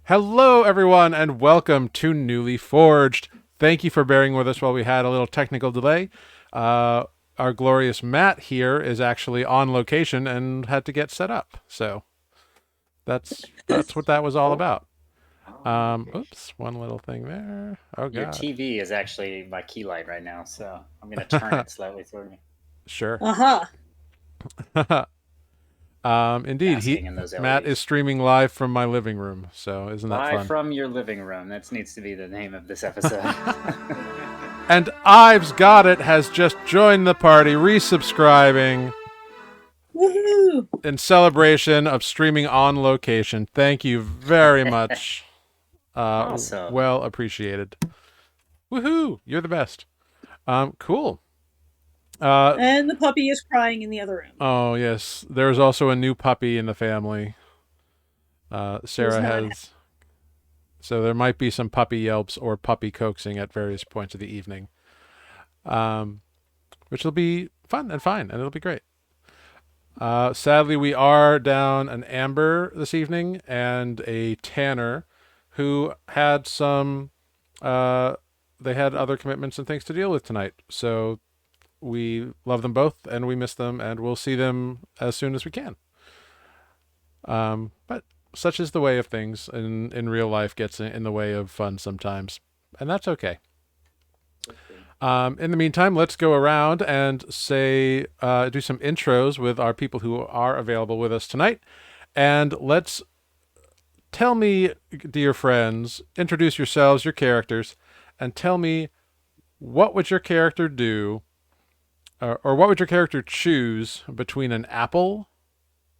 Hello, everyone, and welcome to Nuuli Forged. Thank you for bearing with us while we had a little technical delay. Uh, our glorious Matt here is actually on location and had to get set up. So that's what that was all about. Okay. Oops, one little thing there. Oh Your God. TV is actually my key light right now, so I'm gonna turn it slightly toward me. Sure. Aha. Indeed, he Basking in those Matt is LEDs. streaming live from my living room. So isn't that Live fun? from your living room. That needs to be the name of this episode. And Ives Got It has just joined the party, resubscribing. Woohoo. In celebration of streaming on location. Thank you very much. Awesome. Well appreciated. Woohoo! You're the best. Cool. And the puppy is crying in the other room. Oh yes, there's also a new puppy in the family. Who's Sarah not has, so there might be some puppy yelps or puppy coaxing at various points of the evening, um, which will be fun and fine, and it'll be great. Sadly, we are down an Amber this evening and a Tanner, who had some. They had other commitments and things to deal with tonight. So we love them both, and we miss them, and we'll see them as soon as we can. But such is the way of things, and in real life gets in the way of fun sometimes, and that's okay. Okay. In the meantime, let's go around and do some intros with our people who are available with us tonight. And let's tell me, dear friends, introduce yourselves, your characters, and tell me what would your character do, or what would your character choose between an apple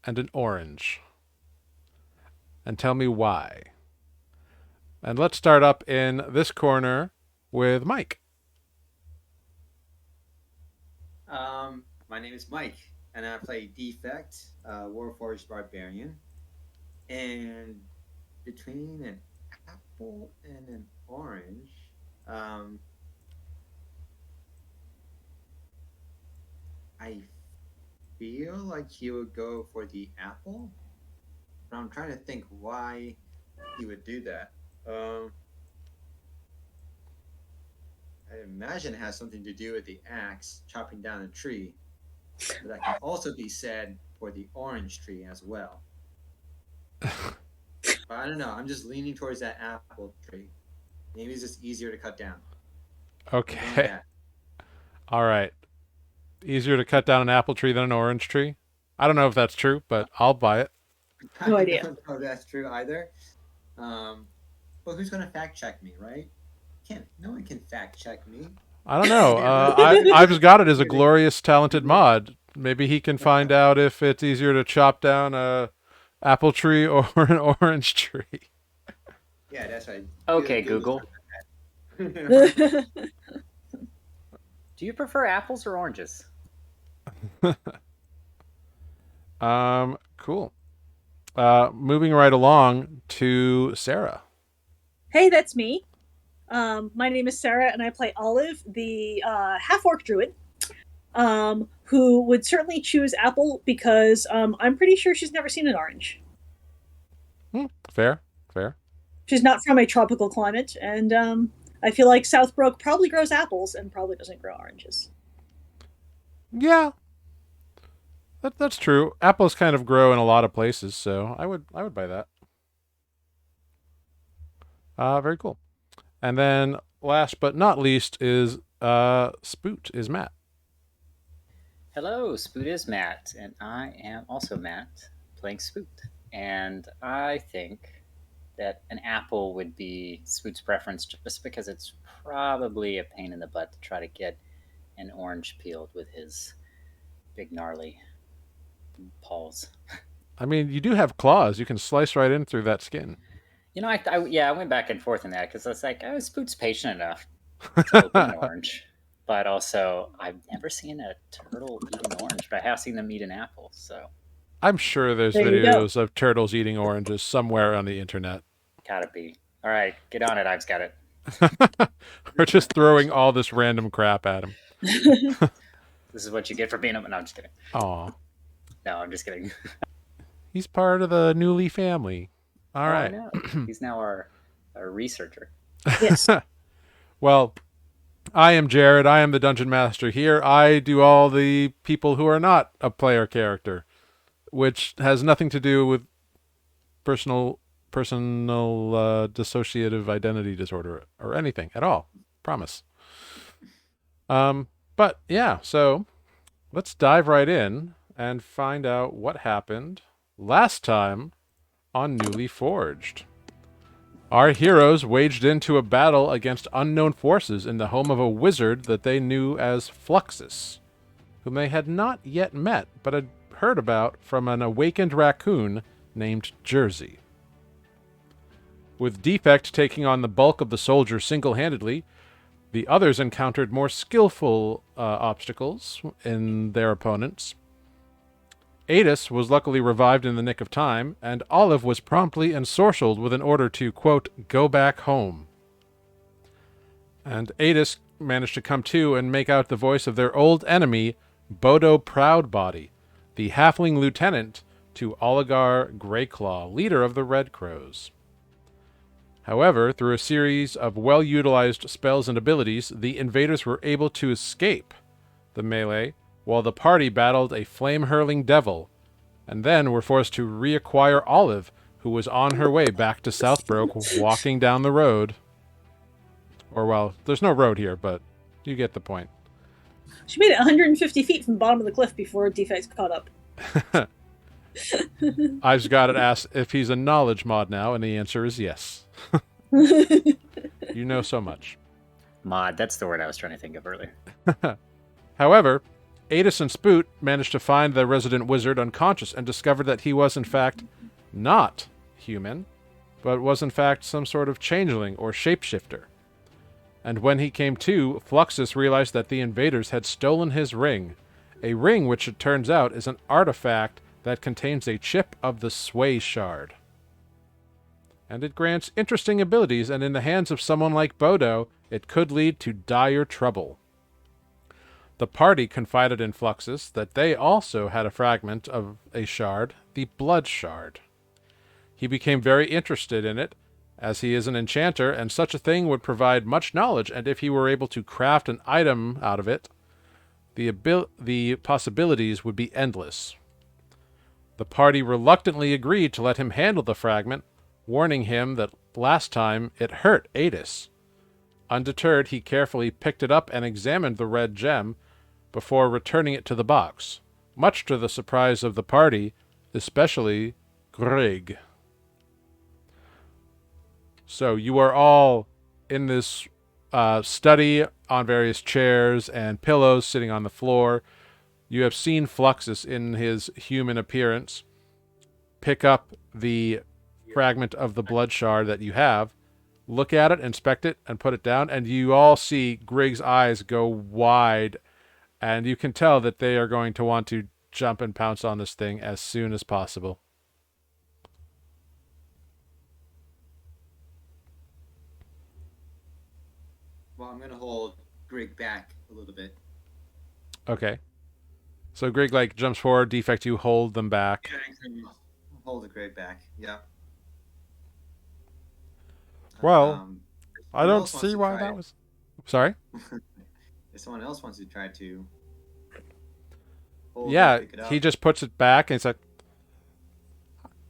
and an orange? And tell me why. And let's start up in this corner with Mike. My name is Mike, and I play Defect, Warforged Barbarian. And between an apple and an orange, um, I feel like he would go for the apple. But I'm trying to think why he would do that. Um, I imagine it has something to do with the axe chopping down a tree, but that can also be said for the orange tree as well. But I don't know. I'm just leaning towards that apple tree. Maybe it's just easier to cut down. I'm going with Okay. that. All right. Easier to cut down an apple tree than an orange tree? I don't know if that's true, but I'll buy it. No I idea. don't know if that's true either. Um, but who's going to fact check me, right? Can't. No one can fact check me. I don't know. Really I've just got it as a good. glorious, talented mod. Maybe he can find out if it's easier to chop down a apple tree or an orange tree. Yeah, that's right. Okay, Google's Google. perfect. Do you prefer apples or oranges? Cool. Moving right along to Sarah. Hey, that's me. My name is Sarah, and I play Olive, the half-orc druid, who would certainly choose apple because I'm pretty sure she's never seen an orange. Fair, fair. She's not from a tropical climate, and I feel like Southbrook probably grows apples and probably doesn't grow oranges. Yeah, that's true. Apples kind of grow in a lot of places, so I would buy that. Very cool. And then last but not least is Spoot is Matt. Hello, Spoot is Matt, and I am also Matt, playing Spoot. And I think that an apple would be Spoot's preference just because it's probably a pain in the butt to try to get an orange peeled with his big gnarly paws. I mean, you do have claws. You can slice right in through that skin. Yeah, I went back and forth in that because I was like, oh, Spoot's patient enough to open an orange. But also, I've never seen a turtle eat an orange, but I have seen them eat an apple. So, I'm sure there's There you go. videos of turtles eating oranges somewhere on the internet. gotta be. All right, get on it. I've got it. Or just throwing all this random crap at him. This is what you get for being a. No, I'm just kidding. Aw. No, I'm just kidding. He's part of the Nuuli family. All Oh right. no, he's now our researcher. Yes. Well, I am Jared. I am the dungeon master here. I do all the people who are not a player character, which has nothing to do with personal dissociative identity disorder or anything at all. Promise. But yeah, so let's dive right in and find out what happened last time on Nuuli Forged. Our heroes waged into a battle against unknown forces in the home of a wizard that they knew as Fluxus, whom they had not yet met but had heard about from an awakened raccoon named Jersey. With Defect taking on the bulk of the soldiers single-handedly, the others encountered more skillful obstacles in their opponents. Adis was luckily revived in the nick of time, and Olive was promptly ensorcelled with an order to, quote, go back home. And Adis managed to come to and make out the voice of their old enemy, Bodo Proudbody, the halfling lieutenant to Oligar Greyclaw, leader of the Red Crows. However, through a series of well-utilized spells and abilities, the invaders were able to escape the melee, while the party battled a flame-hurling devil, and then were forced to reacquire Olive, who was on her way back to Southbrook, walking down the road. Or, well, there's no road here, but you get the point. She made it 150 feet from the bottom of the cliff before Defects caught up. I just got it asked if he's a knowledge mod now, and the answer is yes. You know so much. Mod, that's the word I was trying to think of earlier. However, Adis and Spoot managed to find the resident wizard unconscious and discovered that he was, in fact, not human, but was, in fact, some sort of changeling or shapeshifter. And when he came to, Fluxus realized that the invaders had stolen his ring, a ring which it turns out is an artifact that contains a chip of the Sway Shard. And it grants interesting abilities, and in the hands of someone like Bodo, it could lead to dire trouble. The party confided in Fluxus that they also had a fragment of a shard, the Blood Shard. He became very interested in it, as he is an enchanter, and such a thing would provide much knowledge, and if he were able to craft an item out of it, the possibilities would be endless. The party reluctantly agreed to let him handle the fragment, warning him that last time it hurt Adis. Undeterred, he carefully picked it up and examined the red gem before returning it to the box, much to the surprise of the party, especially Greg. So you are all in this study on various chairs and pillows sitting on the floor. You have seen Fluxus in his human appearance pick up the fragment of the blood shard that you have, look at it, inspect it, and put it down, and you all see Grig's eyes go wide, and you can tell that they are going to want to jump and pounce on this thing as soon as possible. Well, I'm gonna hold Grig back a little bit. Okay. So Grig like jumps forward, Defect, you hold them back. Hold the Grig back. Yeah. Well, I someone don't else wants see to why try that it. was... Sorry? If someone else wants to try to hold it, Yeah, pick it up. he just puts it back and he's like,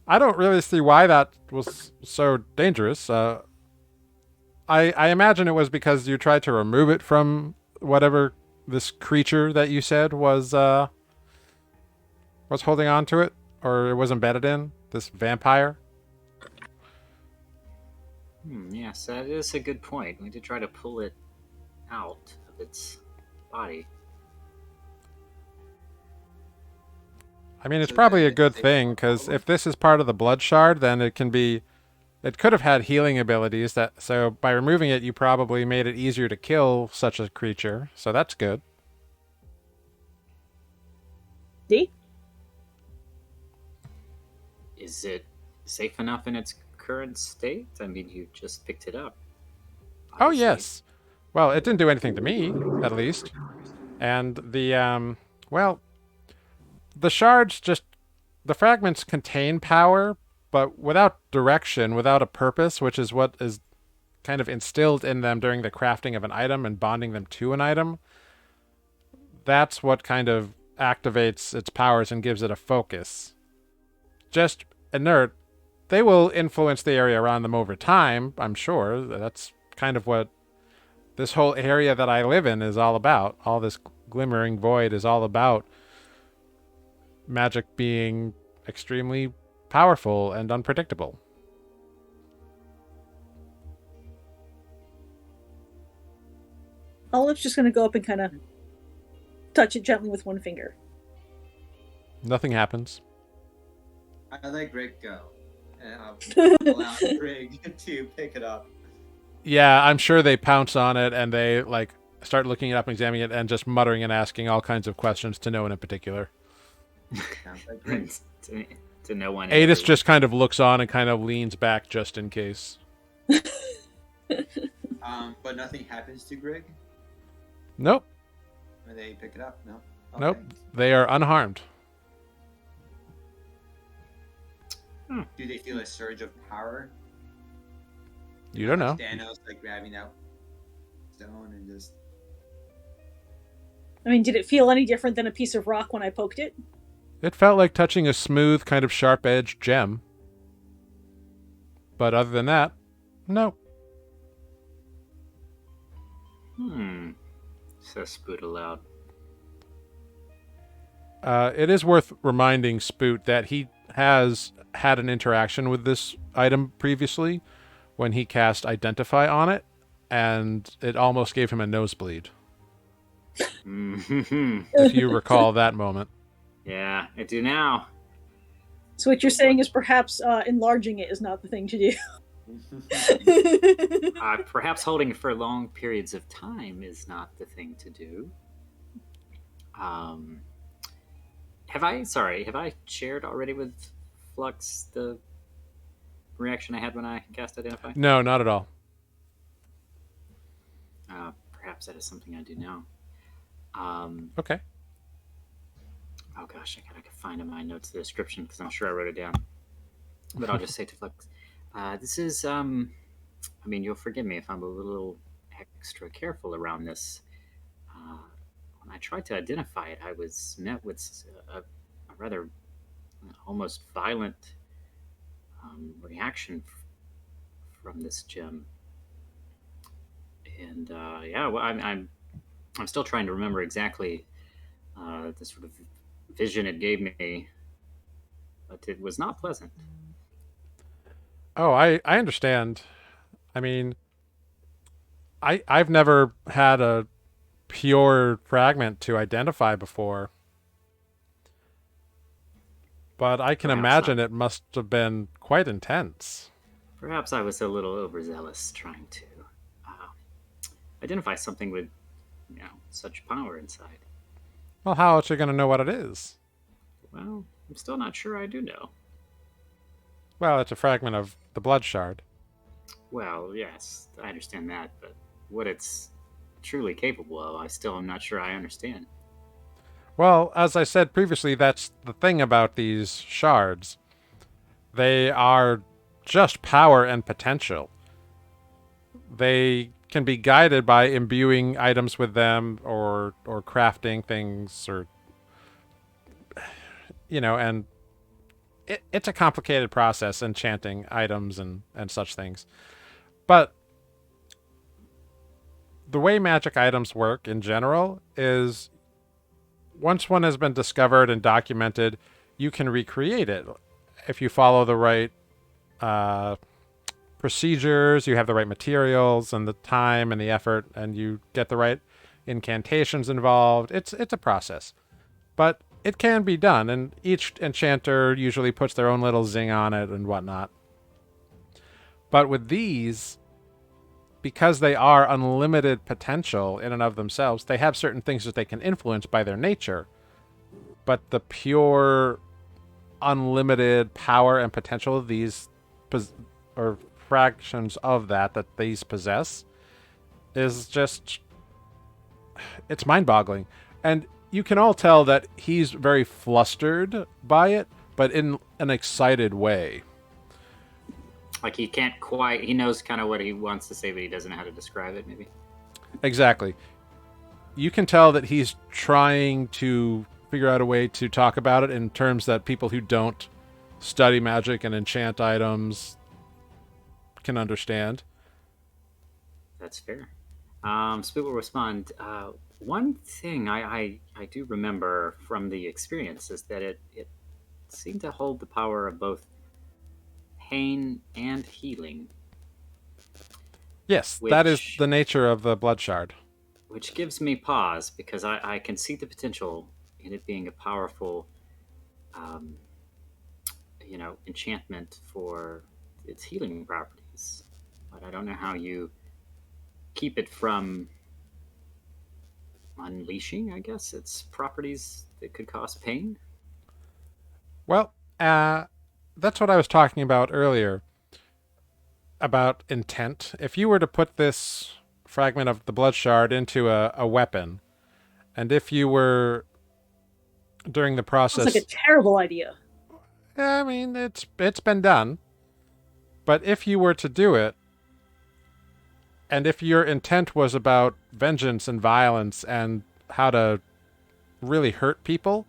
I don't really see why that was so dangerous. I imagine it was because you tried to remove it from whatever this creature that you said was holding on to it, or it was embedded in, this vampire. Yes, that is a good point. We did try to pull it out of its body. I mean, it's So probably then a good it's a thing, because problem. if this is part of the blood shard, then it could have had healing abilities. So by removing it, you probably made it easier to kill such a creature. So that's good. D? Is it safe enough in its current state? I mean, you just picked it up. Oh Obviously. yes. Well, it didn't do anything to me, at least. And the shards the fragments contain power, but without direction, without a purpose, which is what is kind of instilled in them during the crafting of an item and bonding them to an item, that's what kind of activates its powers and gives it a focus. Just inert, they will influence the area around them over time, I'm sure. That's kind of what this whole area that I live in is all about. All this glimmering void is all about magic being extremely powerful and unpredictable. Olive's just going to go up and kind of touch it gently with one finger. Nothing happens. I let Greg go. And I'll allow Greg to pick it up. Yeah, I'm sure they pounce on it and they like start looking it up and examining it and just muttering and asking all kinds of questions to no one in particular. Sounds like Greg. to no one. Adis just kind of looks on and kind of leans back just in case. But nothing happens to Greg Nope. when they pick it up. No. Nope. They are unharmed. Do they feel a surge of power? You don't know. Thanos like grabbing that stone and just. I mean, did it feel any different than a piece of rock when I poked it? It felt like touching a smooth, kind of sharp-edged gem. But other than that, no. Says Spoot aloud. It is worth reminding Spoot that he has had an interaction with this item previously when he cast Identify on it, and it almost gave him a nosebleed. If you recall that moment. Yeah, I do now. So what you're saying is perhaps enlarging it is not the thing to do. Perhaps holding it for long periods of time is not the thing to do. Have I shared already with Flux the reaction I had when I cast Identify? No, not at all. Perhaps that is something I do now. Okay. Oh gosh, I gotta find in my notes the description because I'm sure I wrote it down. But I'll just say to Flux, this is, I mean, you'll forgive me if I'm a little extra careful around this. When I tried to identify it, I was met with a rather almost violent reaction from this gem. And yeah, well, I'm still trying to remember exactly the sort of vision it gave me, but it was not pleasant. Oh, I understand. I mean, I've never had a pure fragment to identify before. But I can imagine it must have been quite intense. Perhaps I was a little overzealous trying to identify something with, such power inside. Well, how else are you going to know what it is? Well, I'm still not sure I do know. Well, it's a fragment of the blood shard. Well, yes, I understand that, but what it's truly capable of, I still am not sure I understand. Well, as I said previously, that's the thing about these shards. They are just power and potential. They can be guided by imbuing items with them or crafting things or and it's a complicated process, enchanting items and such things. But the way magic items work in general is once one has been discovered and documented, you can recreate it. If you follow the right procedures, you have the right materials and the time and the effort, and you get the right incantations involved. It's a process. But it can be done, and each enchanter usually puts their own little zing on it and whatnot. But with these, because they are unlimited potential in and of themselves, they have certain things that they can influence by their nature. But the pure, unlimited power and potential of these, or fractions of that these possess, is just, it's mind-boggling. And you can all tell that he's very flustered by it, but in an excited way. Like he can't quite. He knows kind of what he wants to say, but he doesn't know how to describe it. Maybe. Exactly. You can tell that he's trying to figure out a way to talk about it in terms that people who don't study magic and enchant items can understand. That's fair. Spoot will respond. One thing I do remember from the experience is that it seemed to hold the power of both pain and healing, Yes, that is which the nature of the blood shard. gives me pause because I can see the potential in it being a powerful, um, enchantment for its healing properties. But I don't know how you keep it from unleashing, I guess, its properties that could cause pain. Well, that's what I was talking about earlier about intent. If you were to put this fragment of the blood shard into a weapon, and if you were during the Sounds like a process, terrible idea. I mean, it's been done. But if you were to do it, and if your intent was about vengeance and violence and how to really hurt people,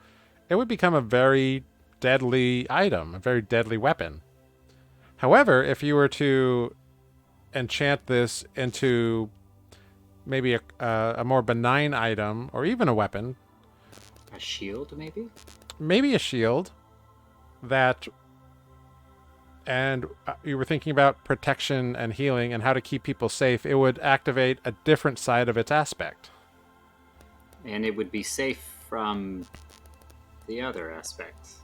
it would become a very deadly item, a very deadly weapon. However, if you were to enchant this into maybe a more benign item or even a weapon, A shield, maybe? maybe a shield that, and you were thinking about protection and healing and how to keep people safe, it would activate a different side of its aspect. And it would be safe from the other aspects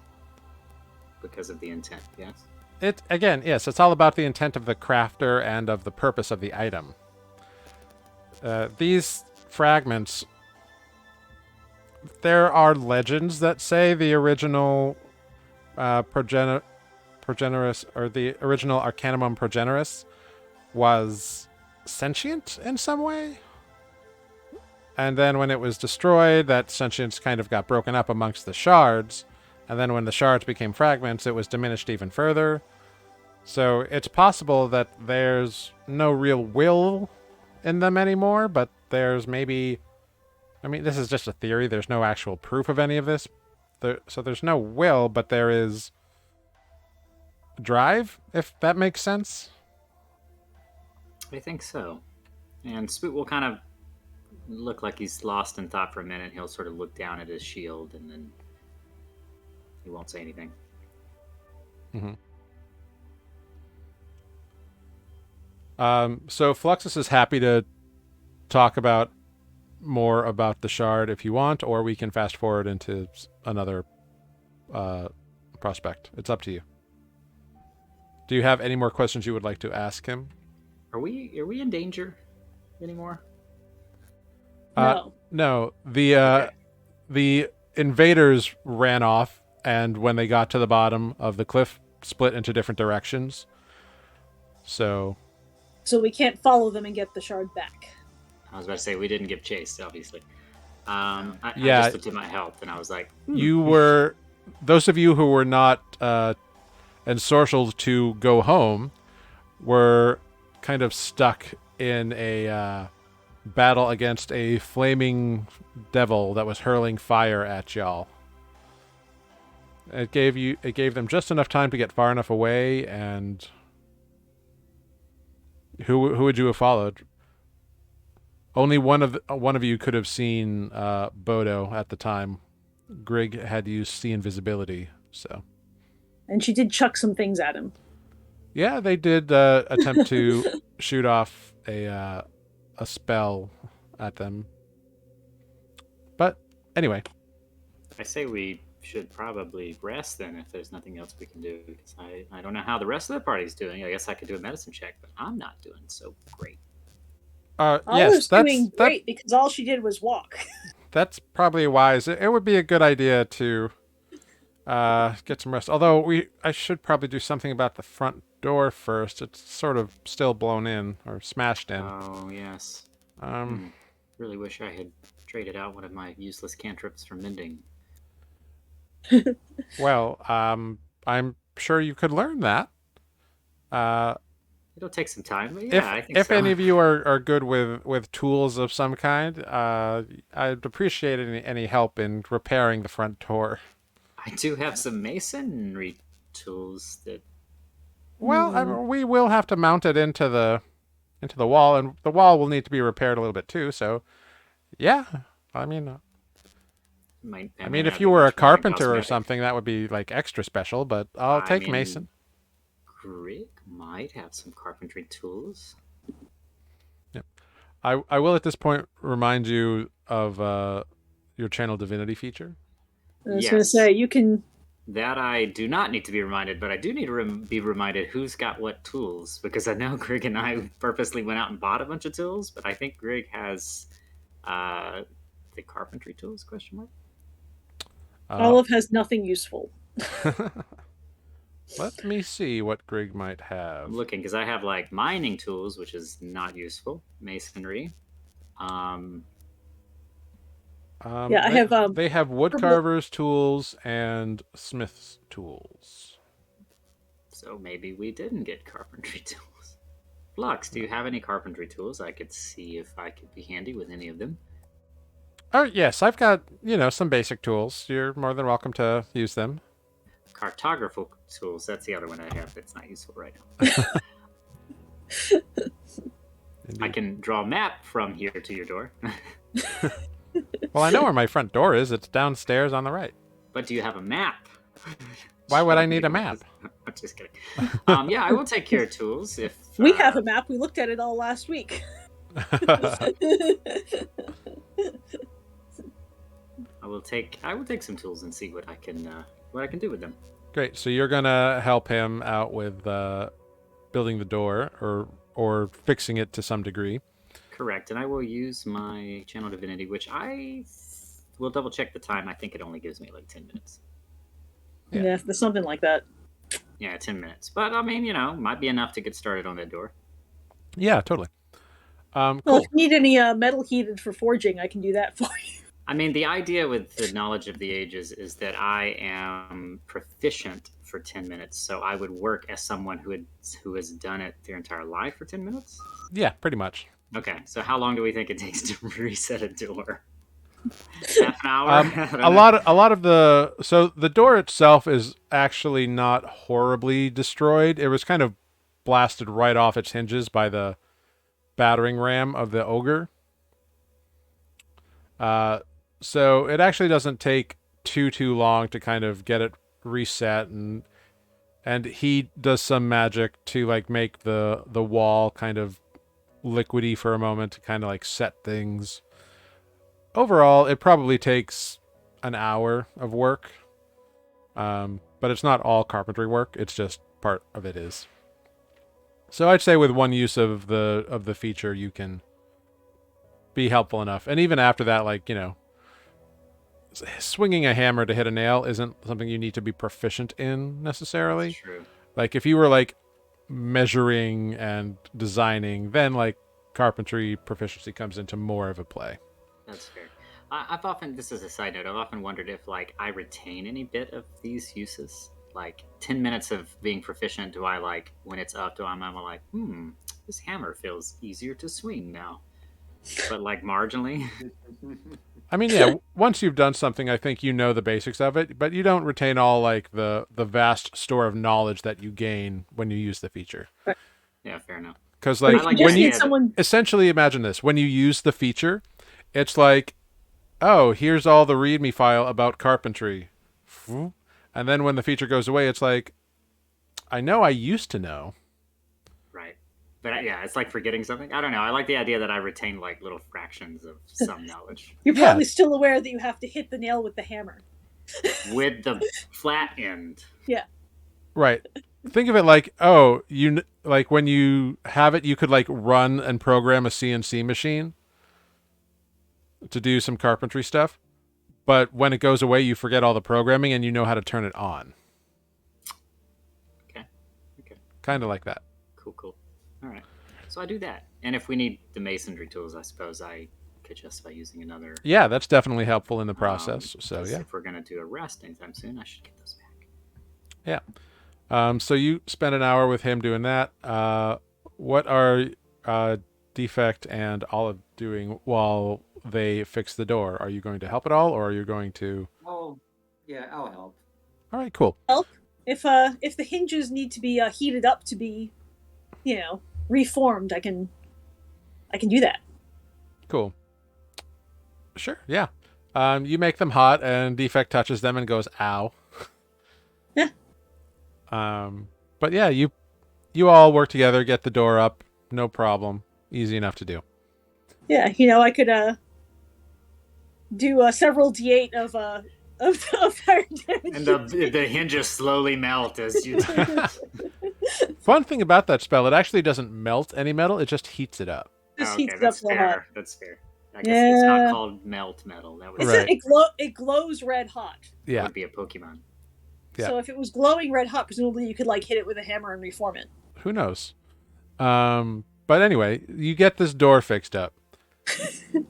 because of the intent, yes? It again, yes, it's all about the intent of the crafter and of the purpose of the item. These fragments, there are legends that say the original Progenerus, or the original Arcanumum Progenerus, was sentient in some way. And then when it was destroyed, that sentience kind of got broken up amongst the shards. And then when the shards became fragments, it was diminished even further. So it's possible that there's no real will in them anymore, but there's maybe. I mean, this is just a theory. There's no actual proof of any of this. So there's no will, but there is drive, if that makes sense. I think so. And Spoot will kind of look like he's lost in thought for a minute. He'll sort of look down at his shield and then he won't say anything. Mm-hmm. So Fluxus is happy to talk about more about the shard if you want, or we can fast forward into another prospect. It's up to you. Do you have any more questions you would like to ask him? Are we in danger anymore? No. No. Okay. The invaders ran off, and when they got to the bottom of the cliff, split into different directions. So we can't follow them and get the shard back. I was about to say we didn't give chase, obviously. I Yeah. just looked at my health and I was like, you were, those of you who were not ensorcelled to go home were kind of stuck in a battle against a flaming devil that was hurling fire at y'all. It gave them just enough time to get far enough away, and who would you have followed? Only one of you could have seen Bodo at the time. Grig had used see invisibility, so. And she did chuck some things at him. Yeah, they did attempt to shoot off a spell at them. But anyway, I say we should probably rest then if there's nothing else we can do. Because I don't know how the rest of the party's doing. I guess I could do a medicine check, but I'm not doing so great. Olive's doing great because all she did was walk. That's probably wise. It would be a good idea to get some rest. Although I should probably do something about the front door first. It's sort of still blown in or smashed in. Oh yes. Really wish I had traded out one of my useless cantrips for mending. Well, I'm sure you could learn that. Uh, It'll take some time, but yeah, if I think if so. any of you are good with tools of some kind, I'd appreciate any help in repairing the front door. I do have some masonry tools that. Well, Hmm. we will have to mount it into the wall, and the wall will need to be repaired a little bit too. So, yeah, I mean, uh, Might I may mean, if not you be were a much more than carpenter or cosmetic. something, that would be like extra special. But I'll I take mason. mean, Greg might have some carpentry tools. Yep. I will at this point remind you of your channel divinity feature. I was gonna say Yes, you can. that I do not need to be reminded, but I do need to be reminded who's got what tools because I know Greg and I purposely went out and bought a bunch of tools, but I think Greg has uh, the carpentry tools? Question mark. Uh, Olive has nothing useful. let me see what Grig might I'm have. looking because I have like mining tools, which is not useful. Masonry. Um, Yeah, I have They have herbal. woodcarvers tools and smiths tools. so maybe we didn't get carpentry tools. Flux, do you have any carpentry tools? I could see if I could be handy with any of them. Oh yes, I've got some basic tools. You're more than welcome to use them. Cartographical tools, that's the other one I have that's not useful right now. I Indeed. can draw a map from here to your door. Well, I know where my front door is. It's downstairs on the right. But do you have a map? Why would I Showing me need a what map? this. I'm just kidding. Yeah, I will take care of tools if We have a map. We looked at it all last week. I will take some tools and see what I can do with them. Great. So you're gonna help him out with building the door or fixing it to some degree. Correct, and I will use my channel divinity, which I will double check the time. I think it only gives me like 10 minutes. Yeah. Yeah, there's something like that. Yeah, 10 minutes. But I mean, might be enough to get started on that door. Yeah, totally. Well, if Cool. you need any metal heated for forging, I can do that for you. I mean, the idea with the knowledge of the ages is that I am proficient for 10 minutes, so I would work as someone who has done it their entire life for 10 minutes. Yeah, pretty much. Okay, so how long do we think it takes to reset a door? Half an hour? I A don't know. lot of the door itself is actually not horribly destroyed. It was kind of blasted right off its hinges by the battering ram of the ogre. Uh, so it actually doesn't take too long to kind of get it reset, and he does some magic to like make the wall kind of liquidy for a moment to kind of like set things. Overall, it probably takes an hour of work. But it's not all carpentry work. It's just part of it is. So I'd say with one use of the feature, you can be helpful enough. And even after that, like swinging a hammer to hit a nail isn't something you need to be proficient in That's necessarily. true. Like if you were like measuring and designing, then like carpentry proficiency comes into more of a play. That's fair. I've often, this is a side note, I've often wondered if like I retain any bit of these uses. Like 10 minutes of being proficient, do I like when it's up? Do I'm like, this hammer feels easier to swing now, but like marginally. I mean, yeah, once you've done something, I think you know the basics of it, but you don't retain all like the vast store of knowledge that you gain when you use the feature. Right. Yeah, fair enough. Because But like if I you like the just when you need idea that someone, essentially imagine this, when you use the feature, it's like, oh, here's all the README file about carpentry, and then when the feature goes away, it's like, I know I used to know. right, but yeah, it's like forgetting something. I don't know. I like the idea that I retain like little fractions of some knowledge you're Yeah, probably still aware that you have to hit the nail with the hammer. with the flat end. Yeah. right. Think of it like, oh, like when you have it, you could like run and program a CNC machine to do some carpentry stuff. But when it goes away, you forget all the programming and you know how to turn it on. Okay. Okay. Kind of like that. Cool. Cool. All right. So I do that, and if we need the masonry tools, I suppose I could justify using another. Yeah, that's definitely helpful in the process. So 'Cause yeah, if we're gonna do a rest anytime soon, I should get those back. yeah. So you spend an hour with him doing that. What are Defect and Olive doing while they fix the door? Are you going to help at all, or are you going to? Oh, yeah, I'll help. All right, cool. Help if the hinges need to be heated up to be, reformed. I can do that. Cool. Sure. Yeah. You make them hot, and Defect touches them and goes, "Ow." Yeah. But yeah, you all work together, get the door up, no problem, easy enough to do. Yeah, I could do several d8 of fire damage. And the hinges slowly melt as you. Fun thing about that spell, it actually doesn't melt any metal; it just heats it up. Just Okay, heats it up that's real hot. fair. That's fair. I guess it's not called melt metal. That would, Right. It glows red hot. that Yeah. would be a Pokemon. Yeah. So if it was glowing red hot, presumably you could hit it with a hammer and reform it. Who knows? But anyway, you get this door fixed up.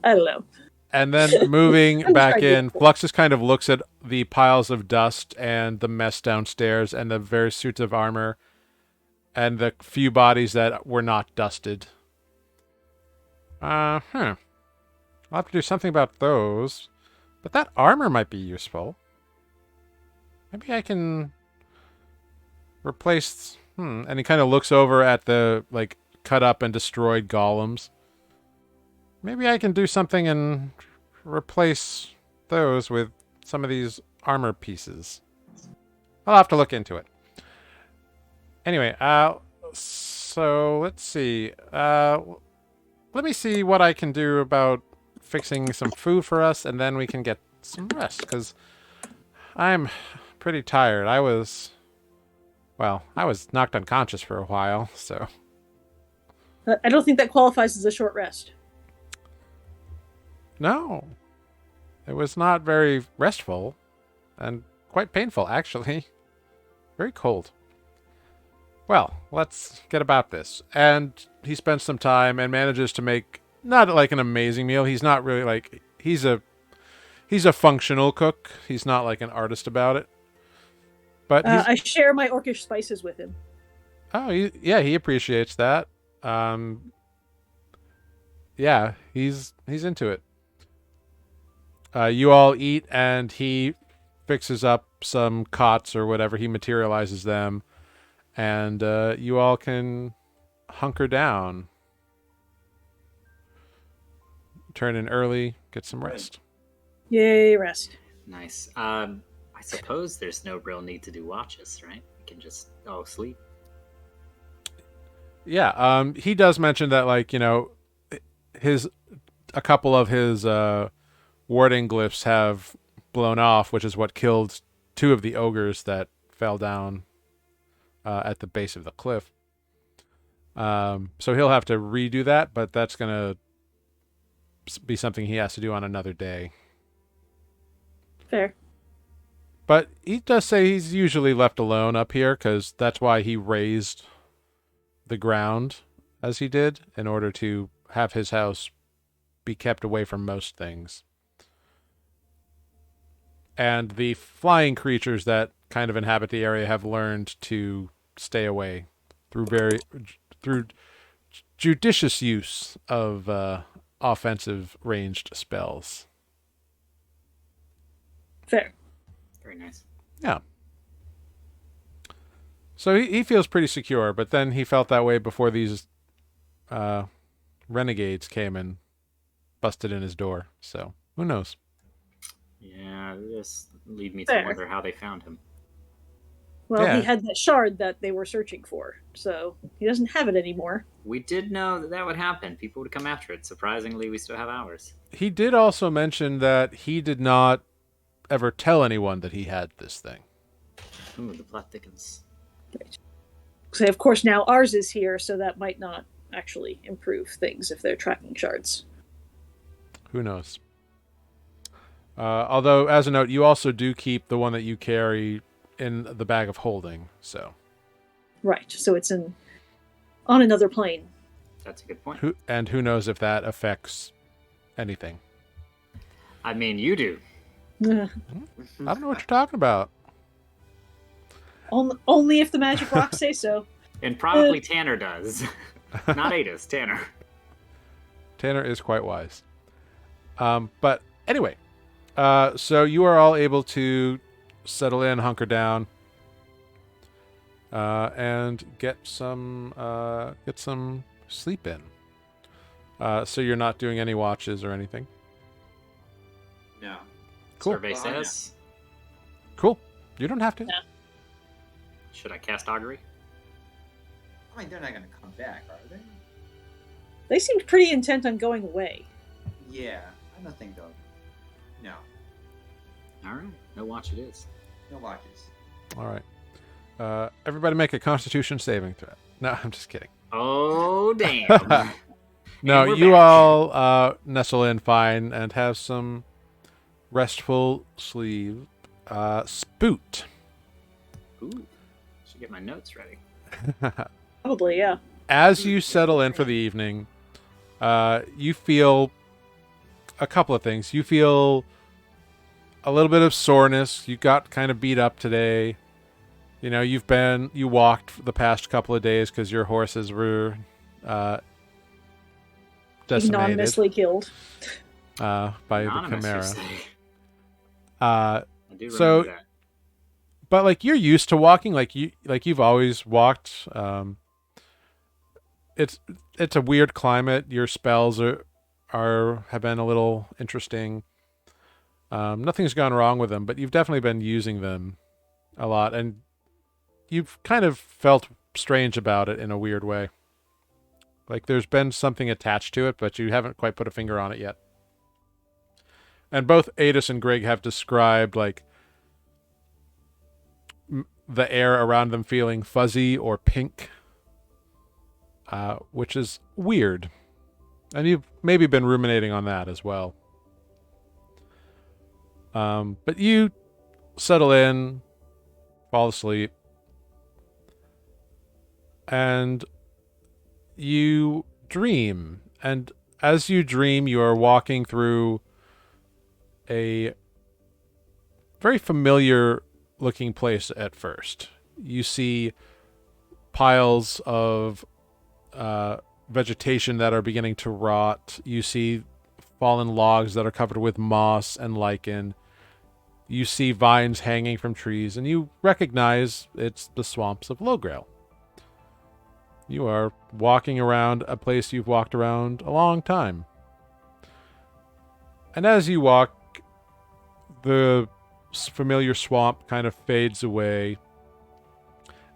I don't know. And then moving I'm back trying to in, be cool. Fluxus kind of looks at the piles of dust and the mess downstairs and the various suits of armor and the few bodies that were not dusted. I'll have to do something about those. But that armor might be useful. Maybe I can replace... And he kind of looks over at the, cut up and destroyed golems. Maybe I can do something and replace those with some of these armor pieces. I'll have to look into it. Anyway, so let's see. Let me see what I can do about fixing some food for us, and then we can get some rest, because I'm pretty tired. I was knocked unconscious for a while, so... I don't think that qualifies as a short rest. No. It was not very restful, and quite painful, actually. Very cold. Well, let's get about this. And he spends some time and manages to make not like an amazing meal. He's not really he's a functional cook. He's not like an artist about it. But I share my orcish spices with him. Oh, he appreciates that. Yeah, he's into it. You all eat, and he fixes up some cots or whatever. He materializes them, and you all can hunker down, turn in early, get some rest. Yay, rest. Nice. I suppose there's no real need to do watches, right? We can just sleep. Yeah, he does mention that, a couple of his warding glyphs have blown off, which is what killed two of the ogres that fell down at the base of the cliff. So he'll have to redo that, but that's going to be something he has to do on another day. Fair. But he does say he's usually left alone up here, because that's why he raised the ground as he did, in order to have his house be kept away from most things. And the flying creatures that kind of inhabit the area have learned to stay away through judicious use of offensive ranged spells. Fair. Very nice. Yeah. So he feels pretty secure, but then he felt that way before these renegades came and busted in his door. So who knows? Yeah, this lead me to Fair. wonder how they found him. Well, Yeah. he had that shard that they were searching for, so he doesn't have it anymore. We did know that would happen. People would come after it. Surprisingly, we still have ours. He did also mention that he did not ever tell anyone that he had this thing. Ooh, the plot thickens. So, of course, now ours is here, so that might not actually improve things if they're tracking shards. Who knows? Although, as a note, you also do keep the one that you carry in the bag of holding. So, Right, so it's on another plane. That's a good point. who knows if that affects anything? I mean, you do. Ugh. I don't know what you're talking about. Only if the magic rocks say so. And probably Tanner does. Not Adis, Tanner. Tanner is quite wise. But anyway, so you are all able to settle in, hunker down, and get some sleep in. So you're not doing any watches or anything. No. Cool. Survey Well, yeah. says. Cool. You don't have to. No. Should I cast augury? I mean, they're not going to come back, are they? They seemed pretty intent on going away. Yeah, I don't think they'll. No, All right. No watch it is. no watches. All right. Everybody make a Constitution saving throw. No, I'm just kidding. Oh, damn. No, And we're you back. all nestle in fine and have some restful sleep. Spoot. Ooh. Should get my notes ready. Probably, yeah. As you settle in for the evening, you feel a couple of things. You feel a little bit of soreness. You got kind of beat up today. You know, you walked the past couple of days because your horses were decimated Ignominiously killed. by the Anonymous, you Chimera. say. Uh, I do So- remember that. but like you're used to walking, you've always walked. It's a weird climate. Your spells have been a little interesting. Nothing's gone wrong with them, but you've definitely been using them a lot, and you've kind of felt strange about it in a weird way. Like there's been something attached to it, but you haven't quite put a finger on it yet. And both Adis and Greg have described like the air around them feeling fuzzy or pink, which is weird. And you've maybe been ruminating on that as well. But you settle in, fall asleep, and you dream. And as you dream, you are walking through a very familiar looking place at first. You see piles of vegetation that are beginning to rot. You see fallen logs that are covered with moss and lichen. You see vines hanging from trees, and you recognize it's the swamps of Lowgrail. You are walking around a place you've walked around a long time. And as you walk, the familiar swamp kind of fades away,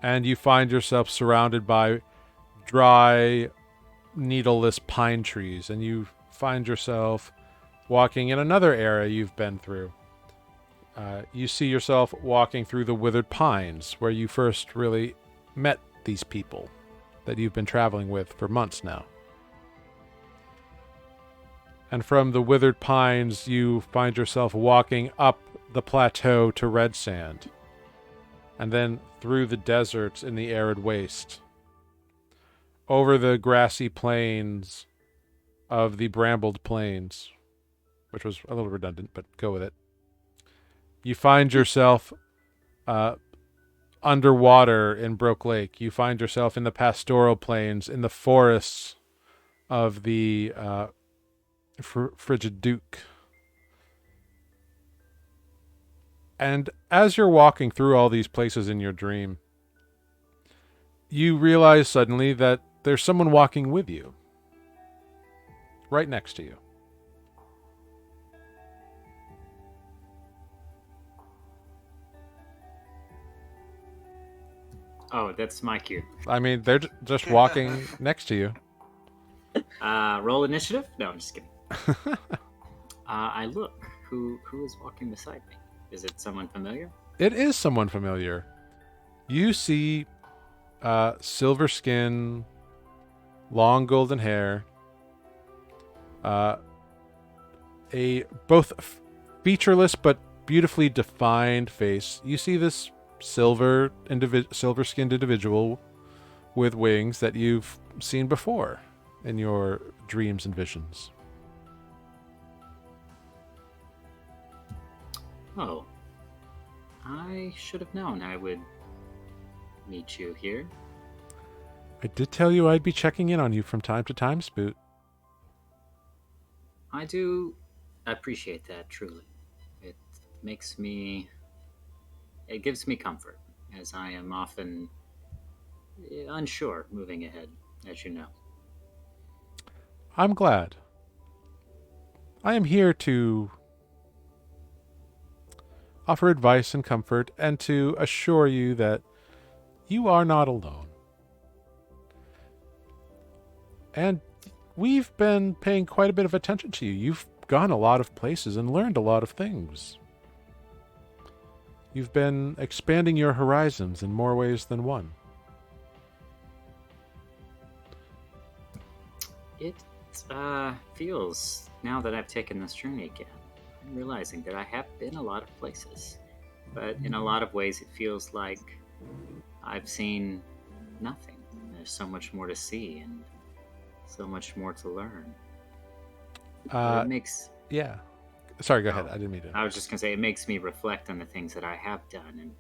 and you find yourself surrounded by dry, needleless pine trees, and you find yourself walking in another area you've been through. You see yourself walking through the withered pines, where you first really met these people that you've been traveling with for months now. And from the withered pines, you find yourself walking up the plateau to red sand, and then through the deserts in the arid waste, over the grassy plains of the brambled plains, which was a little redundant, but go with it. You find yourself underwater in Broke Lake. You find yourself in the pastoral plains, in the forests of the Frigid Duke. And as you're walking through all these places in your dream, you realize suddenly that there's someone walking with you, right next to you. Oh, that's my cue. I mean, they're just walking next to you. Roll initiative? No, I'm just kidding. I look. Who is walking beside me? Is it someone familiar? It is someone familiar. You see silver skin, long golden hair, a both featureless but beautifully defined face. You see this silver-skinned individual with wings that you've seen before in your dreams and visions. Oh. I should have known I would meet you here. I did tell you I'd be checking in on you from time to time, Spoot. I do appreciate that, truly. It makes me. It gives me comfort, as I am often unsure moving ahead, as you know. I'm glad. I am here to offer advice and comfort and to assure you that you are not alone. And we've been paying quite a bit of attention to you. You've gone a lot of places and learned a lot of things. You've been expanding your horizons in more ways than one. It feels, now that I've taken this journey again, I'm realizing that I have been a lot of places. But in a lot of ways, it feels like I've seen nothing. There's so much more to see and so much more to learn. It makes. Yeah. Sorry, go ahead. I didn't mean to. I was just going to say, it makes me reflect on the things that I have done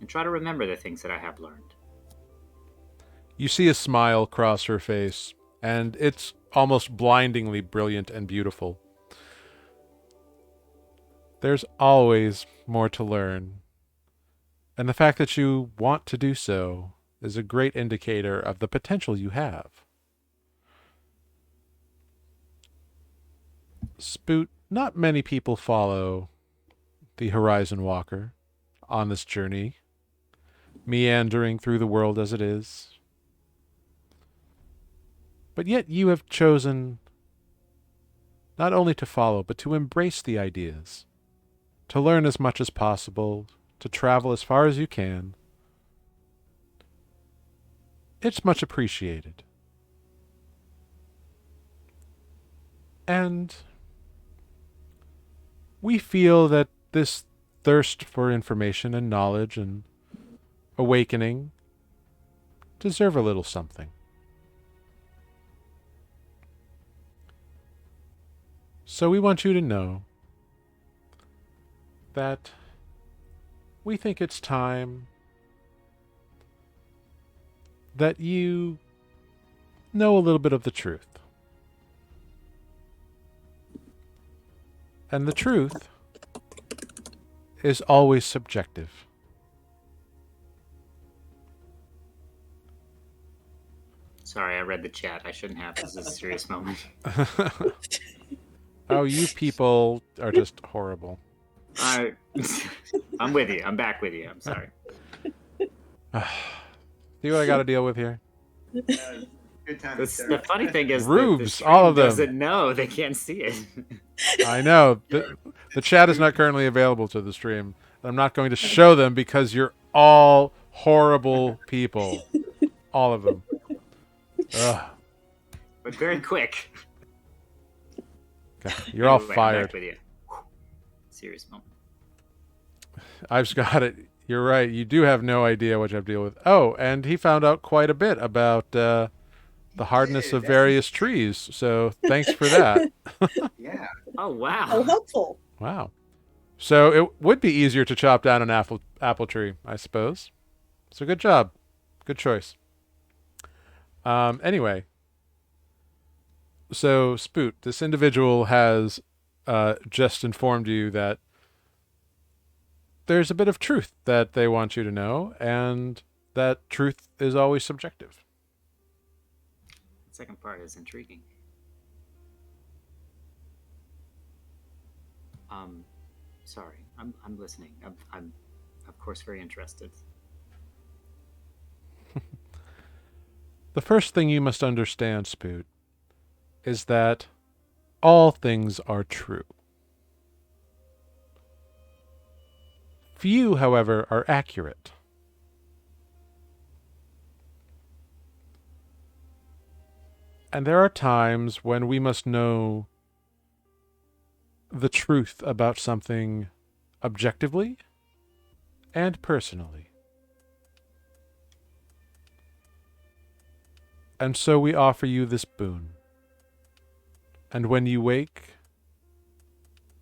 and try to remember the things that I have learned. You see a smile cross her face, and it's almost blindingly brilliant and beautiful. There's always more to learn. And the fact that you want to do so is a great indicator of the potential you have. Spoot, not many people follow the Horizon Walker on this journey, meandering through the world as it is. But yet you have chosen not only to follow, but to embrace the ideas, to learn as much as possible, to travel as far as you can. It's much appreciated. And we feel that this thirst for information and knowledge and awakening deserve a little something. So we want you to know that we think it's time that you know a little bit of the truth. And the truth is always subjective. Sorry, I read the chat. I shouldn't have. This is a serious moment. Oh, you people are just horrible. I'm with you. I'm back with you. I'm sorry. See what I got to deal with here? Good time. The funny thing is, Rubes, the all of them. doesn't know. They can't see it. I know. The chat is not currently available to the stream. I'm not going to show them because you're all horrible people. All of them. Ugh. But very quick. God, you're all Anyway, I'm fired. back with you. Serious moment. I've just got it. You're right. You do have no idea what you have to deal with. Oh, and he found out quite a bit about the hardness of various trees. So thanks for that. Yeah. Oh wow. Oh, helpful. Wow. So it would be easier to chop down an apple tree, I suppose. So good job. Good choice. Anyway. So, Spoot, this individual has just informed you that there's a bit of truth that they want you to know, and that truth is always subjective. The second part is intriguing. Sorry, I'm listening. I'm of course very interested. The first thing you must understand, Spoot, is that all things are true. Few, however, are accurate. And there are times when we must know the truth about something objectively and personally. And so we offer you this boon. And when you wake,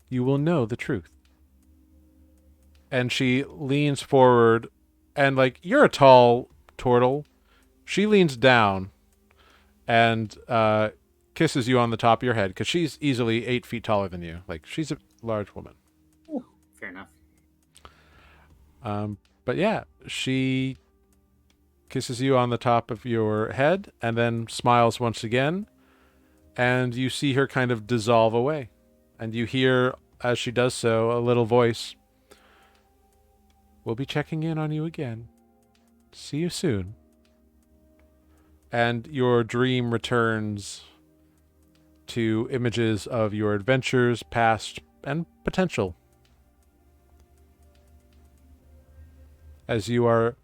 you will know the truth. And she leans forward, and like, you're a tall turtle. She leans down and kisses you on the top of your head because she's easily 8 feet taller than you. Like, she's a large woman. Fair enough. But yeah, she kisses you on the top of your head and then smiles once again. And you see her kind of dissolve away. And you hear, as she does so, a little voice. We'll be checking in on you again. See you soon. And your dream returns to images of your adventures, past and potential. As you are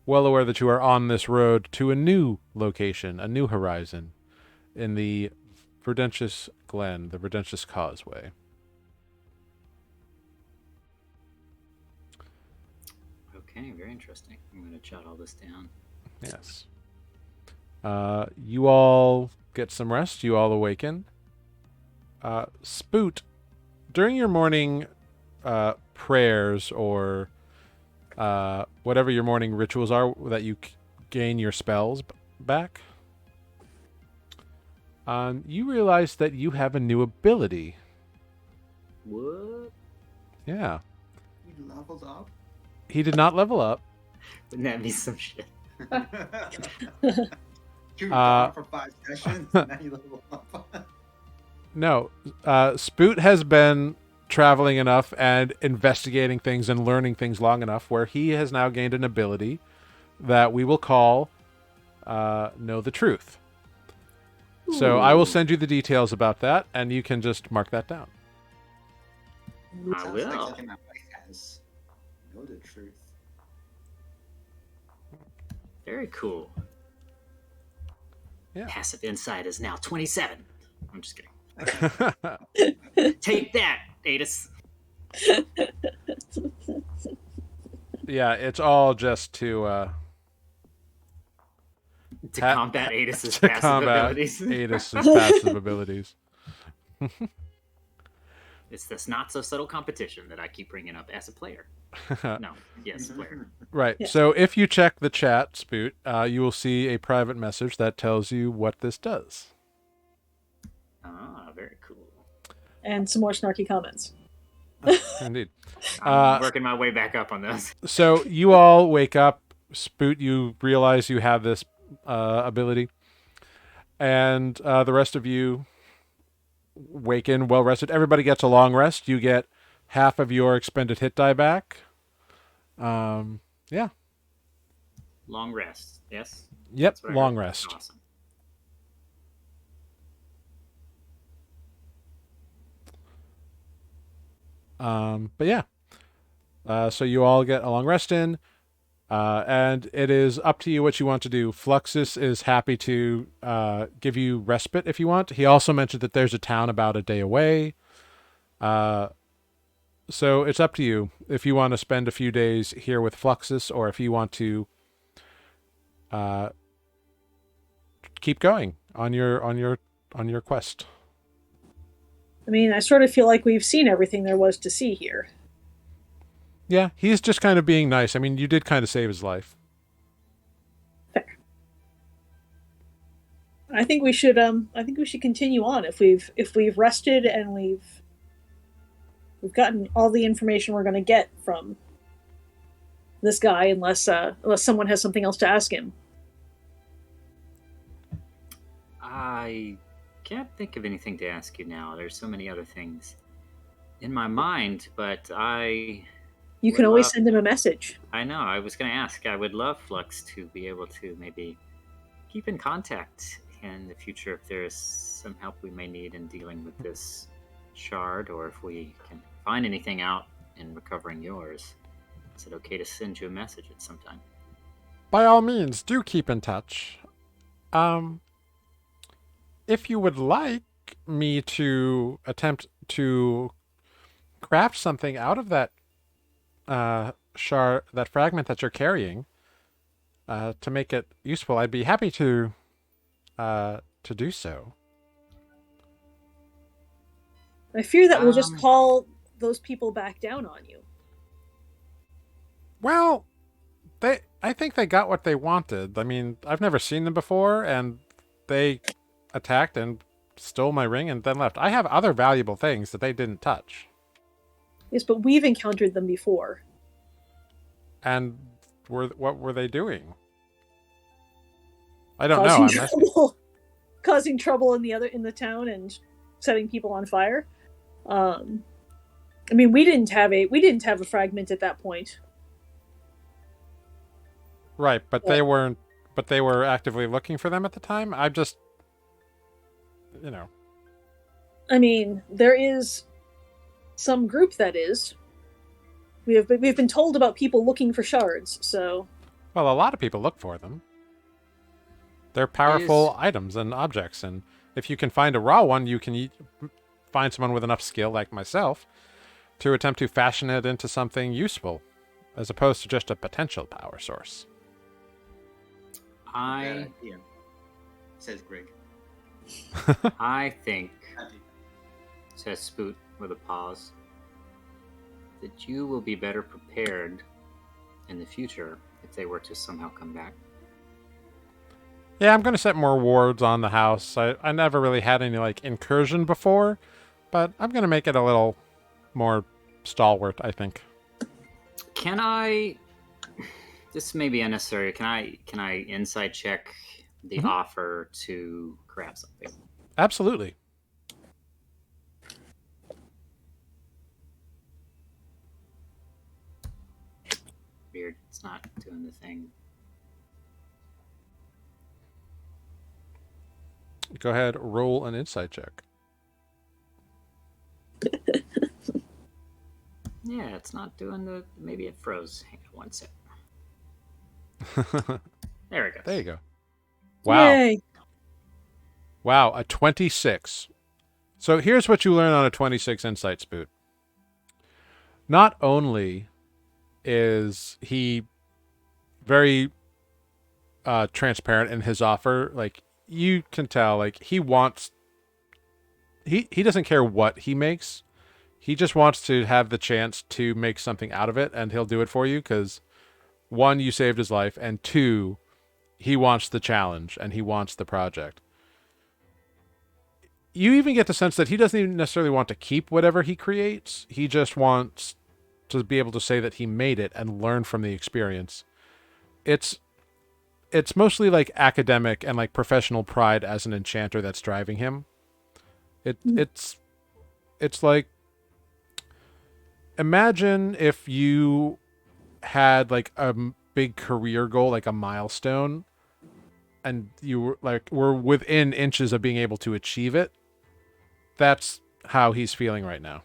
well aware that you are on this road to a new location, a new horizon, in the Verdentious Glen, the Verdentious Causeway. Okay, very interesting. I'm going to jot all this down. Yes. You all get some rest. You all awaken. Spoot, during your morning prayers or whatever your morning rituals are that you gain your spells back, you realize that you have a new ability. What? Yeah. You leveled up? He did not level up. Wouldn't that be some shit? You were gone for 5 sessions, and now you level up. No. Spoot has been traveling enough and investigating things and learning things long enough where he has now gained an ability that we will call Know the Truth. So I will send you the details about that, and you can just mark that down. I Sounds will. like something my wife has. Know the truth. Very cool. Yeah. Passive insight is now 27. I'm just kidding. Take that, Adis. Yeah, it's all just to Combat Adis's to passive combat abilities. Adis's passive abilities. It's this not so subtle competition that I keep bringing up as a player. No, yes, player. Right. Yeah. So if you check the chat, Spoot, you will see a private message that tells you what this does. Ah, very cool. And some more snarky comments. Indeed. I'm working my way back up on those. So you all wake up. Spoot, you realize you have this ability. And the rest of you waken well rested. Everybody gets a long rest. You get half of your expended hit die back. Yeah. Long rest, yes? Yep, That's what I long heard. rest. Awesome. But yeah. So you all get a long rest in. And it is up to you what you want to do. Fluxus is happy to give you respite if you want. He also mentioned that there's a town about a day away. So it's up to you if you want to spend a few days here with Fluxus or if you want to keep going on your quest. I mean, I sort of feel like we've seen everything there was to see here. Yeah, he's just kind of being nice. I mean, you did kind of save his life. Fair. I think we should continue on if we've rested and we've gotten all the information we're going to get from this guy, unless someone has something else to ask him. I can't think of anything to ask you now. There's so many other things in my mind, but You can always send him a message. I know. I was going to ask. I would love Flux to be able to maybe keep in contact in the future if there's some help we may need in dealing with this shard, or if we can find anything out in recovering yours. Is it okay to send you a message at some time? By all means, do keep in touch. If you would like me to attempt to craft something out of that shard, that fragment that you're carrying, to make it useful, I'd be happy to do so. I fear that we'll just call those people back down on you. Well, I think they got what they wanted. I mean, I've never seen them before, and they attacked and stole my ring and then left. I have other valuable things that they didn't touch. Yes, but we've encountered them before. And what were they doing? I don't know. Causing I'm asking. trouble, causing trouble in the town and setting people on fire. Um, I mean, we didn't have a fragment at that point. Right, but But, they weren't. But they were actively looking for them at the time. I just, you know. I mean, there is some group that is. We've been told about people looking for shards, so Well, a lot of people look for them. They're Is powerful items and objects, and if you can find a raw one, you can find someone with enough skill, like myself, to attempt to fashion it into something useful, as opposed to just a potential power source. I Bad idea, says Greg. I think, Happy. says Spoot with a pause, that you will be better prepared in the future if they were to somehow come back. Yeah, I'm going to set more wards on the house. I never really had any, like, incursion before, but I'm going to make it a little more stalwart, I think. Can I? This may be unnecessary. Can I inside check the Mhm. offer to grab something? Absolutely. Weird. It's not doing the thing. Go ahead, roll an insight check. Yeah, it's not doing the. Maybe it froze. Hang on one sec. There it goes. There you go. Wow. yay! Wow, a 26. So here's what you learn on a 26 insight spoot. Not only is he very transparent in his offer, like you can tell, like he wants, he doesn't care what he makes. He just wants to have the chance to make something out of it, and he'll do it for you because one, you saved his life, and two, he wants the challenge and he wants the project. You even get the sense that he doesn't even necessarily want to keep whatever he creates. He just wants to be able to say that he made it and learn from the experience. It's it's mostly like academic and like professional pride as an enchanter that's driving him. It's like, imagine if you had like a big career goal, like a milestone, and you were within inches of being able to achieve it. That's how he's feeling right now.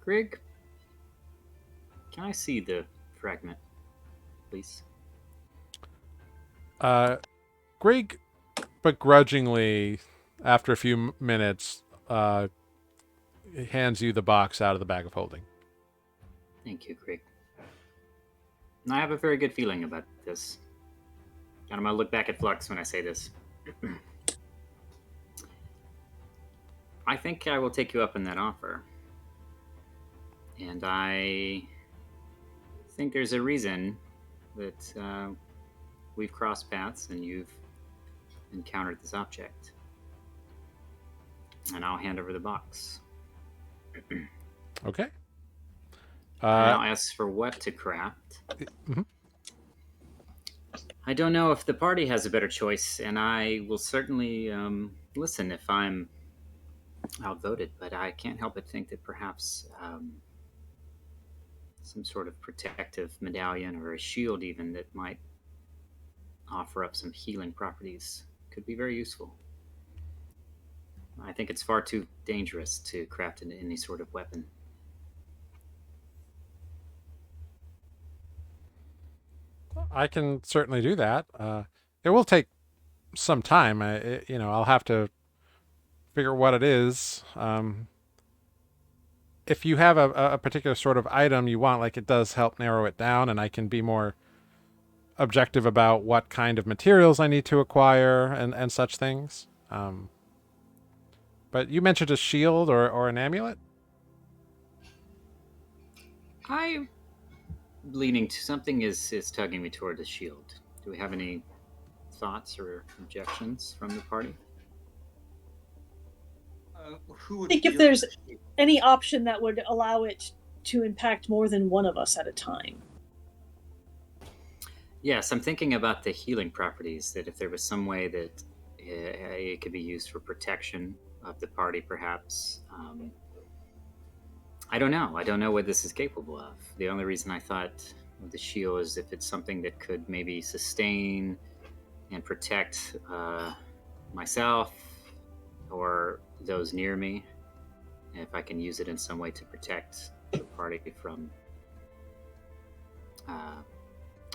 Grig, can I see the fragment, please? Greg begrudgingly, after a few minutes, hands you the box out of the bag of holding. Thank you, Grig. I have a very good feeling about this. And I'm gonna look back at Flux when I say this. I think I will take you up on that offer. And I think there's a reason that we've crossed paths and you've encountered this object. And I'll hand over the box. Okay. And I'll ask for what to craft. Mhm. I don't know if the party has a better choice, and I will certainly listen if I'm outvoted, but I can't help but think that perhaps some sort of protective medallion or a shield, even that might offer up some healing properties, could be very useful. I think it's far too dangerous to craft into any sort of weapon. I can certainly do that. It will take some time. I'll have to figure what it is. If you have a particular sort of item you want, like it does help narrow it down, and I can be more objective about what kind of materials I need to acquire and such things. But you mentioned a shield or an amulet? I'm leaning to something is tugging me toward the shield. Do we have any thoughts or objections from the party? Who I would think if wield there's the shield? any option that would allow it to impact more than one of us at a time. Yes, I'm thinking about the healing properties. That if there was some way that it could be used for protection of the party, perhaps. I don't know. I don't know what this is capable of. The only reason I thought of the shield is if it's something that could maybe sustain and protect myself or those near me. If I can use it in some way to protect the party from, I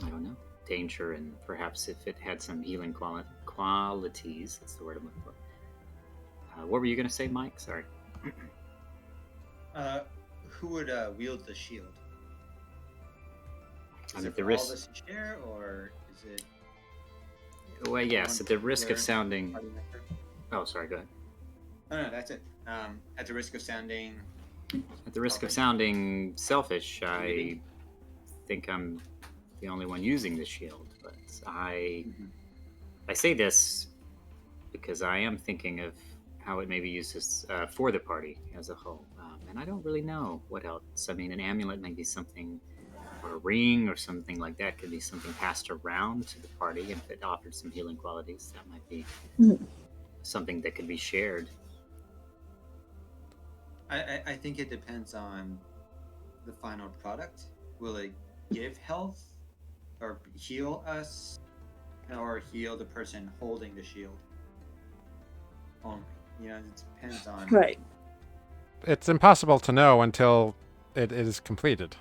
don't know, danger, and perhaps if it had some healing qualities, that's the word I'm looking for. What were you going to say, Mike? Sorry. Who would wield the shield? I Is mean, it the for all risk. of us to share, or is it? Well, yes. At the risk of particular sounding. party member? Oh, sorry. Go ahead. Oh, no, that's it. At the risk of sounding, At the risk of Selfish. sounding selfish, I Maybe. think I'm the only one using the shield. But I Mhm. I say this because I am thinking of how it may be used for the party as a whole. And I don't really know what else. I mean, an amulet may be something, or a ring or something like that could be something passed around to the party. And if it offered some healing qualities, that might be Mhm. something that could be shared. I think it depends on the final product. Will it give health, or heal us, or heal the person holding the shield? Only, it depends on. Right. It's impossible to know until it is completed.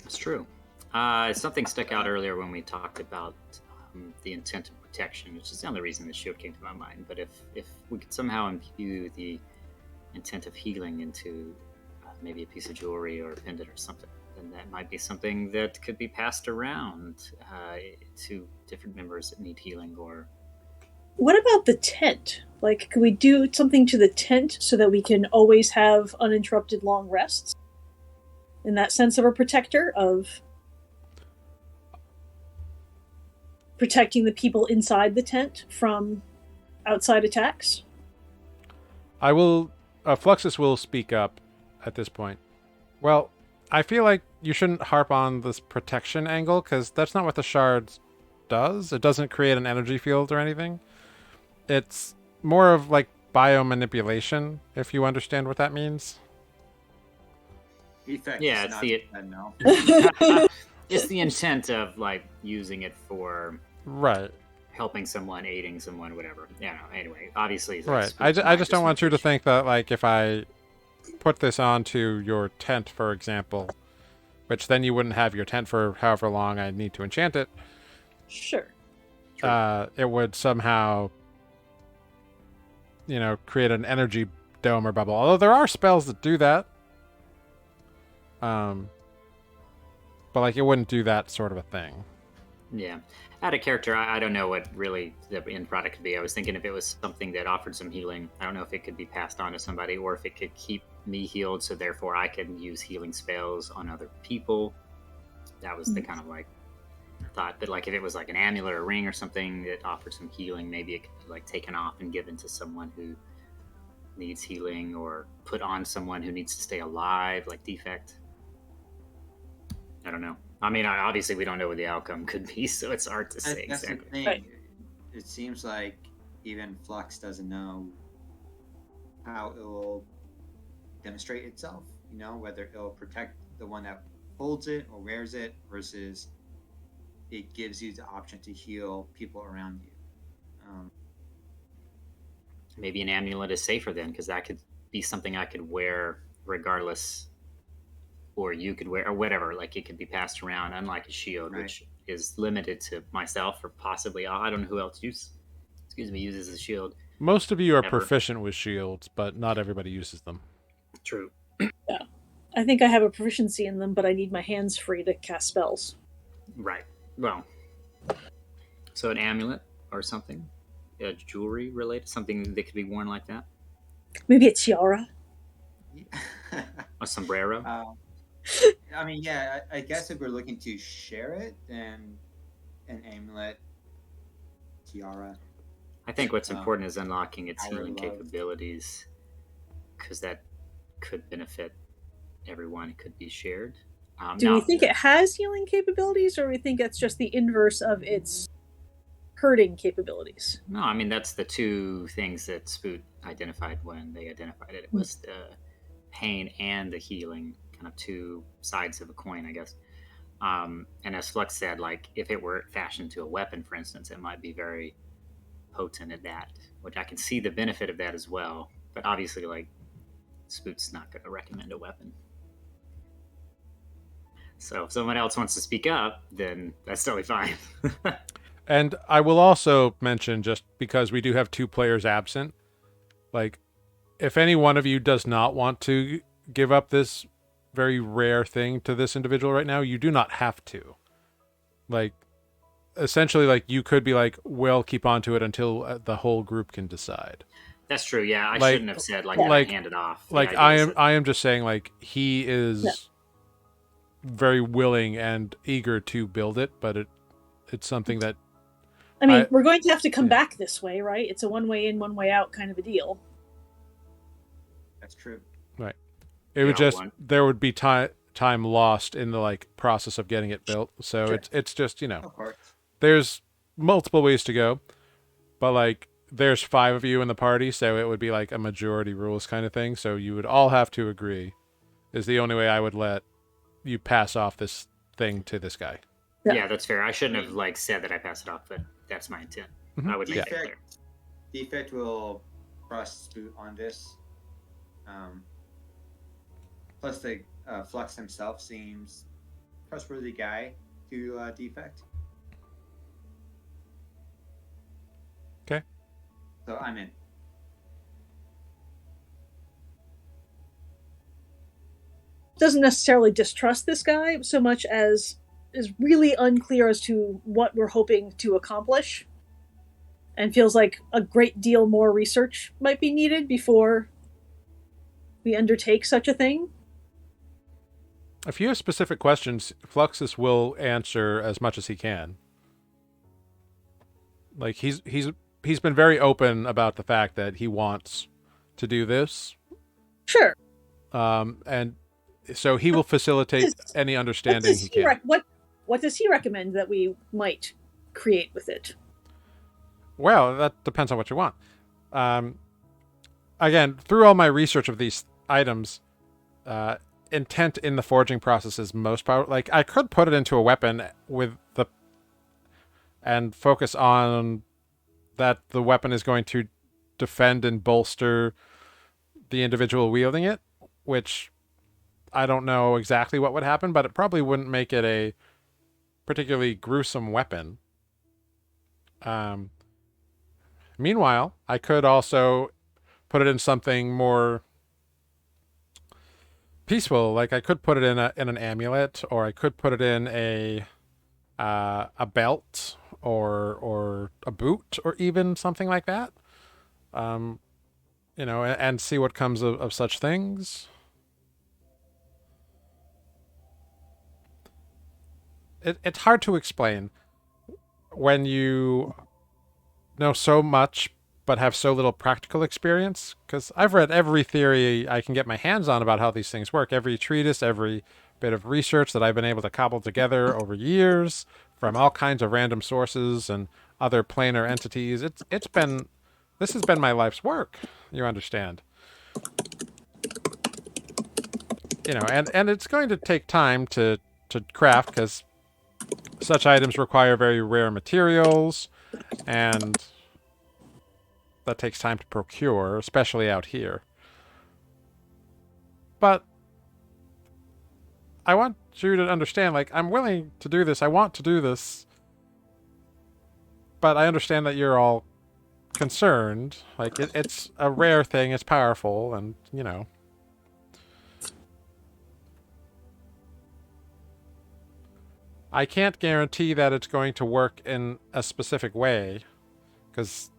It's true. Something stuck out earlier when we talked about the intent of protection, which is the only reason the shield came to my mind. But if we could somehow imbue the intent of healing into maybe a piece of jewelry or a pendant or something, then that might be something that could be passed around to different members that need healing. Or What about the tent? Like, could we do something to the tent so that we can always have uninterrupted long rests? In that sense of a protector, of protecting the people inside the tent from outside attacks? I will. Fluxus will speak up at this point. Well, I feel like you shouldn't harp on this protection angle because that's not what the shards does. It doesn't create an energy field or anything. It's more of like biomanipulation, if you understand what that means. Effect yeah, is it's not the no. it's the intent of like using it for Right. helping someone, aiding someone, whatever. Yeah. No, anyway, obviously, Right. I just don't want you to think that, like, if I put this onto your tent, for example, which then you wouldn't have your tent for however long I need to enchant it, Sure. it would somehow, create an energy dome or bubble. Although there are spells that do that. But, like, it wouldn't do that sort of a thing. Yeah. Out of character, I don't know what really the end product could be. I was thinking if it was something that offered some healing, I don't know if it could be passed on to somebody or if it could keep me healed, so therefore I can use healing spells on other people. That was the kind of like thought. But like if it was like an amulet or a ring or something that offered some healing, maybe it could be like taken off and given to someone who needs healing, or put on someone who needs to stay alive, like defect. I don't know. I mean, obviously we don't know what the outcome could be, so it's hard to say That's the exactly. thing. Right. It seems like even Flux doesn't know how it will demonstrate itself. Whether it'll protect the one that holds it or wears it, versus it gives you the option to heal people around you. Maybe an amulet is safer then, because that could be something I could wear regardless, or you could wear, or whatever. Like it could be passed around, unlike a shield, Right. which is limited to myself or possibly I don't know who else uses a shield. Most of you are Ever. proficient with shields, but not everybody uses them. True. Yeah. I think I have a proficiency in them, but I need my hands free to cast spells. Right. Well, so an amulet or something, jewelry related, something that could be worn like that. Maybe a tiara. A sombrero. I mean, yeah, I guess if we're looking to share it, then an amulet, tiara. I think what's important is unlocking its Hour of healing love. capabilities, because that could benefit everyone. It could be shared. Do we Now, think it has healing capabilities, or we think it's just the inverse of its hurting capabilities? no, I mean that's the two things that Spoot identified when they identified it. It was the pain and the healing, kind of two sides of a coin, I guess. And as Flux said, like if it were fashioned to a weapon, for instance, it might be very potent at that, which I can see the benefit of that as well. But obviously, like Spoot's not going to recommend a weapon. So if someone else wants to speak up, then that's totally fine. And I will also mention, just because we do have 2 players absent, like, if any one of you does not want to give up this very rare thing to this individual right now, you do not have to. Like, essentially, like, you could be like, we'll keep on to it until the whole group can decide. That's true. Yeah, I Like- shouldn't have said like like- hand it off. The Like, idea I is am that- I am just saying, like, he is No. very willing and eager to build it, but it's something that I mean, I- we're going to have to come yeah. back this way, right? It's a one way in, one way out kind of a deal. That's true. it would Yeah, just there would be time lost in the like process of getting it built. So Sure. it's just, Of course. there's multiple ways to go, but like there's 5 of you in the party, so it would be like a majority rules kind of thing. So you would all have to agree. Is the only way I would let you pass off this thing to this guy. Yeah. Yeah, that's fair. I shouldn't have like said that I passed it off, but that's my intent. Mhm. I would make that clear. Defect will trust Spoot on this. Plus, the Flux himself seems trustworthy guy to Defect. Okay. So I'm in. Doesn't necessarily distrust this guy so much as is really unclear as to what we're hoping to accomplish, and feels like a great deal more research might be needed before we undertake such a thing. If you have specific questions, Fluxus will answer as much as he can. Like he's been very open about the fact that he wants to do this. Sure. And so he will facilitate any understanding he can. What does he recommend that we might create with it? Well, that depends on what you want. Again, through all my research of these items, intent in the forging process is most powerful. Like, I could put it into a weapon and focus on that the weapon is going to defend and bolster the individual wielding it, which I don't know exactly what would happen, but it probably wouldn't make it a particularly gruesome weapon. Meanwhile, I could also put it in something more peaceful. Like I could put it in an amulet, or I could put it in a belt, or a boot, or even something like that. And see what comes of such things. It's hard to explain when you know so much but have so little practical experience, because I've read every theory I can get my hands on about how these things work, every treatise, every bit of research that I've been able to cobble together over years from all kinds of random sources and other planar entities. This has been my life's work, you understand. And it's going to take time to craft, because such items require very rare materials, and that takes time to procure, especially out here. But I want you to understand, like, I'm willing to do this. I want to do this. But I understand that you're all concerned. Like, it's a rare thing. It's powerful, and, I can't guarantee that it's going to work in a specific way, because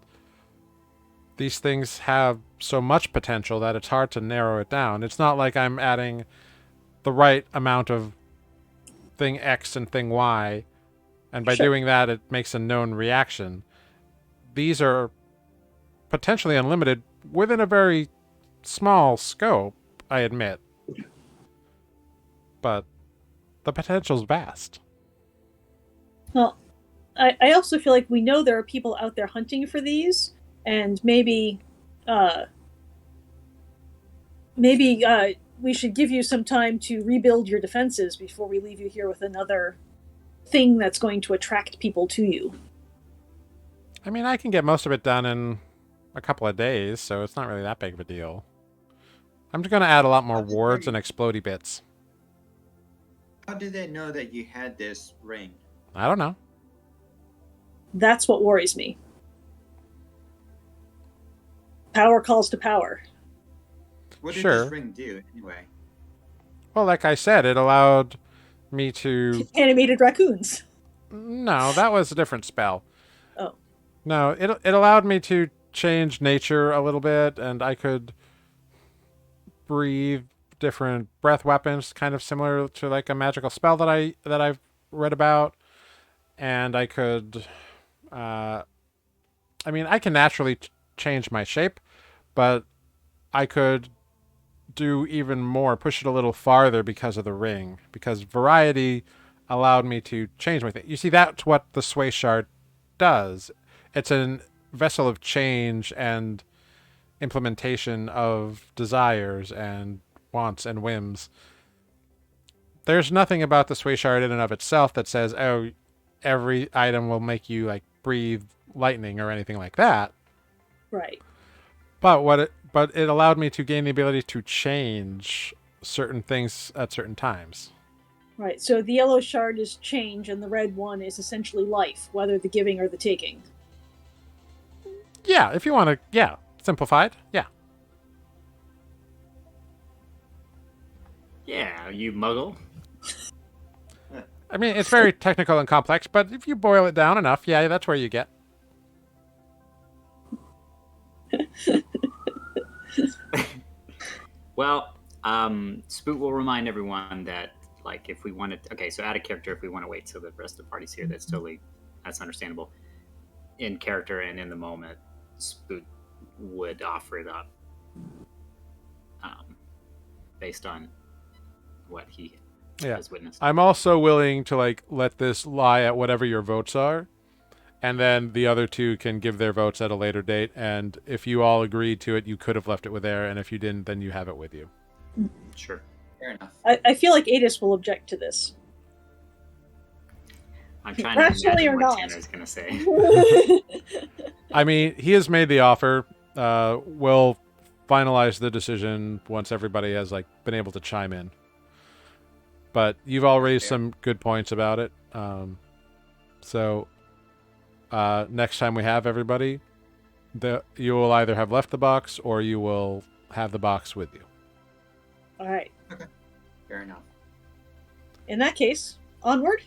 these things have so much potential that it's hard to narrow it down. It's not like I'm adding the right amount of thing X and thing Y, and by Sure. doing that, it makes a known reaction. These are potentially unlimited within a very small scope, I admit, but the potential's vast. Well, I also feel like we know there are people out there hunting for these, and uh, maybe we should give you some time to rebuild your defenses before we leave you here with another thing that's going to attract people to you. I mean, I can get most of it done in a couple of days, so it's not really that big of a deal. I'm just going to add a lot more wards and explodey bits. How did they know that you had this ring? I don't know. That's what worries me. Power calls to power. What did Sure. this ring do anyway? Well, like I said, it allowed me to... Animated raccoons. No, that was a different spell. Oh. No, it allowed me to change nature a little bit, and I could breathe different breath weapons, kind of similar to like a magical spell that I've read about. And I could, I mean, I can naturally change my shape, but I could do even more, push it a little farther because of the ring. Because variety allowed me to change my thing. You see, that's what the sway shard does. It's a vessel of change and implementation of desires and wants and whims. There's nothing about the sway shard in and of itself that says, oh, every item will make you like breathe lightning or anything like that. Right. But it allowed me to gain the ability to change certain things at certain times. Right. So the yellow shard is change, and the red one is essentially life, whether the giving or the taking. Yeah, if you want to, yeah, simplified, yeah. Yeah, you muggle. I mean, it's very technical and complex, but if you boil it down enough, yeah, that's where you get. Well, Spoot will remind everyone that, like, if we wanted, okay, so out of character, if we want to wait till the rest of the party's here, that's understandable. In character and in the moment, Spoot would offer it up, based on what he has witnessed. I'm also willing to like let this lie at whatever your votes are, and then the other two can give their votes at a later date. And if you all agreed to it, you could have left it with there, and if you didn't, then you have it with you. Sure. Fair enough. I feel like Adis will object to this. I'm trying to Rationally imagine or what not. Tanner's going to say. I mean, he has made the offer. We'll finalize the decision once everybody has like been able to chime in. But you've all raised some good points about it. So next time we have everybody, you will either have left the box or you will have the box with you. All right. Okay. Fair enough. In that case, onward.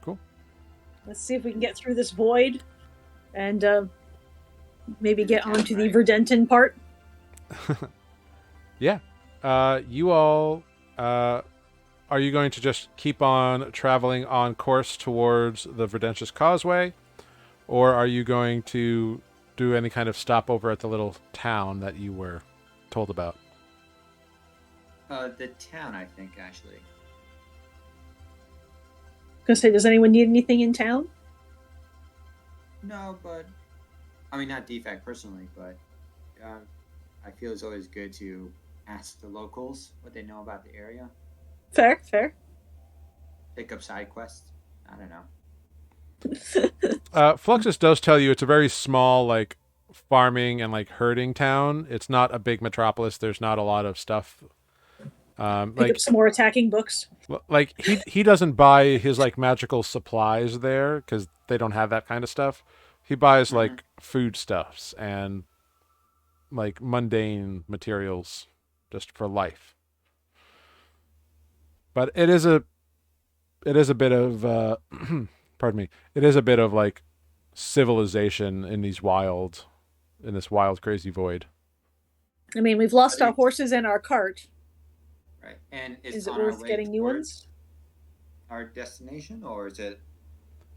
Cool. Let's see if we can get through this void and maybe get onto the Right. Verdenton part. Yeah. You all, are you going to just keep on traveling on course towards the Verdentious Causeway? Or are you going to do any kind of stopover at the little town that you were told about? The town, I think, actually. Gonna say, does anyone need anything in town? No, but I mean, not Defect personally, but I feel it's always good to ask the locals what they know about the area. Fair, fair. Pick up side quests. I don't know. Fluxus does tell you it's a very small, like, farming and, like, herding town. It's not a big metropolis. There's not a lot of stuff. Pick up some more attacking books. Like, he doesn't buy his, like, magical supplies there because they don't have that kind of stuff. He buys, like, foodstuffs and, like, mundane materials just for life. But it is a bit of, pardon me, it is a bit of, like, civilization in this wild, crazy void. I mean, we've lost I our think- horses and our cart. Right. And it's Is it on our worth way getting new towards ones? our destination, or is it?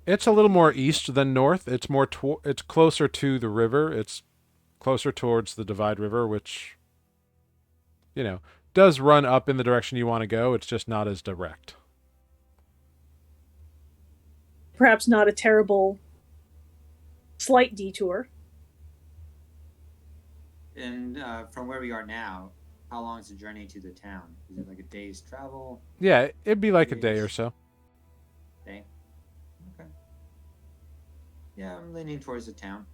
It's a little more east than north. It's more it's closer to the river. It's closer towards the Divide River, which does run up in the direction you want to go. It's just not as direct. Perhaps not a terrible slight detour. And from where we are now, how long is the journey to the town? Is it like a day's travel? Yeah, it'd be like a day or so. Day. Okay. Yeah, I'm leaning towards the town.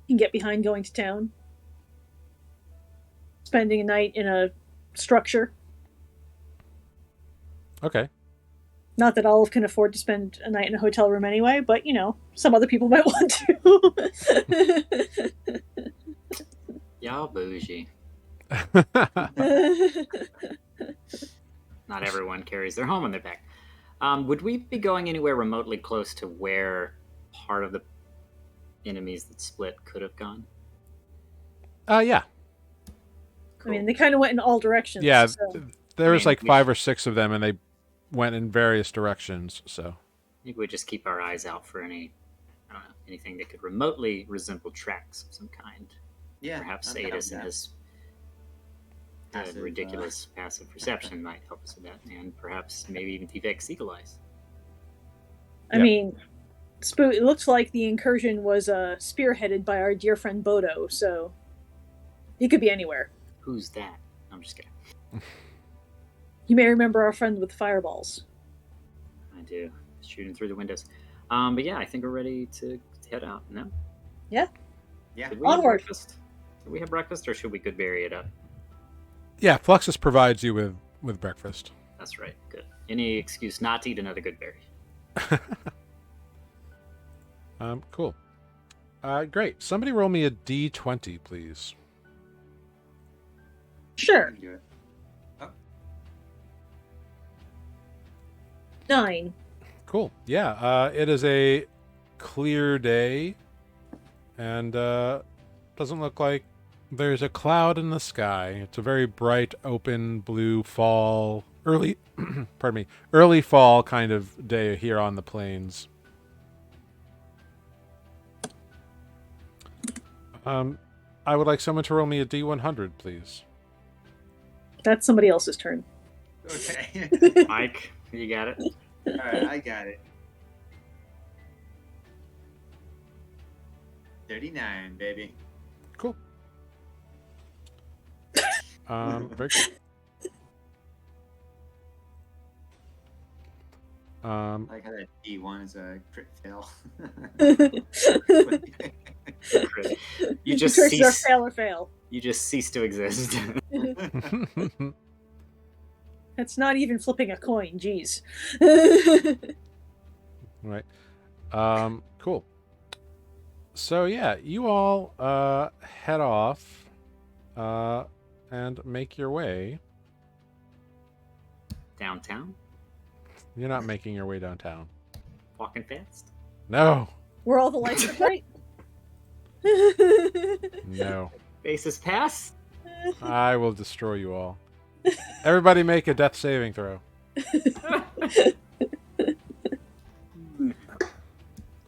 You can get behind going to town. Spending a night in a structure. Okay. Not that Olive can afford to spend a night in a hotel room anyway, but some other people might want to. Y'all bougie. Not everyone carries their home on their back. Would we be going anywhere remotely close to where part of the enemies that split could have gone? Yeah. I mean, they kind of went in all directions. Yeah. So. There was like we 5 or 6 of them, and they went in various directions. So I think we just keep our eyes out for anything that could remotely resemble tracks of some kind. Yeah. Perhaps I'm down aid with us in that. his Passive, ridiculous passive perception might help us with that, and perhaps maybe even T-Vex Eagle Eyes. I Yeah. mean, it looks like the incursion was spearheaded by our dear friend Bodo, so he could be anywhere. Who's that? I'm just kidding. You may remember our friend with fireballs. I do. Shooting through the windows. But yeah, I think we're ready to head out. No? Yeah. Should we have Onward. breakfast? Should we have breakfast, or should we good bury it up? yeah, Fluxus provides you with breakfast. That's right. Good. Any excuse not to eat another good berry. Cool. Great. Somebody roll me a D20, please. Sure. I can do it. 9. Cool. Yeah. It is a clear day, and doesn't look like there's a cloud in the sky. It's a very bright, open blue fall, early fall kind of day here on the plains. I would like someone to roll me a D100, please. That's somebody else's turn. Okay. Mike, you got it? All right, I got it. 39, baby. Cool. Very good. I like how that D1 is a crit fail. You just Choices are cease. fail or fail. You just cease to exist. That's not even flipping a coin. Jeez. Right. Cool. So yeah, you all head off and make your way. Downtown, You're not making your way downtown. walking fast. No. Where all the lights are bright. No. Bases pass. I will destroy you all. Everybody make a death saving throw.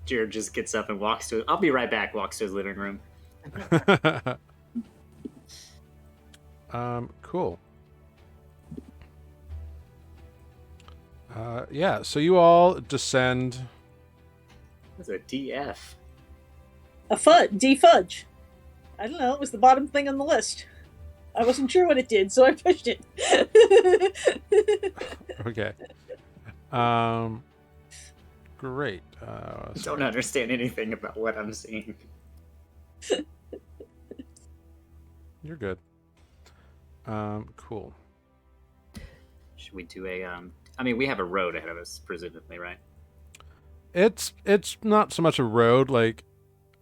Jared just gets up and walks to. I'll be right back. Walks to his living room. Cool. Yeah, so you all descend. That's a DF. A defudge. I don't know. It was the bottom thing on the list. I wasn't sure what it did, so I pushed it. Okay. Great. Don't understand anything about what I'm seeing. You're good. Cool. Should we do a? I mean, we have a road ahead of us, presumably, right? It's not so much a road, like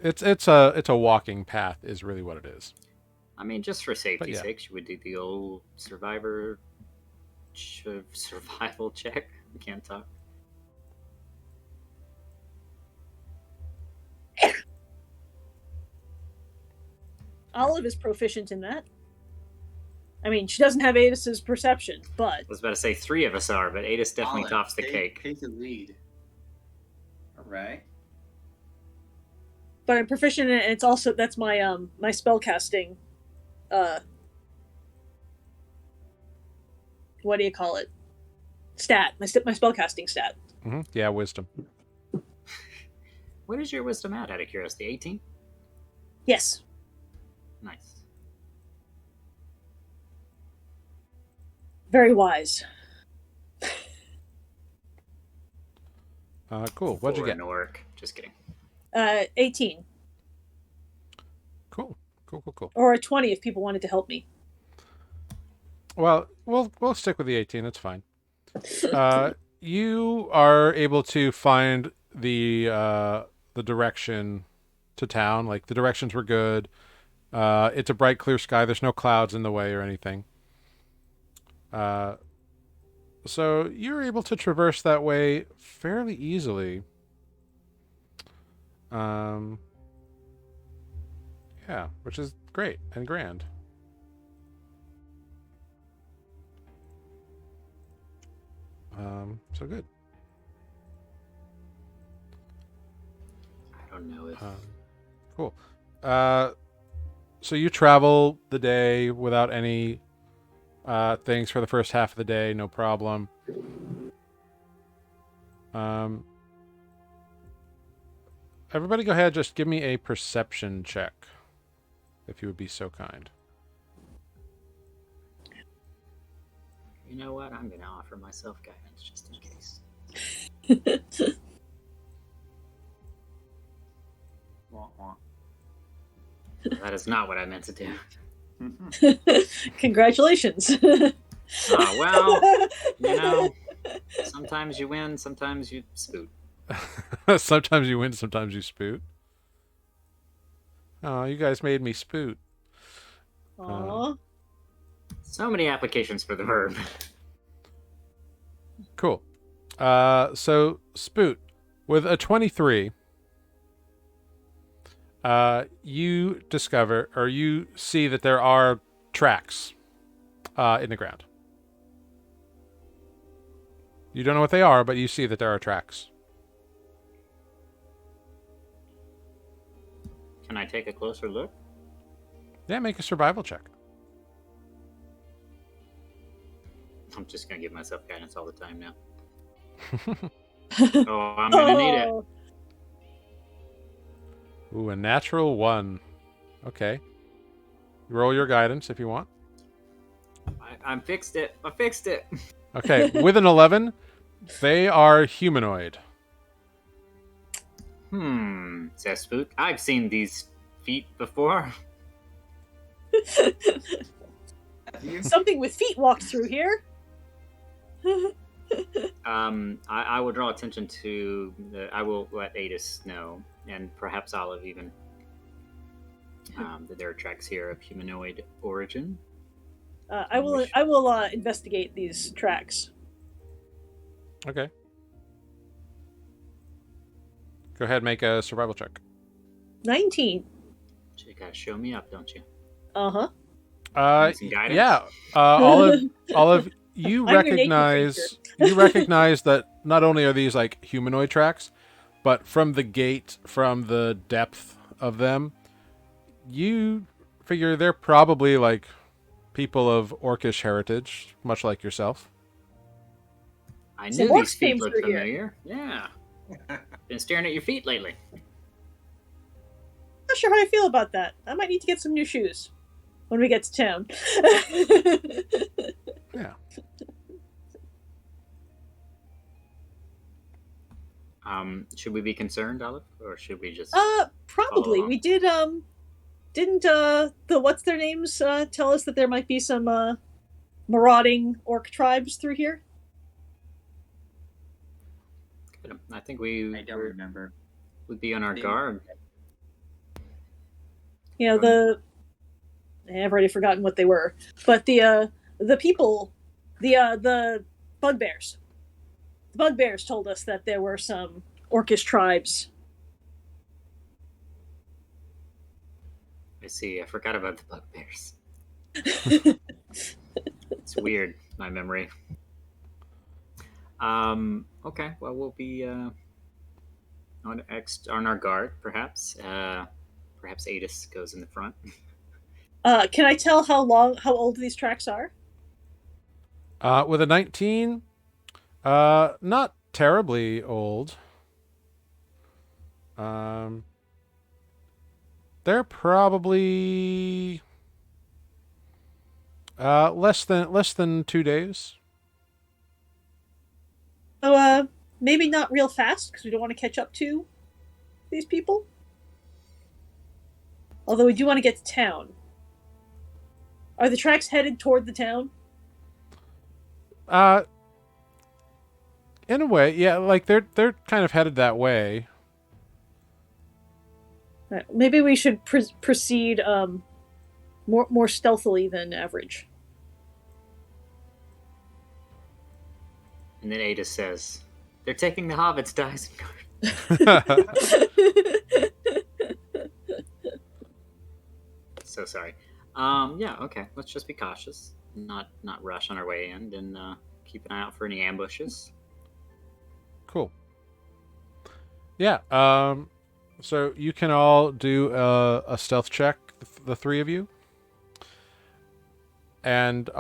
it's a walking path is really what it is. I mean, just for safety's yeah. sake, should we do the old survival check? We can't talk. Olive is proficient in that. I mean, she doesn't have Adis's perception, but I was about to say 3 of us are, but Adis definitely Olive, tops the take, cake. Take the lead. All right. I'm proficient in it, and it's also that's my my spellcasting. What do you call it? Stat. My spellcasting stat. Mm-hmm. Yeah, wisdom. What is your wisdom at, out of curiosity? 18? Yes. Nice. Very wise. Cool. What'd you For get? an orc. Just kidding. 18. Cool. Or a 20 if people wanted to help me. Well, we'll stick with the 18. That's fine. You are able to find the direction to town. Like the directions were good. It's a bright, clear sky. There's no clouds in the way or anything. So you're able to traverse that way fairly easily. Yeah, which is great and grand. So good. I don't know if... Cool. So you travel the day without any things for the first half of the day, no problem. Everybody go ahead, just give me a perception check, if you would be so kind. You know what? I'm going to offer myself guidance just in case. Wah, wah. That is not what I meant to do. Congratulations. Oh, well, you know, sometimes you win, sometimes you spoot. Sometimes you win, sometimes you spoot. Oh, you guys made me spoot. Aww. So many applications for the verb. Cool. So spoot with a 23. You discover or you see that there are tracks in the ground. You don't know what they are, but you see that there are tracks. Can I take a closer look? Yeah, make a survival check. I'm just going to give myself guidance all the time now. Oh, I'm going to need it. Ooh, a natural 1. Okay. Roll your guidance if you want. I fixed it. I fixed it. Okay, with an 11, they are humanoid. Says Spook. I've seen these feet before. Have you? Something with feet walked through here. I will draw attention to I will let Adis know, and perhaps Olive even, that there are tracks here of humanoid origin. I will investigate these tracks. Okay. Go ahead, make a survival check. 19. You gotta show me up, don't you? Uh-huh. Some guidance? Yeah. Olive, you I'm your nature recognize that not only are these like humanoid tracks, but from the gait, from the depth of them, you figure they're probably like people of orcish heritage, much like yourself. I Some knew these orcs came feet looked through here. familiar. Yeah. Been staring at your feet lately. Not sure how I feel about that. I might need to get some new shoes when we get to town. Yeah. Should we be concerned, Olive, or should we just? Probably. follow We did. Didn't the what's their names tell us that there might be some marauding orc tribes through here? Good. I think we I don't remember. would be on our guard. You know, I've already forgotten what they were, but the people, the bugbears. The bugbears told us that there were some orcish tribes. I see. I forgot about the bugbears. It's weird, my memory. Okay. Well, we'll be on our guard, perhaps. Perhaps Adis goes in the front. Can I tell how old these tracks are? With a 19, not terribly old. Um, they're probably less than 2 days. So, maybe not real fast because we don't want to catch up to these people. Although we do want to get to town. Are the tracks headed toward the town? Uh, in a way, yeah. Like they're kind of headed that way. Right. Maybe we should proceed more stealthily than average. And then Ada says, "They're taking the hobbits to Isengard." So sorry. Yeah. Okay. Let's just be cautious, not rush on our way in, and keep an eye out for any ambushes. Cool. Yeah. So you can all do a stealth check, the three of you, and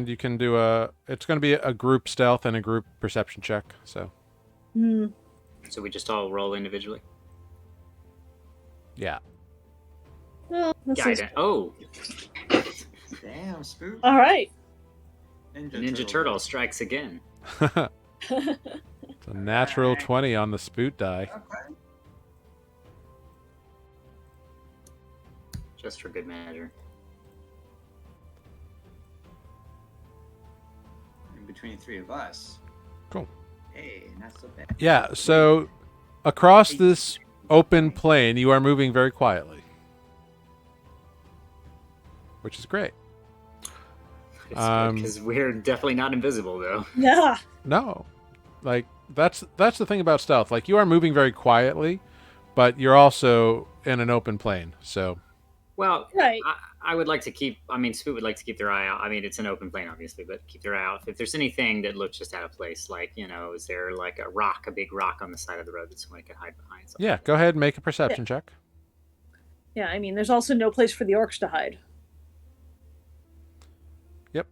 you can do a. It's going to be a group stealth and a group perception check. So Hmm. So we just all roll individually. yeah. Well, that Yeah. seems... Oh, Damn, spook. All right. Ninja Turtle strikes again. It's a natural 20 on the spoot die. Okay. Just for good measure. In between the three of us. Cool. Hey, not so bad. Yeah. So across this open plain, you are moving very quietly, which is great. It's good because we're definitely not invisible, though. Yeah. No, like that's the thing about stealth. Like you are moving very quietly, but you're also in an open plain. So Well, Right. I would like to keep. I mean, Spoot would like to keep their eye out. I mean, it's an open plane, obviously, but keep their eye out. If there's anything that looks just out of place, like is there like a big rock on the side of the road that somebody could hide behind? Something yeah, like go ahead and make a perception check. Yeah. I mean, there's also no place for the orcs to hide. Yep.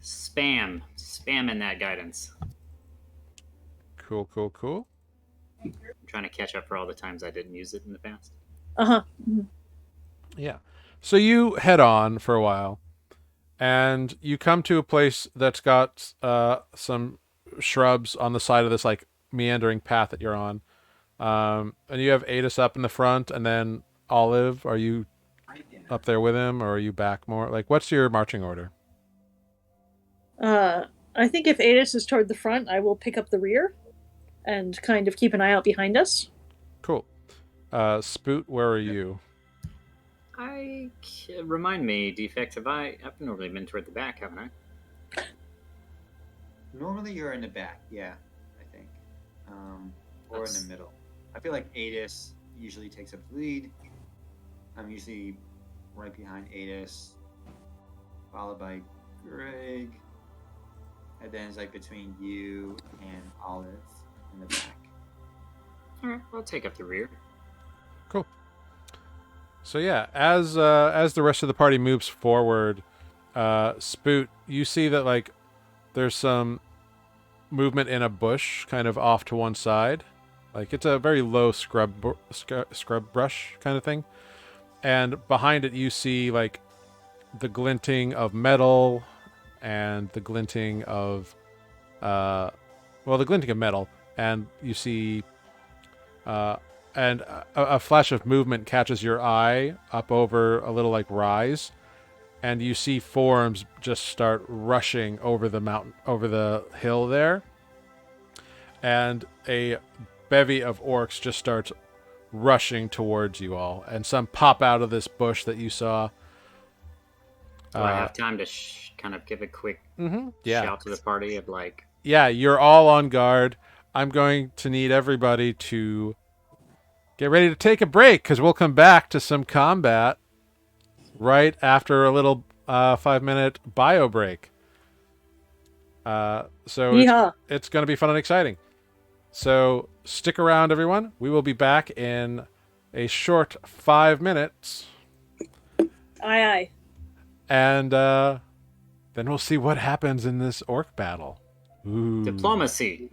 Spam in that guidance. Cool. I'm trying to catch up for all the times I didn't use it in the past. Uh-huh. Yeah. So you head on for a while, and you come to a place that's got some shrubs on the side of this like meandering path that you're on. And you have Adis up in the front, and then Olive. Are you up there with him, or are you back more? Like, what's your marching order? I think if Adis is toward the front, I will pick up the rear and kind of keep an eye out behind us. Cool. Spoot, where are you? Remind me, Defect. I've normally been toward the back, haven't I? Normally you're in the back, yeah, I think. Or in the middle. I feel like Adis usually takes up the lead. I'm usually right behind Adis, followed by Greg. And then it's like between you and Olive in the back. All right, I'll take up the rear. Cool. So yeah, as the rest of the party moves forward, Spoot, you see that like there's some movement in a bush, kind of off to one side. Like it's a very low scrub brush kind of thing, and behind it you see like the glinting of metal, and the glinting of, the glinting of metal, and you see, and a flash of movement catches your eye up over a little like rise, and you see forms just start rushing over the mountain, over the hill there, and a bevy of orcs just starts rushing towards you all, and some pop out of this bush that you saw. Do I have time to kind of give a quick shout to the party of like... Yeah, you're all on guard. I'm going to need everybody to get ready to take a break because we'll come back to some combat right after a little 5-minute bio break. So Yeehaw. it's going to be fun and exciting. So stick around, everyone. We will be back in a short 5 minutes. Aye, aye. And then we'll see what happens in this orc battle. Ooh. Diplomacy.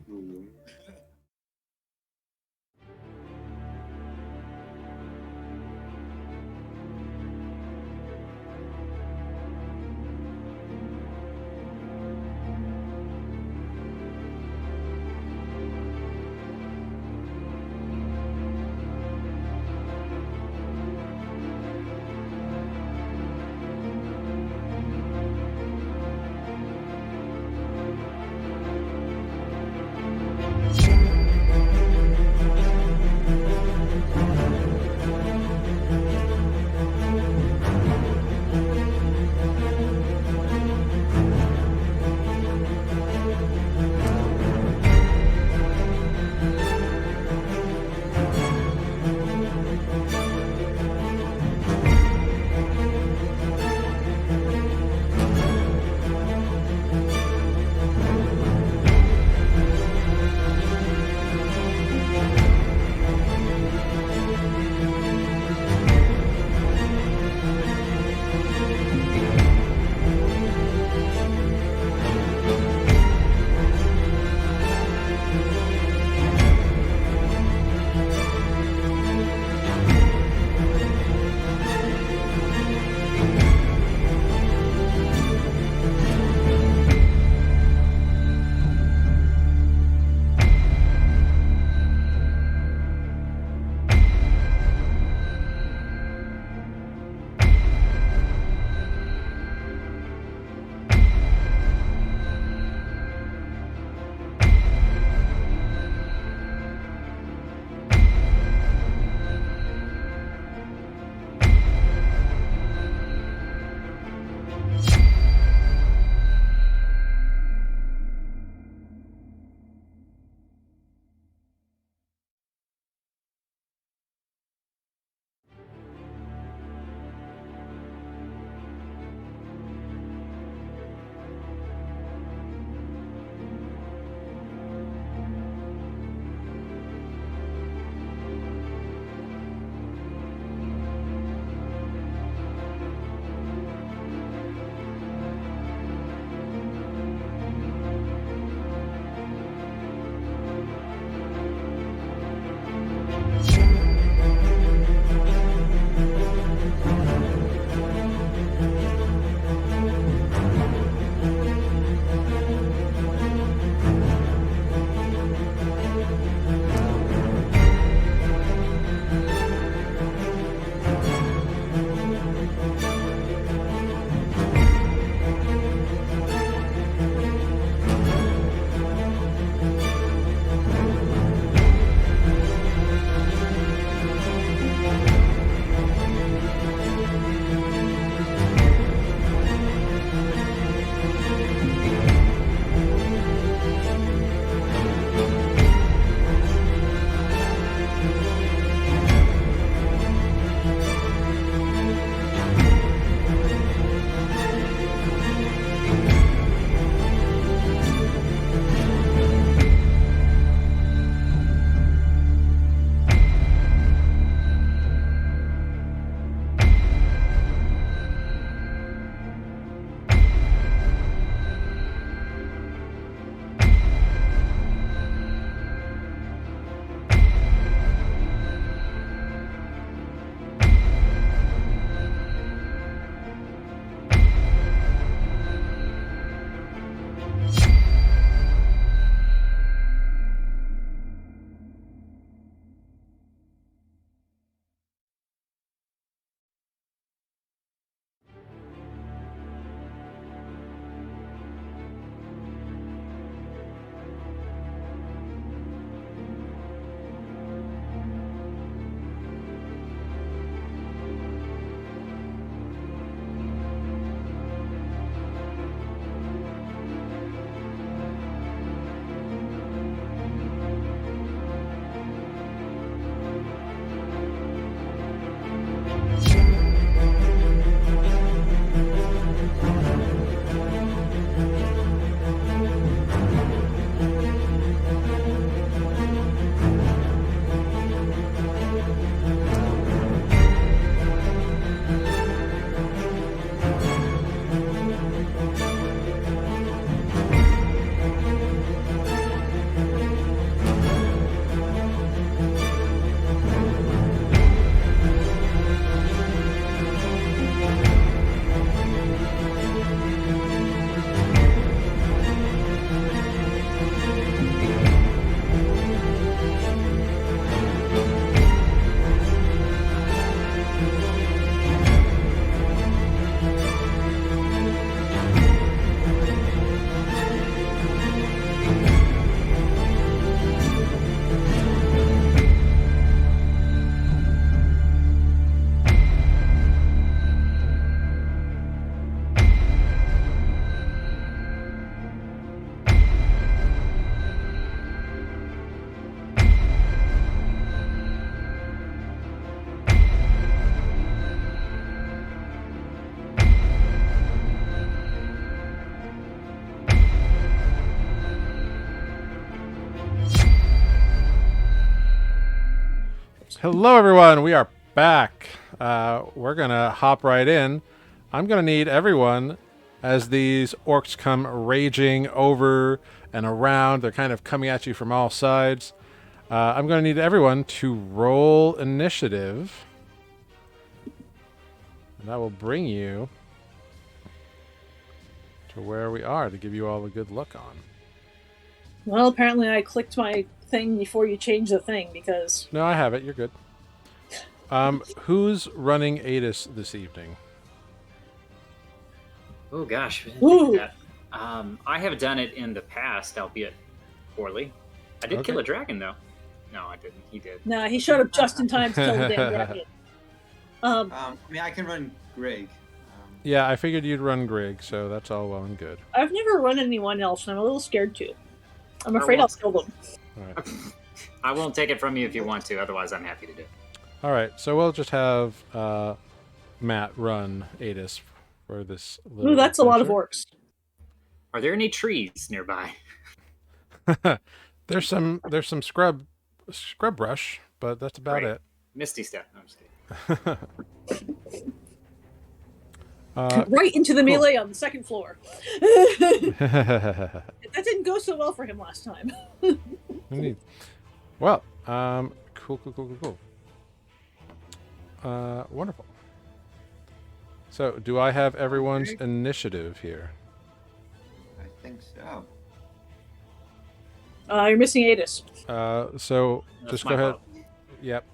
Hello, everyone. We are back. We're going to hop right in. I'm going to need everyone as these orcs come raging over and around. They're kind of coming at you from all sides. I'm going to need everyone to roll initiative. And that will bring you to where we are to give you all a good look on. Well, apparently I clicked my thing before you changed the thing because... No, I have it. You're good. Who's running Adis this evening? Oh gosh, I didn't Ooh. think of that. I have done it in the past, albeit poorly. I did kill a dragon though. No, I didn't. He did. Nah, he showed up just in time to kill the damn dragon. I mean, I can run Greg. Yeah, I figured you'd run Grig, so that's all well and good. I've never run anyone else, and I'm a little scared to. I'm afraid I'll kill them. All right. I won't take it from you if you want to. Otherwise, I'm happy to do it. All right, so we'll just have Matt run Adis for this little Ooh, that's a lot of adventure. orcs. Are there any trees nearby? There's some scrub brush, but that's about Great. it. Misty step. No, I'm just kidding. Right into the cool. melee on the second floor. That didn't go so well for him last time. Indeed. Well, cool. Wonderful. So, do I have everyone's initiative here? I think so. You're missing Adis. So That's just my go ahead. fault. Yep.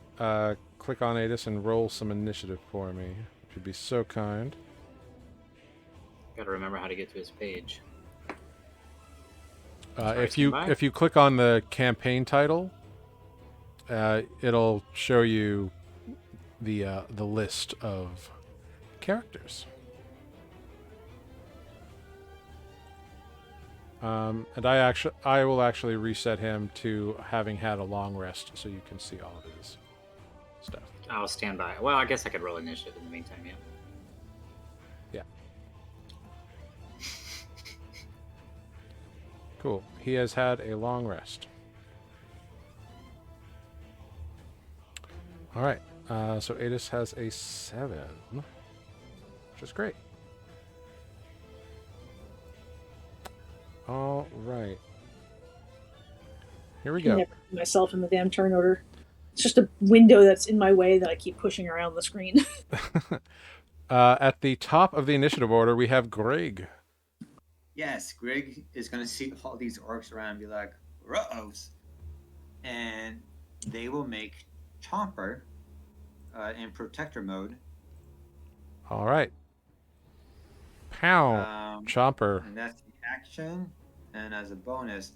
Click on Adis and roll some initiative for me. If you'd be so kind. Gotta remember how to get to his page. Sorry, If you click on the campaign title, it'll show you the list of characters. And I will actually reset him to having had a long rest, so you can see all of his stuff. I'll stand by. Well, I guess I could roll initiative in the meantime, yeah. Yeah. Cool. He has had a long rest. All right. So Adis has a 7, which is great. All right. Here we I can go. never put myself in the damn turn order. It's just a window that's in my way that I keep pushing around the screen. At the top of the initiative order, we have Greg. Yes, Greg is going to see all these orcs around and be like, "Ruh-ohs." And they will make Chomper in protector mode. All right. Pow. Chomper. And that's the action. And as a bonus,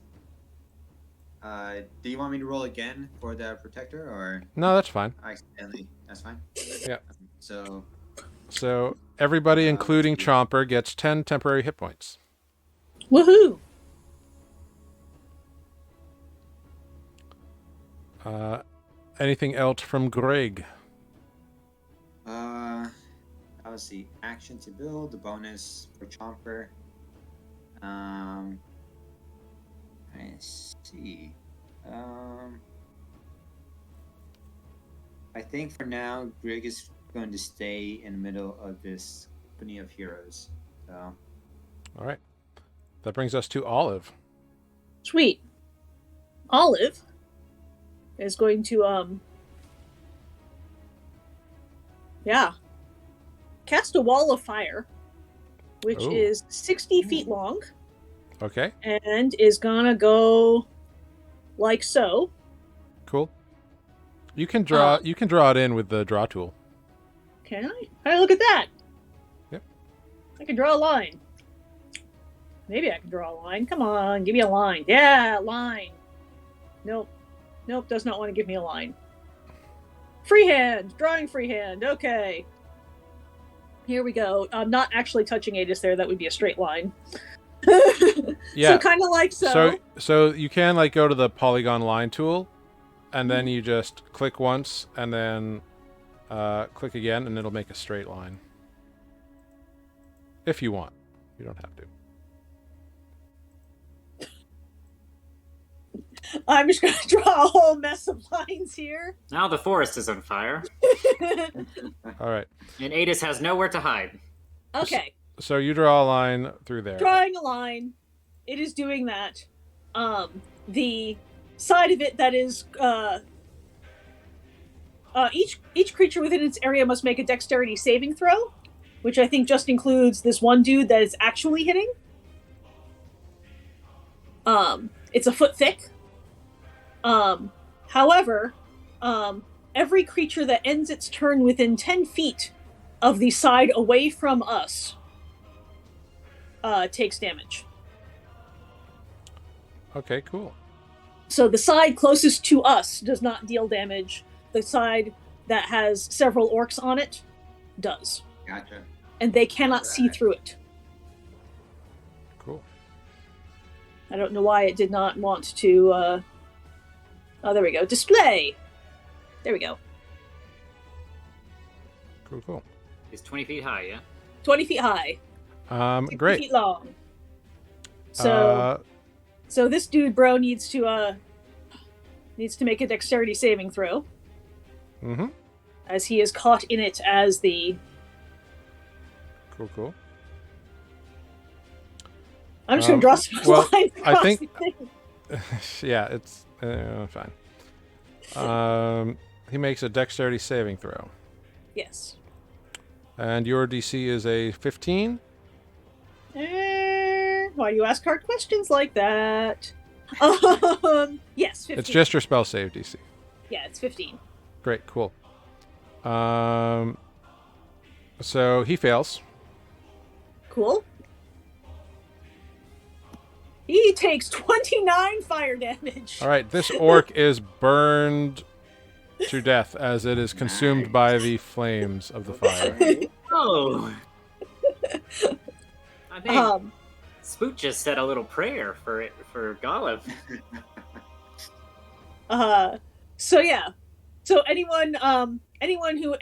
do you want me to roll again for the protector, or No, that's fine. accidentally? That's fine. Yeah. So everybody, including Chomper, gets 10 temporary hit points. Woohoo! Anything else from Greg? that was the action to build. The bonus for Chomper. Let's see. I think for now, Greg is going to stay in the middle of this company of heroes. So. All right. That brings us to Olive. Sweet. Olive is going to cast a wall of fire, which Ooh. is 60 feet long Okay. and is gonna go like so. Cool. You can draw. You can draw it in with the draw tool. Can I? How do I look at that? Yep. I can draw a line. Maybe I can draw a line. Come on, give me a line. Yeah, line. Nope. Nope, does not want to give me a line. Freehand. Drawing freehand. Okay. Here we go. I'm not actually touching Adis there. That would be a straight line. Yeah. So kind of like so. So you can like go to the polygon line tool, and then you just click once, and then click again, and it'll make a straight line. If you want. You don't have to. I'm just going to draw a whole mess of lines here. Now the forest is on fire, All right. and Adis has nowhere to hide. Okay. So you draw a line through there. Drawing a line. It is doing that. The side of it that is each creature within its area must make a dexterity saving throw, which I think just includes this one dude that is actually hitting. It's a foot thick. However, every creature that ends its turn within 10 feet of the side away from us takes damage. Okay, cool. So the side closest to us does not deal damage. The side that has several orcs on it does. Gotcha. And they cannot see through it. Cool. I don't know why it did not want to... Oh, there we go. Display! There we go. Cool. It's 20 feet high, yeah? 20 feet high. 60 Great. feet long. So this dude, bro, needs to make a dexterity saving throw. Mm-hmm. As he is caught in it as the... Cool. I'm just going to draw some lines across I think... the thing. Yeah, it's fine. He makes a dexterity saving throw. Yes. And your DC is a 15? Why do you ask hard questions like that? Yes, 15. It's just your spell save DC. Yeah, it's 15. Great, cool. So he fails. Cool. He takes 29 fire damage. All right, this orc is burned to death as it is consumed by the flames of the fire. Oh! I think Spook just said a little prayer for Golub. So yeah. So anyone who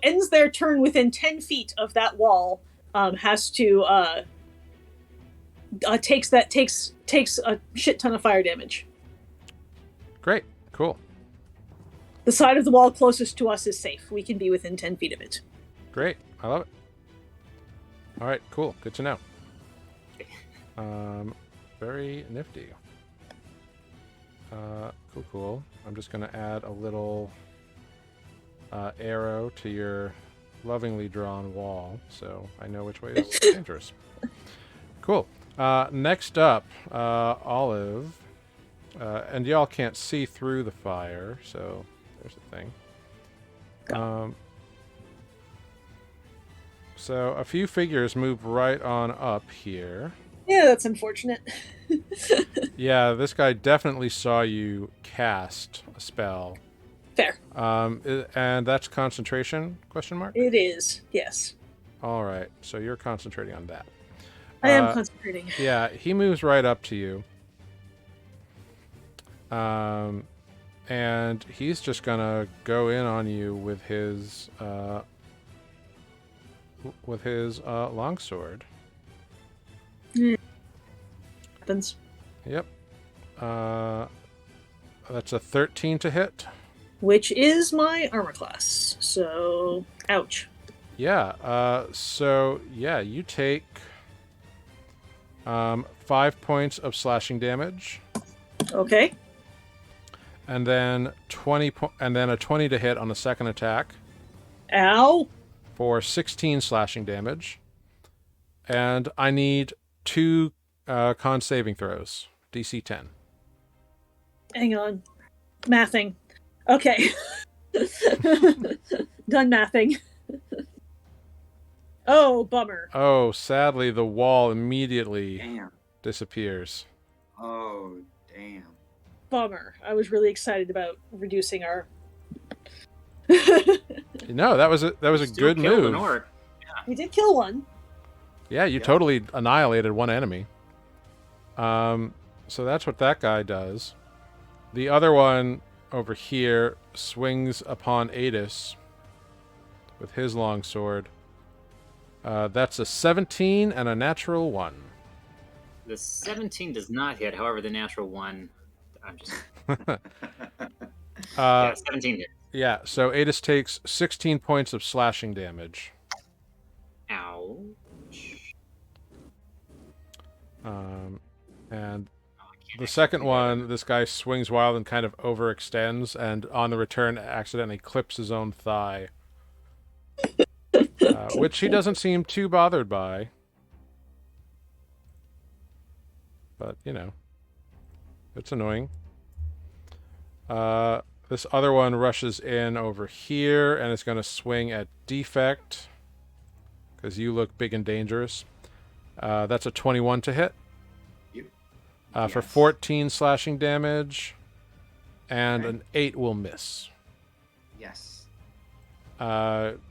ends their turn within 10 feet of that wall has to takes a shit ton of fire damage. Great, cool. The side of the wall closest to us is safe. We can be within 10 feet of it. Great, I love it. All right, cool, good to know. Very nifty. Cool. I'm just going to add a little arrow to your lovingly drawn wall, so I know which way is dangerous. Cool. Next up, Olive. And y'all can't see through the fire, so there's the thing. So a few figures move right on up here. Yeah, that's unfortunate. Yeah, this guy definitely saw you cast a spell. Fair. And that's concentration, question mark? It is, yes. All right, so you're concentrating on that. I am concentrating. Yeah, he moves right up to you. And he's just gonna go in on you with his longsword. Happens. Yep. That's a 13 to hit. Which is my armor class. So, ouch. Yeah. You take 5 points of slashing damage. Okay. And then a 20 to hit on the second attack. Ow. For 16 slashing damage. And I need 2 con saving throws. DC 10. Hang on. Mathing. Okay. Done mathing. Oh, bummer. Oh, sadly, the wall immediately disappears. Oh, damn. Bummer. I was really excited about reducing our... No, that was a good move. An orc. We did kill one. Yeah, you totally annihilated one enemy. So that's what that guy does. The other one over here swings upon Adis with his longsword. That's a 17 and a natural 1. The 17 does not hit. However, the natural 1 I'm just uh, 17 hits. yeah. So Adis takes 16 points of slashing damage. Ouch. And Oh, I can't the actually second do that. one, this guy swings wild and kind of overextends, and on the return, accidentally clips his own thigh, which he doesn't seem too bothered by. But it's annoying. This other one rushes in over here and is going to swing at defect because you look big and dangerous. That's a 21 to hit Yep. for Yes. 14 slashing damage, and Okay. an 8 will miss. Yes.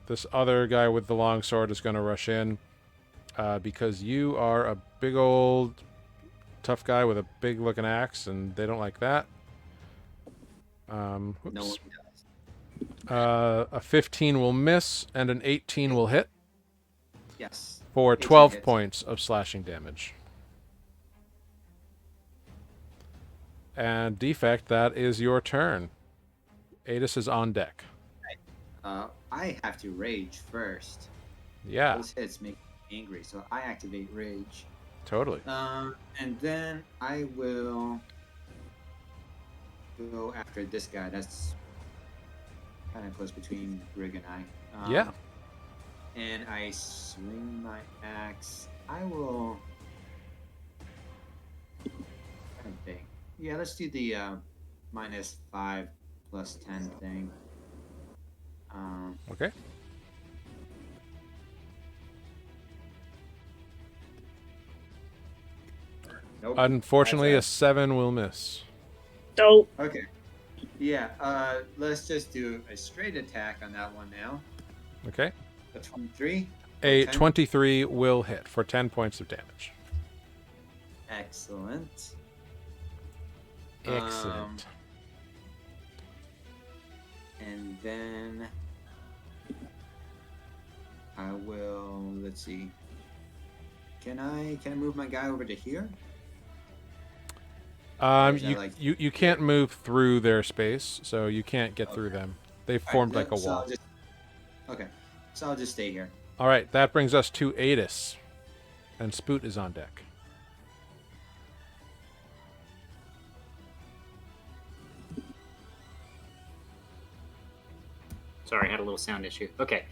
This other guy with the long sword is going to rush in because you are a big old tough guy with a big looking axe, and they don't like that. No one Whoops. does. A 15 will miss, and an 18 will hit Yes. for 18 12 hits. points of slashing damage. And defect, that is your turn. Adis is on deck. I have to rage first. Yeah, Those hits make me angry, so I activate rage. totally. And then I will go after this guy. That's kind of close between Rig and I. Yeah. And I swing my axe. I will. Kind of big. Yeah, let's do the -5 plus 10 thing. Okay. Nope. Unfortunately, a That's 7 will miss. Dope. Okay. Yeah, let's just do a straight attack on that one now. Okay. A 23. A 10. 23 will hit for 10 points of damage. Excellent. Excellent. And then I will. Let's see. Can I move my guy over to here? is that You, like- you can't move through their space, so you can't get through them. They've formed like a So wall. Okay, so I'll just stay here. All right, that brings us to Adis, and Spoot is on deck. Sorry, I had a little sound issue. Okay.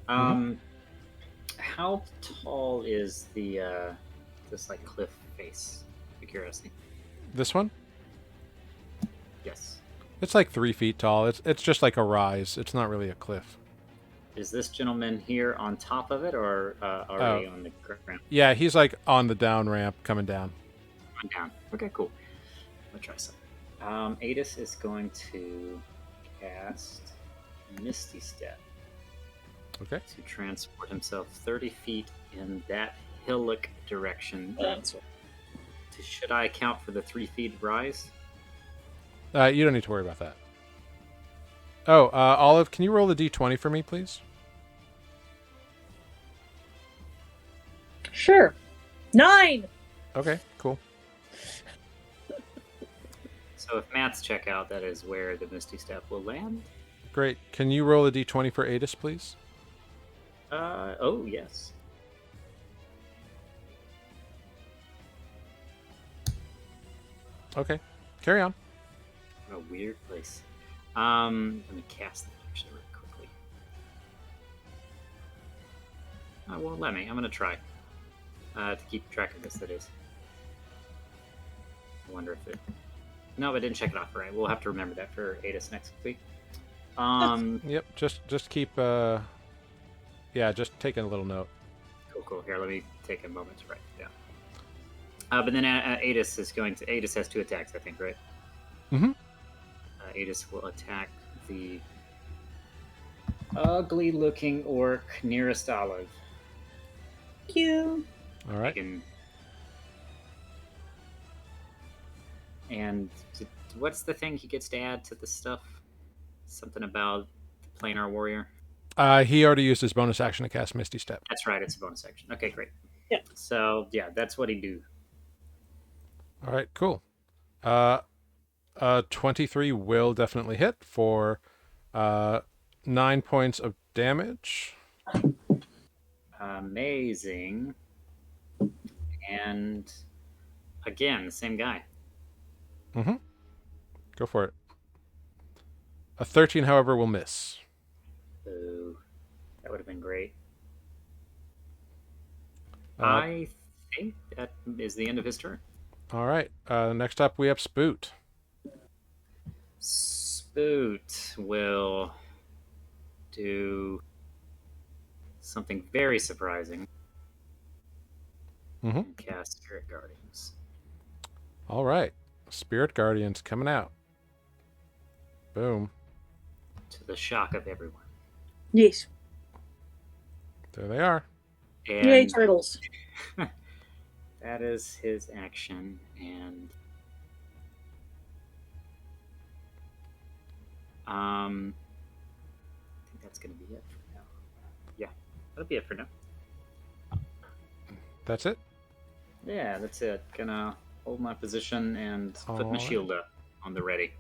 How tall is the this like cliff face? Out of curiosity. This one, Yes. it's like 3 feet tall. It's just like a rise. It's not really a cliff. Is this gentleman here on top of it or already on the ground? Yeah, he's like on the down ramp coming down. On down. Okay, cool. Let's try some. Adis is going to cast Misty Step Okay. to transport himself 30 feet in that hillock direction. That's Should I account for the 3 feet rise? You don't need to worry about that. Oh, Olive, can you roll the d20 for me, please? Sure. 9. Okay, cool. So if maths check out, that is where the Misty Step will land. Great. Can you roll a d20 for Adis, please? Oh, yes. Okay, carry on. What a weird place. Let me cast that actually really quickly. Oh, won't let me. I'm gonna try. To keep track of this, that is. I wonder if it... No, I didn't check it off right. We'll have to remember that for Adis next week. Yep, just keep just taking a little note. Cool. Here, let me take a moment to write it down. But then Adis is going to... Adis has 2 attacks, I think, right? Mm-hmm. Adis will attack the ugly-looking orc nearest Olive. Thank you. All right. And what's the thing he gets to add to the stuff? Something about the planar warrior. He already used his bonus action to cast Misty Step. That's right. It's a bonus action. Okay, great. Yeah. So yeah, that's what he do. All right, cool. 23 will definitely hit for 9 points of damage. Amazing. And again, the same guy. Mm-hmm. Go for it. A 13, however, will miss. Ooh, that would have been great. Uh, I think that is the end of his turn. all right. Next up, we have Spoot. Spoot will do something very surprising. Mm-hmm. And cast Spirit Guardians. All right. Spirit Guardians coming out. Boom. To the shock of everyone. Yes. There they are. And Yay, turtles. that is his action. And I think that's going to be it for now. Yeah, that'll be it for now. That's it? Yeah, that's it. Gonna hold my position and put my Alright. shield up on the ready,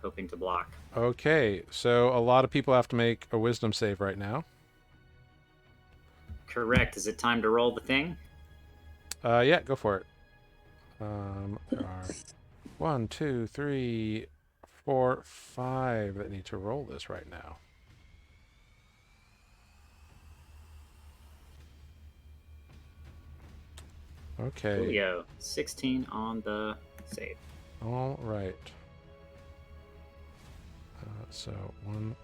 hoping to block. Okay. So a lot of people have to make a wisdom save right now. Correct. Is it time to roll the thing? Yeah, go for it. There are 1, 2, 3, 4, 5 that need to roll this right now. Okay. Julio, 16 on the save. All right. So 1,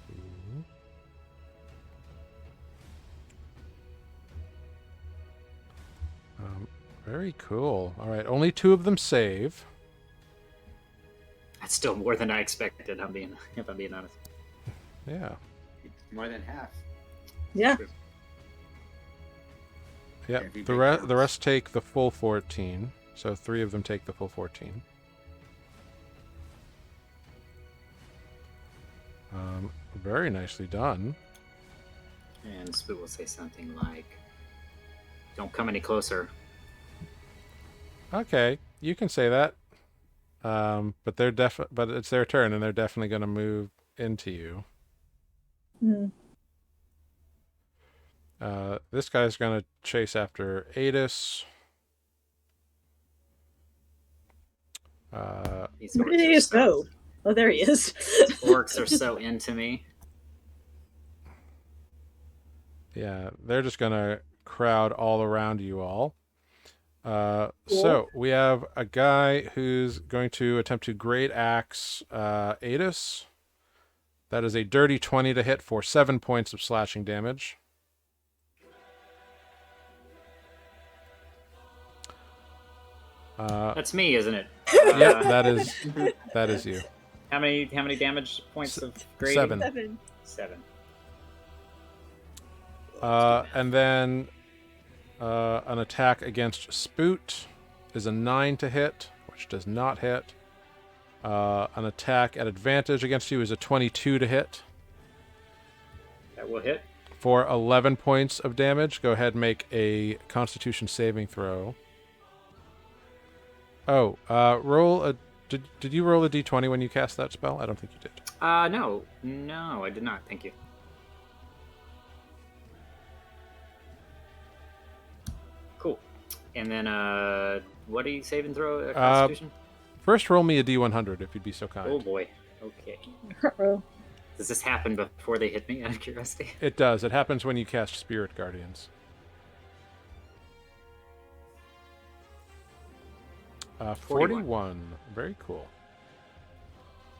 2. Very cool. All right, only 2 of them save. That's still more than I expected. If I'm being honest. Yeah. It's more than half. Yeah. Yeah. Every The bit counts. rest take the full 14. So 3 of them take the full 14. Very nicely done. And Spoot will say something like, "Don't come any closer." Okay, you can say that. But but it's their turn, and they're definitely going to move into you. Hmm. This guy's going to chase after Adis. These Where orcs did he are just go? Oh, there he is. Orcs are so into me. Yeah, they're just going to crowd all around you all. So we have a guy who's going to attempt to great axe Adis. That is a dirty 20 to hit for 7 points of slashing damage. That's me, isn't it? Yep, that is you. How many damage points of grading? 7. 7. 7. And then an attack against Spoot is a 9 to hit, which does not hit. An attack at advantage against you is a 22 to hit. That will hit. For 11 points of damage, go ahead and make a Constitution saving throw. Oh, roll a... Did you roll a d20 when you cast that spell? I don't think you did. No, I did not. Thank you. Cool. And then, what do you save and throw? Constitution? First, roll me a d100 if you'd be so kind. Oh boy. Okay. Uh-oh. Does this happen before they hit me? Out of curiosity. It does. It happens when you cast Spirit Guardians. 41. Very cool.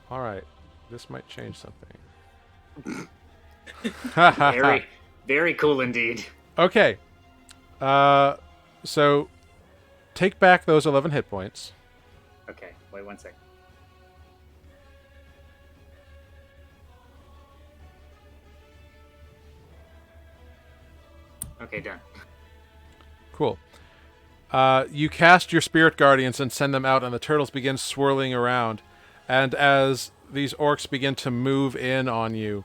All right. This might change something. Very, very cool indeed. Okay. So take back those 11 hit points. Okay, wait 1 second. Okay, done. Cool. You cast your Spirit Guardians and send them out, and the turtles begin swirling around. And as these orcs begin to move in on you,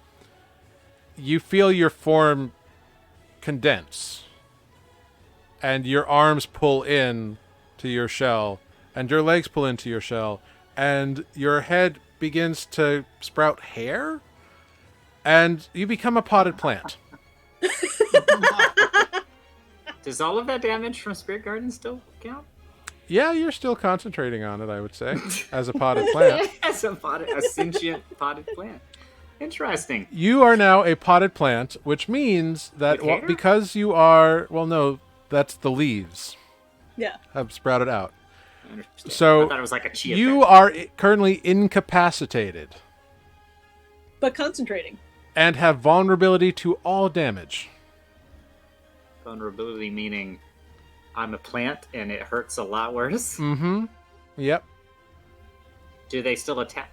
you feel your form condense. And your arms pull in to your shell and your legs pull into your shell, and your head begins to sprout hair, and you become a potted plant. Does all of that damage from Spirit Garden still count? Yeah, you're still concentrating on it, I would say, as a potted plant. As a sentient potted plant. Interesting. You are now a potted plant, which means that With hair? because you are, well, no, that's the leaves Yeah. have sprouted out. I understand. So I thought it was like a chia you pet. are currently incapacitated But concentrating. and have vulnerability to all damage. Vulnerability meaning I'm a plant and it hurts a lot worse. Mm-hmm. Yep. Do they still attack?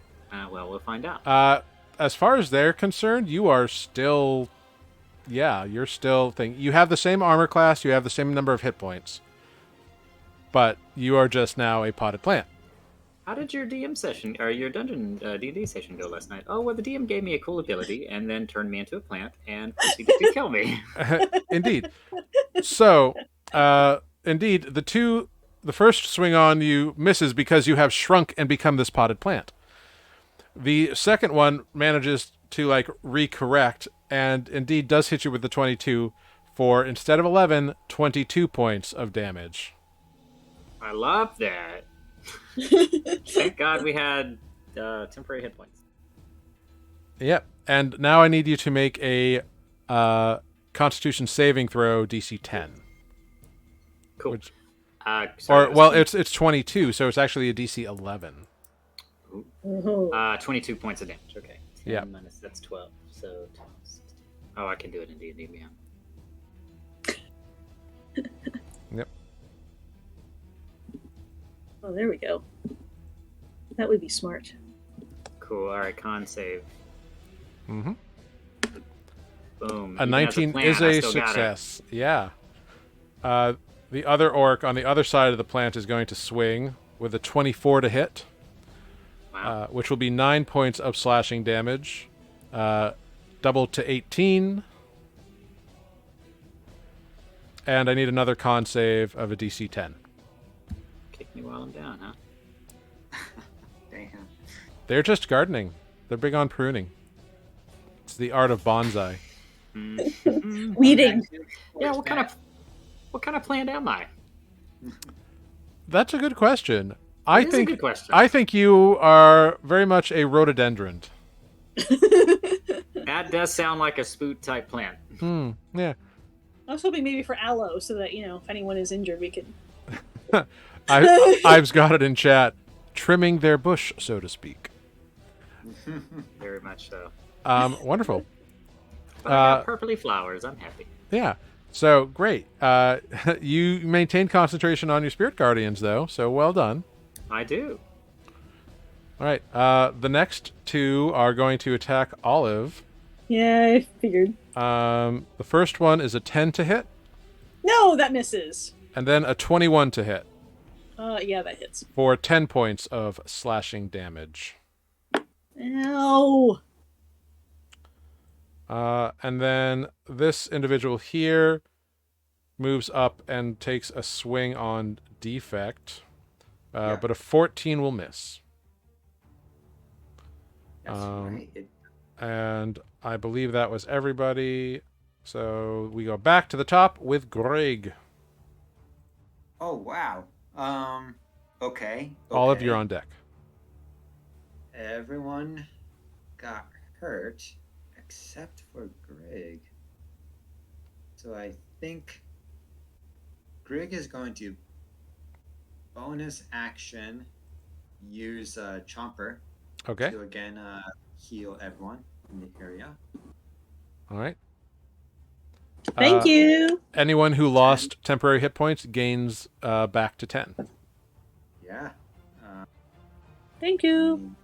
Well, we'll find out. As far as they're concerned, you are still, you're still you have the same armor class, you have the same number of hit points, but you are just now a potted plant. How did your DM session or your dungeon D&D session go last night? Oh, well, the DM gave me a cool ability and then turned me into a plant and proceeded to kill me. Indeed. So, indeed, the first swing on you misses because you have shrunk and become this potted plant. The second one manages to recorrect and indeed does hit you with the 22 for, instead of 11, 22 points of damage. I love that. Thank God we had temporary hit points. Yep. And now I need you to make a Constitution saving throw DC 10. Cool. Which, sorry, it's 22, so it's actually a DC 11. 22 points of damage. Okay. 10 Yeah. minus that's 12. So 12, 16. Oh, I can do it in D&D. Yeah. Yep. Oh, there we go. That would be smart. Cool. All right. Con save. Mm-hmm. Boom. A Even 19 plant, is I a still got it. success. Yeah. The other orc on the other side of the plant is going to swing with a 24 to hit, Wow. which will be 9 points of slashing damage, double to 18. And I need another con save of a DC 10. Kick me while I'm down, huh? Damn. They're just gardening. They're big on pruning. It's the art of bonsai. Weeding. Yeah. What kind of plant am I? That's a good question. That is a good question. I think you are very much a rhododendron. That does sound like a spoot type plant. Yeah. I was hoping maybe for aloe, so that if anyone is injured, we can. I've got it in chat. Trimming their bush, so to speak. Very much so. Wonderful. But I got purpley flowers. I'm happy. Yeah. So great. You maintain concentration on your spirit guardians, though. So well done. I do. All right. The next two are going to attack Olive. Yeah, I figured. The first one is a 10 to hit, No, that misses. and then a 21 to hit Yeah, that hits. for 10 points of slashing damage. Ow. And then this individual here moves up and takes a swing on defect, but a 14 will miss. That's right. And I believe that was everybody. So we go back to the top with Greg. Oh wow. Okay. Olive, you're on deck. Everyone got hurt except for Greg. So I think Greg is going to bonus action use Chomper Okay. to again heal everyone in the area. All right. Thank you. Anyone who lost temporary hit points gains back to 10. Yeah. Thank you.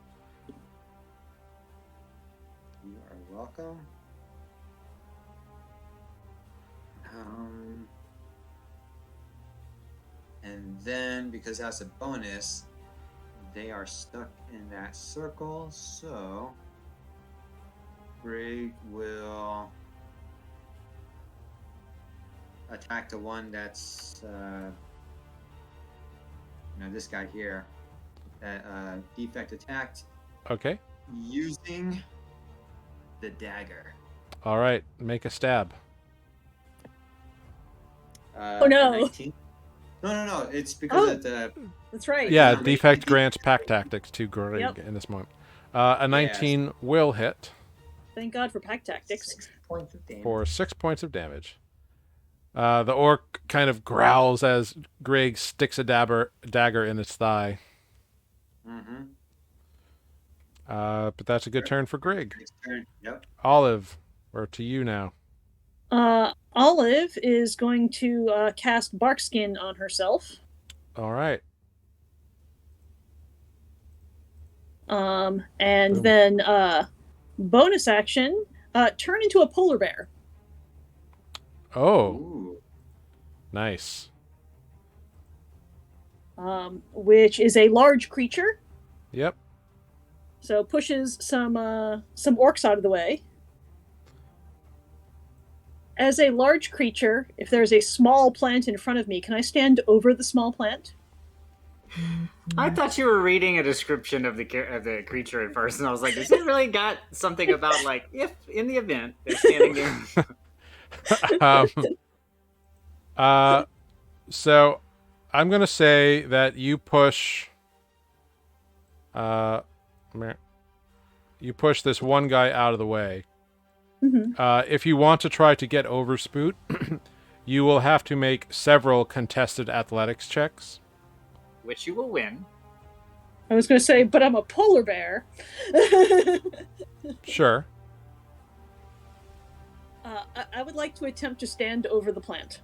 You are welcome. And then, because that's a bonus, they are stuck in that circle, so Greg will attack the one that's this guy here, that defect attacked Okay. using the dagger. All right. Make a stab. Oh, no. 19. No. It's because Oh. of the. That's right. Yeah, I'm defect making- grants pack tactics to Greg Yep. in this moment. A 19 will hit Thank God for pack tactics. 6 points of damage. for 6 points of damage. The orc kind of growls as Greg sticks a dagger in its thigh. Mm-hmm. But that's a good turn for Greg. Next turn. Yep. Olive, we're to you now. Olive is going to cast Barkskin on herself. All right. And Boom. then bonus action, turn into a polar bear. Oh, Ooh. nice. Which is a large creature. Yep. So pushes some orcs out of the way. As a large creature, if there's a small plant in front of me, can I stand over the small plant? I thought you were reading a description of the creature at first, and I was like, "Is it really got something about like if in the event they're standing there?" So I'm gonna say that you push. You push this one guy out of the way. Mm-hmm. If you want to try to get over Spoot, you will have to make several contested athletics checks. Which you will win. I was going to say, but I'm a polar bear. Sure. I would like to attempt to stand over the plant.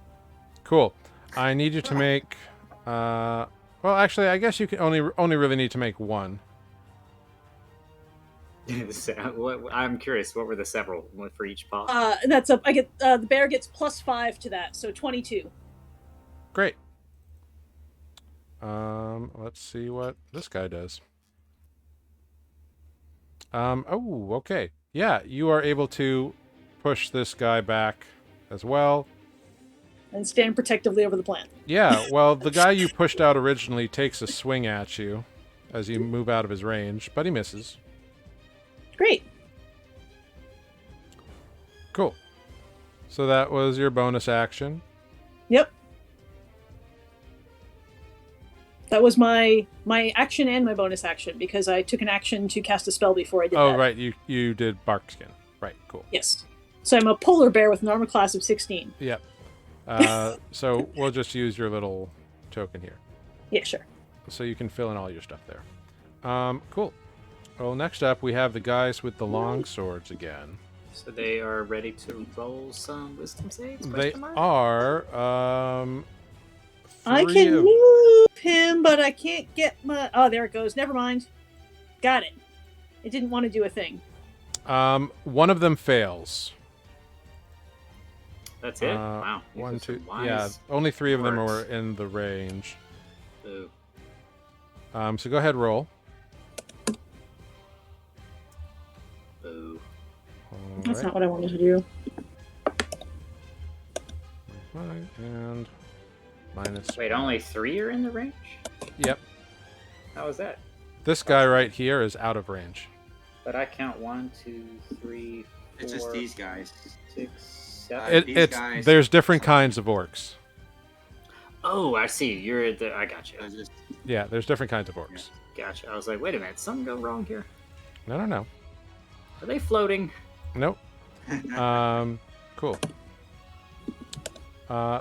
Cool. I need you to make. Well, actually, I guess you can only really need to make one. I'm curious. What were the several for each paw? That's up. I get the bear gets +5 to that, so 22. Great. Let's see what this guy does. Oh, okay. Yeah, you are able to push this guy back as well. And stand protectively over the plant. Yeah, well, the guy you pushed out originally takes a swing at you as you move out of his range, but he misses. Great. Cool. So that was your bonus action. Yep. That was my action and my bonus action, because I took an action to cast a spell before I did that. Oh, right, you did Barkskin. Right, cool. Yes. So I'm a polar bear with an armor class of 16. Yep. So we'll just use your little token here. Yeah, sure. So you can fill in all your stuff there. Cool. Well, next up we have the guys with the long swords again. So they are ready to roll some wisdom saves? They Question mark? are. I three can of- move him, but I can't get my... Oh, there it goes. Never mind. Got it. It didn't want to do a thing. One of them fails. That's it? Wow. These One, are some two. wise Yeah, only 3 of them orcs. were in the range. Boo. So go ahead, roll. Boo. That's not what I wanted to do. And minus. Wait, only 3 are in the range? Yep. How is that? This guy right here is out of range. But I count 1, 2, 3, 4, It's just these guys. 6, 7. These guys- There's different kinds of orcs. Oh, I see. You're the. I got you. Those just- Yeah, there's different kinds of orcs. Gotcha. I was like, wait a minute, something go wrong here. No. Are they floating? Nope. Cool.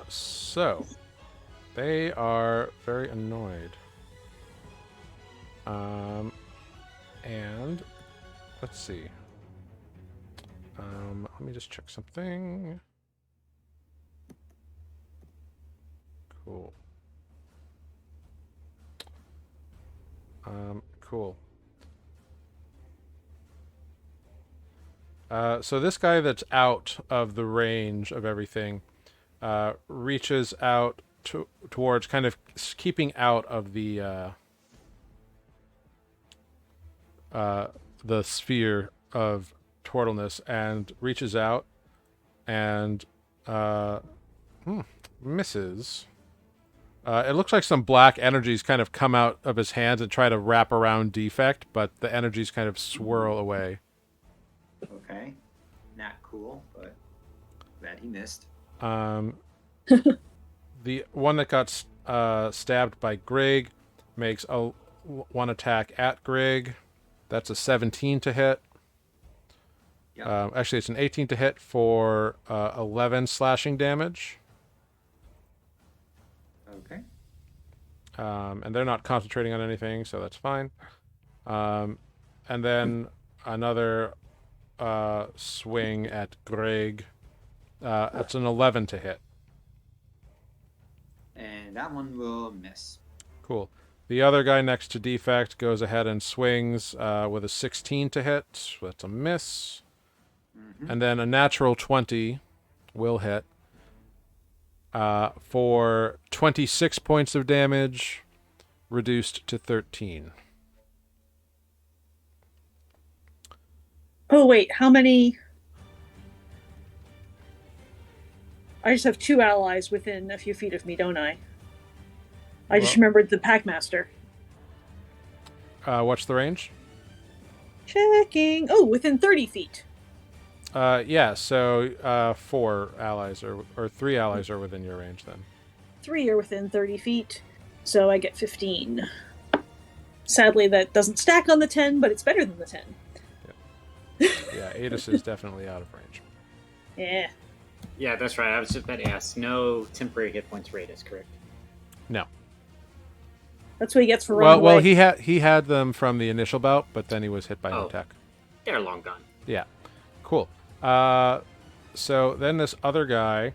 So they are very annoyed. And let's see. Let me just check something. Cool. Cool. So this guy that's out of the range of everything reaches out towards, kind of keeping out of the sphere of turtleness, and reaches out and misses It looks like some black energies kind of come out of his hands and try to wrap around Defect, but the energies kind of swirl away. Okay. Not cool, but glad he missed. The one that got stabbed by Greg makes one attack at Greg. That's a 17 to hit. Yep. Actually, it's an 18 to hit for 11 slashing damage. Okay. And they're not concentrating on anything, so that's fine. And then another swing at Greg. It's an 11 to hit. And that one will miss. Cool. The other guy next to Defect goes ahead and swings with a 16 to hit. That's a miss. Mm-hmm. And then a natural 20 will hit for 26 points of damage, reduced to 13. Oh, wait, how many? I just have 2 allies within a few feet of me, don't I? I just remembered the Packmaster. What's the range? Checking. Oh, within 30 feet. Yeah, so 4 allies or 3 allies are within your range then. 3 are within 30 feet, so I get 15. Sadly, that doesn't stack on the 10, but it's better than the 10. Yeah, Adis is definitely out of range. Yeah. Yeah, that's right. I was just about to ask. No temporary hit points rate is correct. No. That's what he gets for running away. Well, he had them from the initial bout, but then he was hit by an attack. They're long gone. Yeah. Cool. So then this other guy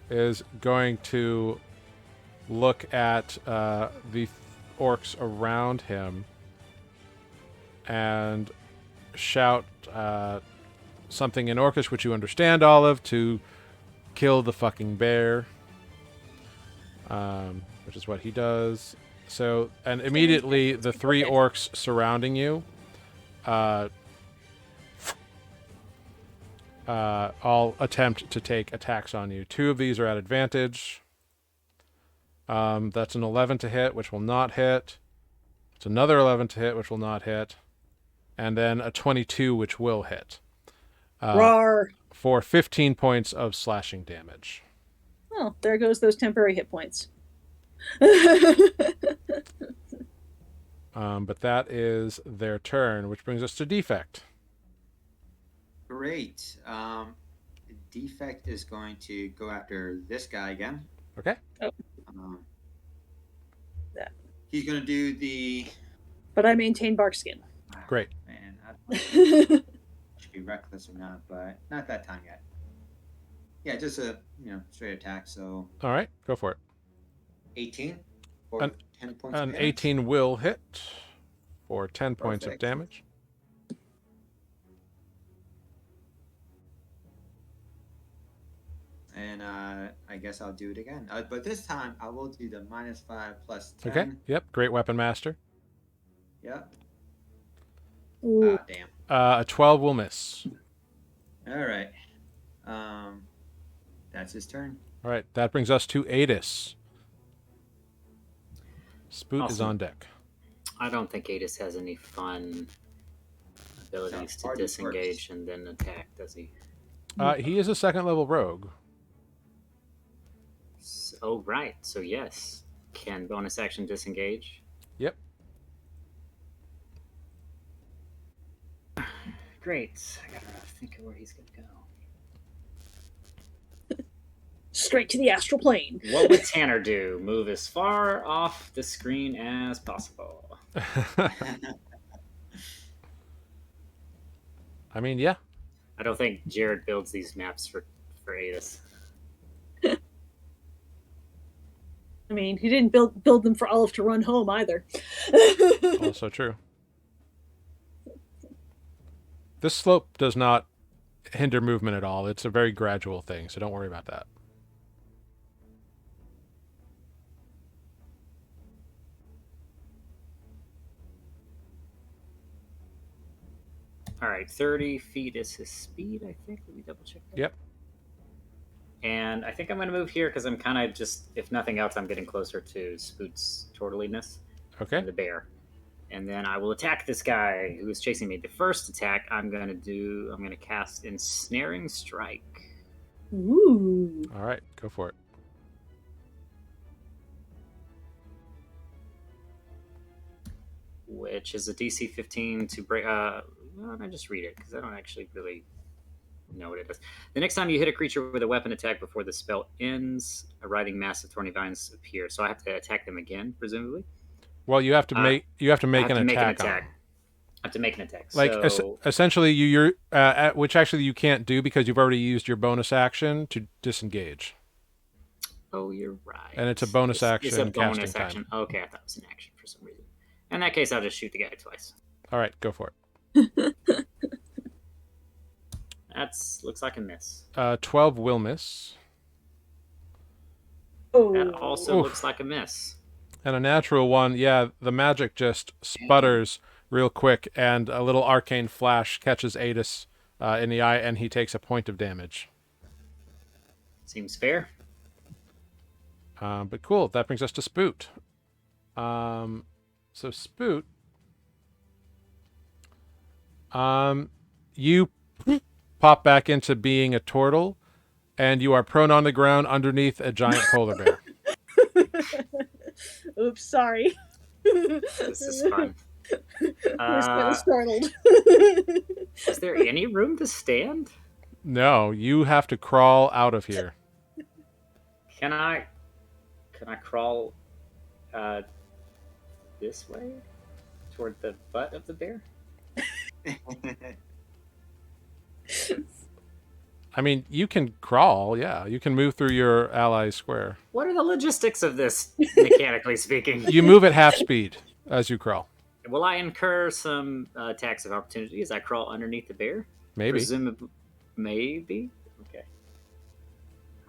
is going to look at the orcs around him and shout something in Orcish, which you understand, Olive, to kill the fucking bear, which is what he does. So, and immediately the 3 orcs surrounding you all attempt to take attacks on you. 2 of these are at advantage. That's an 11 to hit, which will not hit. It's another 11 to hit, which will not hit. And then a 22, which will hit. Rawr. For 15 points of slashing damage. Oh, there goes those temporary hit points. But that is their turn, which brings us to Defect. Great. Defect is going to go after this guy again. Okay. He's going to do the... But I maintain bark skin. Great. Man, I should be reckless or not, but not that time yet. Yeah, just a straight attack. So All right, go for it. 18 for 10 points. An of damage. 18 will hit for 10 points of Perfect. damage. And I guess I'll do it again. But this time I will do the -5 plus 10. Okay. Yep. Great weapon master. Yep. Ooh. Ah, damn. A 12 will miss. All right. That's his turn. All right. That brings us to Adis. Spoot is Awesome. on deck. I don't think Adis has any fun abilities Sounds to party disengage first. and then attack, does he? He is a 2nd level rogue. Oh, right. So, yes. Can bonus action disengage? Yep. Great. I gotta think of where he's gonna go. Straight to the astral plane. What would Tanner do? Move as far off the screen as possible. I mean, yeah. I don't think Jared builds these maps for Adis. I mean, he didn't build them for Olive to run home either. Also true. This slope does not hinder movement at all. It's a very gradual thing, so don't worry about that. All right, 30 feet is his speed, I think. Let me double check that. Yep. And I think I'm going to move here because I'm kind of just, if nothing else, I'm getting closer to Spoot's turtliness Okay. and the bear. And then I will attack this guy who is chasing me. The first attack I'm going to cast Ensnaring Strike. Ooh. All right, go for it. Which is a DC 15 to break. Well, I just read it because I don't actually really know what it does. The next time you hit a creature with a weapon attack before the spell ends, a writhing mass of thorny vines appear. So I have to attack them again, presumably. Well, you have to make I have an to make an attack on attack. them. I have to make an attack. Like So essentially, you're which actually you can't do because you've already used your bonus action to disengage, oh, you're right. and it's a bonus action. It's a bonus casting action. time. Okay, I thought it was an action for some reason. In that case, I'll just shoot the guy twice. All right, go for it. Looks like a miss. 12 will miss, Oh. That also Oof. looks like a miss. and a natural one. Yeah, the magic just sputters real quick, and a little arcane flash catches Adis in the eye, and he takes a point of damage. Seems fair. But cool. That brings us to Spoot. So Spoot, you pop back into being a turtle, and you are prone on the ground underneath a giant polar bear. Oops, sorry. This is fun. We're kind of startled. Is there any room to stand? No, you have to crawl out of here. Can I crawl this way toward the butt of the bear? I mean, you can crawl, yeah. You can move through your ally's square. What are the logistics of this, mechanically speaking? You move at half speed as you crawl. Will I incur some attacks of opportunity as I crawl underneath the bear? Maybe. Presumably, maybe. Okay.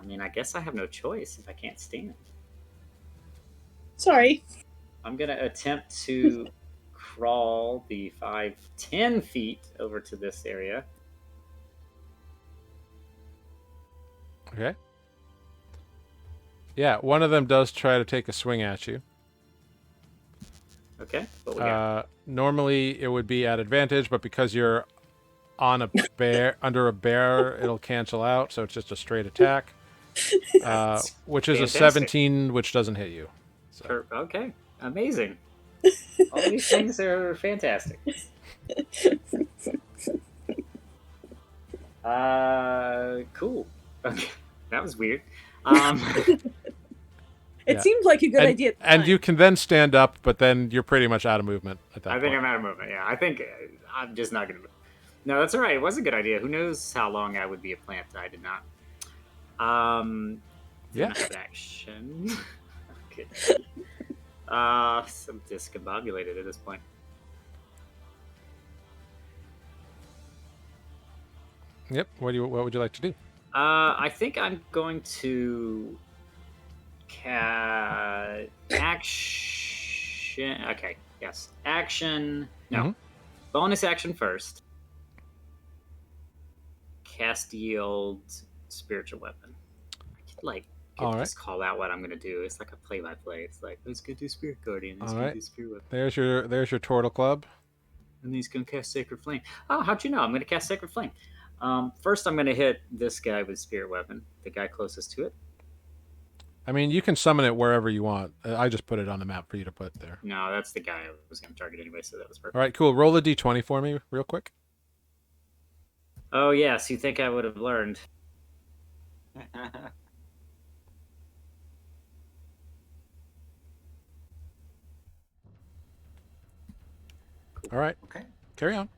I mean, I guess I have no choice if I can't stand. Sorry. I'm gonna attempt to crawl the 10 feet over to this area. Okay. Yeah, one of them does try to take a swing at you. Okay. What we got? Normally it would be at advantage, but because you're on a bear under a bear, it'll cancel out, so it's just a straight attack. Which is Fantastic. a 17, which doesn't hit you. So. Okay. Amazing. All these things are fantastic. Cool. Okay. That was weird. It seemed like a good idea. At the And time. you can then stand up, but then you're pretty much out of movement at that I point. think I'm out of movement. Yeah, I think I'm just not going to move. No, that's all right. It was a good idea. Who knows how long I would be a plant? I did not. Yeah. Have action. Okay. I'm discombobulated at this point. Yep. What would you like to do? I think I'm going to action. Okay, yes, action. No, Mhm. bonus action first. Cast yield spiritual weapon. I could All right. just call out what I'm going to do. It's like a play-by-play. It's like, let's go do spirit guardian. Let's All go right. do spirit weapon. There's your turtle club. And then he's going to cast Sacred Flame. Oh, how'd you know? I'm going to cast Sacred Flame. First, I'm going to hit this guy with Spirit Weapon, the guy closest to it. I mean, you can summon it wherever you want. I just put it on the map for you to put there. No, that's the guy I was going to target anyway, so that was perfect. All right, cool. Roll a d20 for me real quick. Oh, yes, you think I would have learned. All right, Okay. carry on.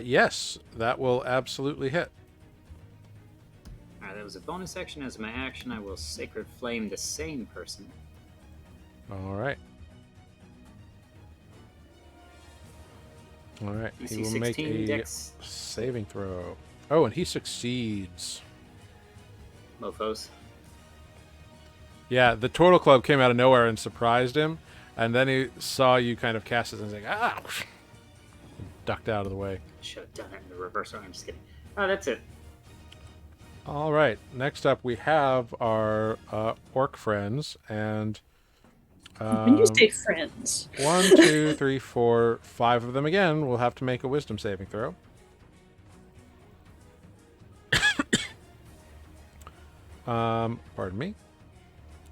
Yes, that will absolutely hit. All right, that was a bonus action. As my action, I will Sacred Flame the same person. All right. All right. DC He will make 16 a dex. saving throw. Oh, and he succeeds. Mofos. Yeah, the Turtle Club came out of nowhere and surprised him, and then he saw you kind of cast it and was like, ah! ducked out of the way. Should have done it in the reverse order. I'm just kidding. Oh, that's it. All right. Next up, we have our orc friends, and When you say friends, 1, 2, 3, 4, 5 of them again will have to make a wisdom saving throw. Pardon me.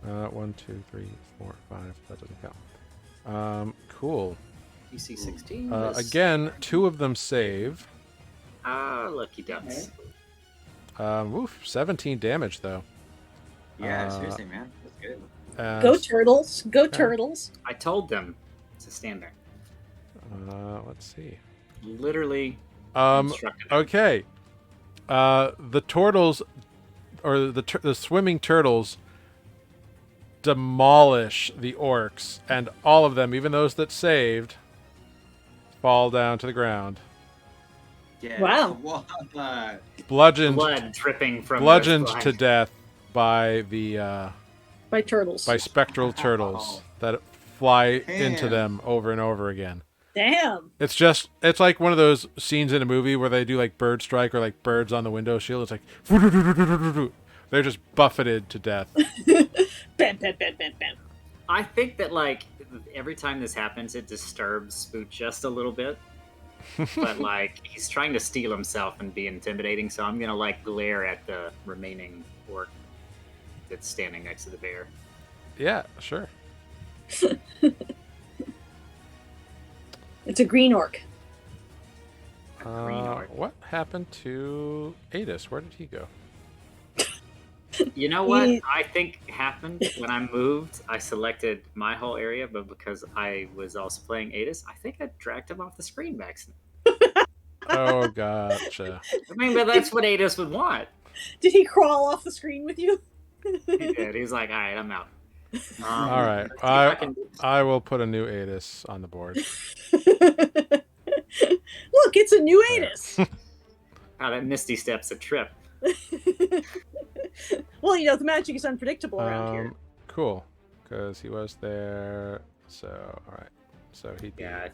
1, 2, 3, 4, 5. That doesn't count. Cool. DC 16. Again, 2 of them save. Ah, lucky ducks. Oof, 17 damage though. Yeah, seriously, man. That's good. go turtles, go turtles. I told them to stand there. Let's see. Literally. instructed them. Okay. The turtles, or the swimming turtles, demolish the orcs, and all of them, even those that saved, fall down to the ground. Yeah. Wow. What? Bludgeoned, Blood dripping from bludgeoned their to flag. death by the By turtles. by spectral turtles that fly into Damn. them over and over again. Damn. It's like one of those scenes in a movie where they do like bird strike or like birds on the window shield. It's like they're just buffeted to death. Bam, bam, bam, bam, bam. I think that like every time this happens, it disturbs Spook just a little bit. But like he's trying to steal himself and be intimidating, so I'm gonna like glare at the remaining orc that's standing next to the bear. Yeah, sure. It's a green orc. A green orc. What happened to Adis? Where did he go? You know what He- I think happened when I moved? I selected my whole area, but because I was also playing Adis, I think I dragged him off the screen back. Oh, gotcha. I mean, but that's what Adis would want. Did he crawl off the screen with you? He did. He's like, all right, I'm out. All right, let's see if I can- I will put a new Adis on the board. Look, it's a new Anus. Oh, that Misty Step's a trip. Well, you know, the magic is unpredictable around here. Cool, because he was there. So, all right. So he. Yeah,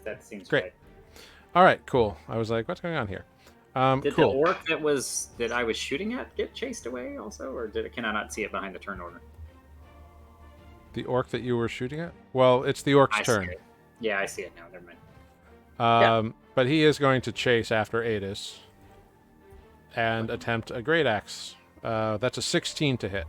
that seems Great. right. All right, cool. I was like, what's going on here? Did Cool. the orc that I was shooting at get chased away also, or can I not see it behind the turn order? The orc that you were shooting at? Well, it's the orc's I turn. see it. Yeah, I see it now. Never mind. But he is going to chase after Adis and attempt a great axe. That's a 16 to hit.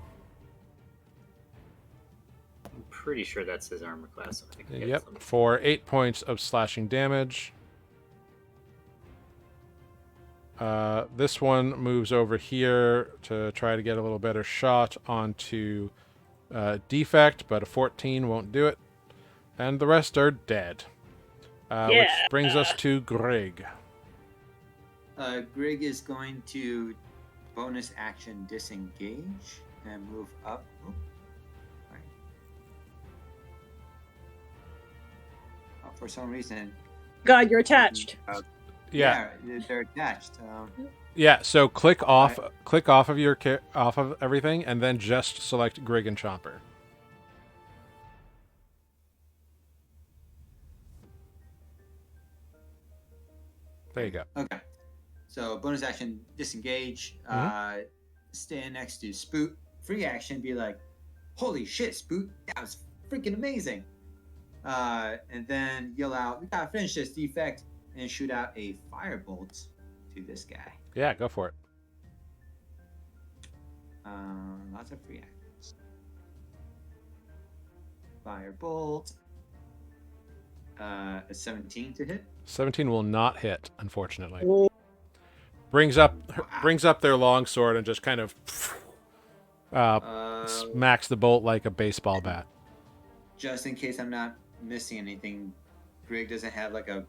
I'm pretty sure that's his armor class. So I think I get Yep, some- for 8 points of slashing damage. This one moves over here to try to get a little better shot onto Defect, but a 14 won't do it. And the rest are dead. Which Yeah. brings us to Greg. Grig is going to bonus action disengage and move up. Oh, right. For some reason, God, you're attached. Yeah. they're attached. Yeah, so click off of your off of everything, and then just select Grig and Chomper. There you go. Okay. So bonus action disengage. Stand next to Spoot. Free action be like, holy shit, Spoot, that was freaking amazing. And then yell out, we gotta finish this Defect, and shoot out a firebolt to this guy. Yeah, go for it. Lots of free actions. Firebolt. A 17 to hit. 17 will not hit, unfortunately. Oh, Brings up their long sword and just kind of smacks the bolt like a baseball bat. Just in case I'm not missing anything, Grig doesn't have like a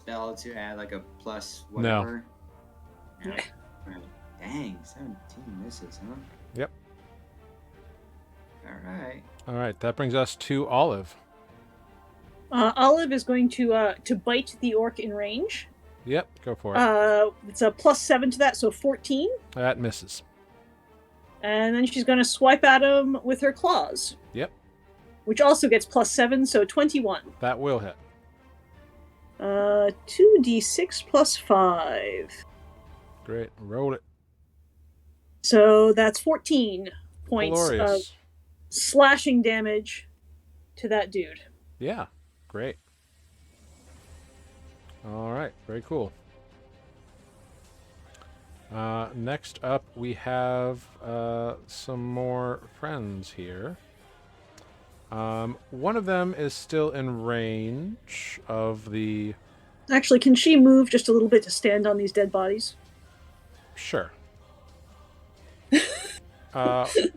spell to add like a plus whatever. No. Right. Dang, 17 misses, huh? Yep. All All right, that brings us to Olive. Olive is going to bite the orc in range. Yep, go for it. It's a +7 to that, so 14. That misses. And then she's going to swipe at him with her claws. Yep. Which also gets +7, so 21. That will hit. 2d6 plus 5. Great. Roll it. So that's 14 points of Glorious. slashing damage to that dude. Yeah. Great. All right. Very cool. Next up, we have some more friends here. One of them is still in range of the... Actually, can she move just a little bit to stand on these dead bodies? Sure.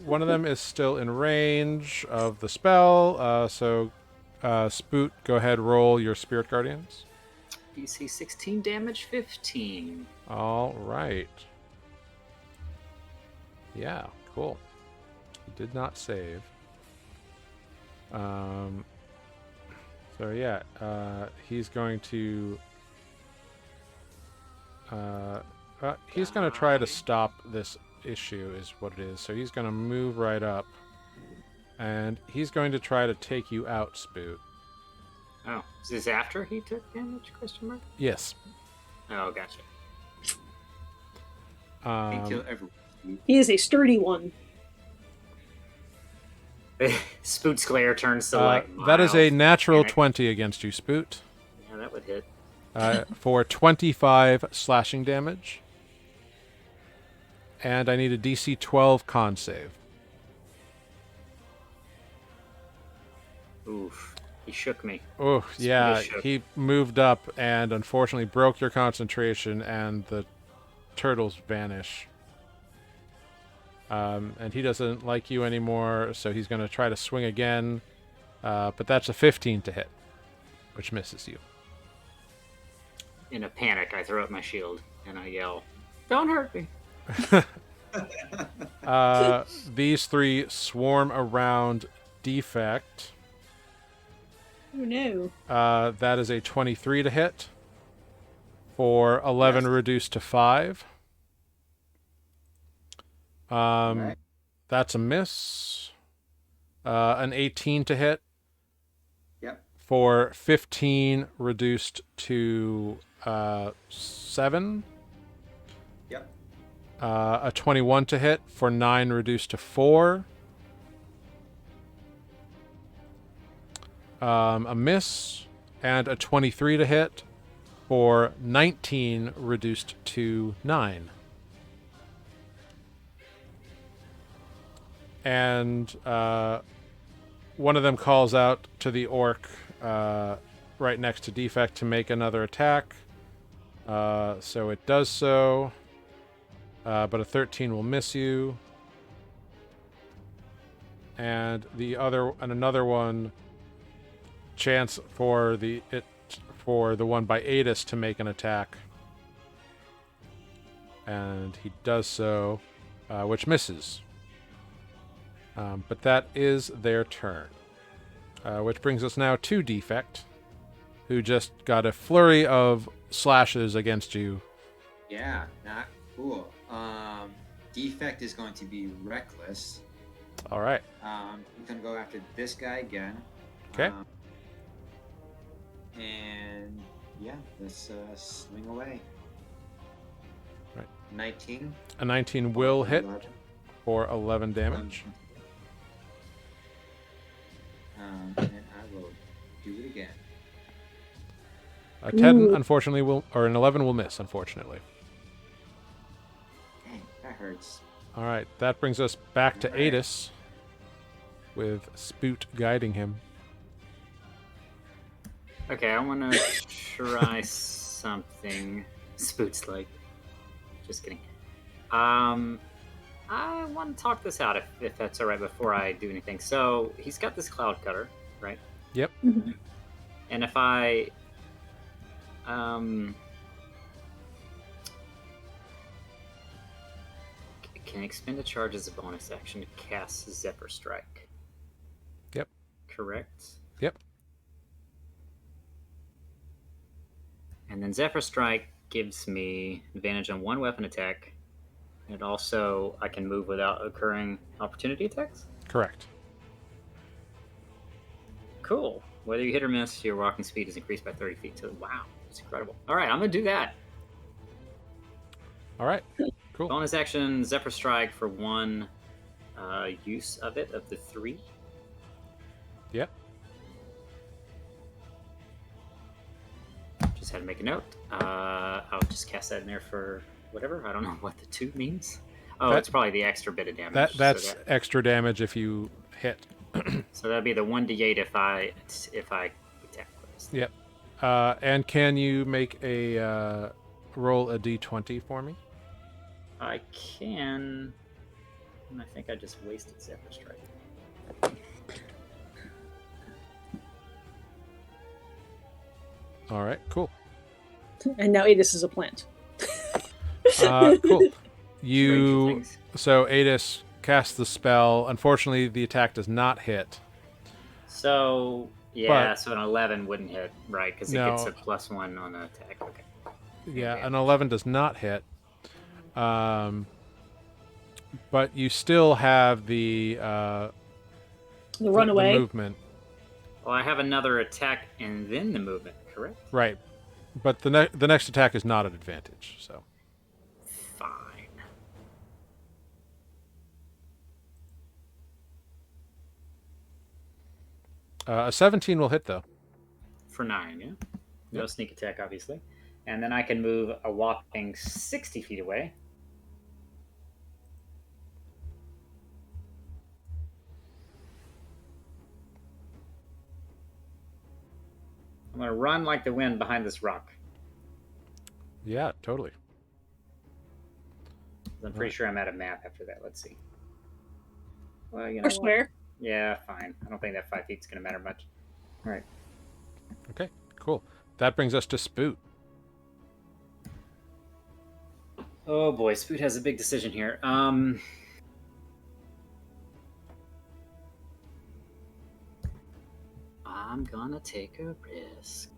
One of them is still in range of the spell. So, Spoot, go ahead, roll your Spirit Guardians. DC 16 damage, 15. All right. Yeah, cool. He did not save. So yeah, he's going to he's going to try to stop this issue is what it is. So he's going to move right up, and he's going to try to take you out, Spoot. Oh, is this after he took damage? Question mark. Yes. Oh, gotcha. Can't kill everyone. He is a sturdy one. Spoot's glare turns to like. That is a mild natural panic. 20 against you, Spoot. Yeah, that would hit. For 25 slashing damage. And I need a DC 12 con save. Oof. He shook me. Oh, yeah. shook. He moved up and unfortunately broke your concentration, and the turtles vanish. And he doesn't like you anymore, so he's going to try to swing again. But that's a 15 to hit, which misses you. In a panic, I throw up my shield and I yell, "Don't hurt me!" These three swarm around Defect. Oh no. That is a 23 to hit for 11 Yes. reduced to 5. Right. That's a miss. An 18 to hit Yep. for 15 reduced to 7. Yep. A 21 to hit for 9 reduced to 4. A miss, and a 23 to hit for 19 reduced to 9. And one of them calls out to the orc right next to Defect to make another attack. So it does so, but a 13 will miss you. And another one, chance for the one by Adis to make an attack, and he does so, which misses. But that is their turn, which brings us now to Defect, who just got a flurry of slashes against you. Yeah, not cool. Defect is going to be reckless. All right. He's gonna go after this guy again. Okay. And yeah, let's swing away. Right. 19. A 19 will hit for 11 damage. And I will do it again. A 10, Ooh. unfortunately, an 11 will miss, unfortunately. Dang, that hurts. All right, that brings us back to All right. Adis, with Spoot guiding him. Okay, I want to try something. Spoot's like, just kidding. I want to talk this out if that's all right before I do anything. So he's got this cloud cutter, right? Yep. Mhm. And if I, can expend a charge as a bonus action to cast Zephyr Strike. Yep. Correct. Yep. And then Zephyr Strike gives me advantage on one weapon attack. And also, I can move without occurring opportunity attacks? Correct. Cool. Whether you hit or miss, your walking speed is increased by 30 feet. So, wow, that's incredible. All right, I'm going to do that. All right. Cool. Bonus action, Zephyr Strike for one use of it, of the 3. Yep. Just had to make a note. I'll just cast that in there for whatever. I don't know what the 2 means. Oh, it's probably the extra bit of damage. That's extra damage if you hit. So that'd be the 1d8 if I attack first. Yep. And can you make a roll a d20 for me? I can. I think I just wasted Zephyr Strike. All right. Cool. And now Adis is a plant. Cool. Stranger things. So Adis casts the spell. Unfortunately, the attack does not hit. So so an 11 wouldn't hit, right? Because it No. gets a +1 on an attack. Okay. Yeah, an 11 does not hit. But you still have the The runaway. the movement, Well, I have another attack and then the movement, correct? right? But the next attack is not an advantage. So Fine. a 17 will hit though. For 9, yeah? No sneak attack, obviously. And then I can move a whopping 60 feet away. I'm going to run like the wind behind this rock. Yeah, totally. I'm pretty sure I'm out of map after that. Let's see. Well, you know Or what? square. Yeah, fine. I don't think that 5 feet's going to matter much. All right. Okay, cool. That brings us to Spoot. Oh boy, Spoot has a big decision here. I'm gonna take a risk.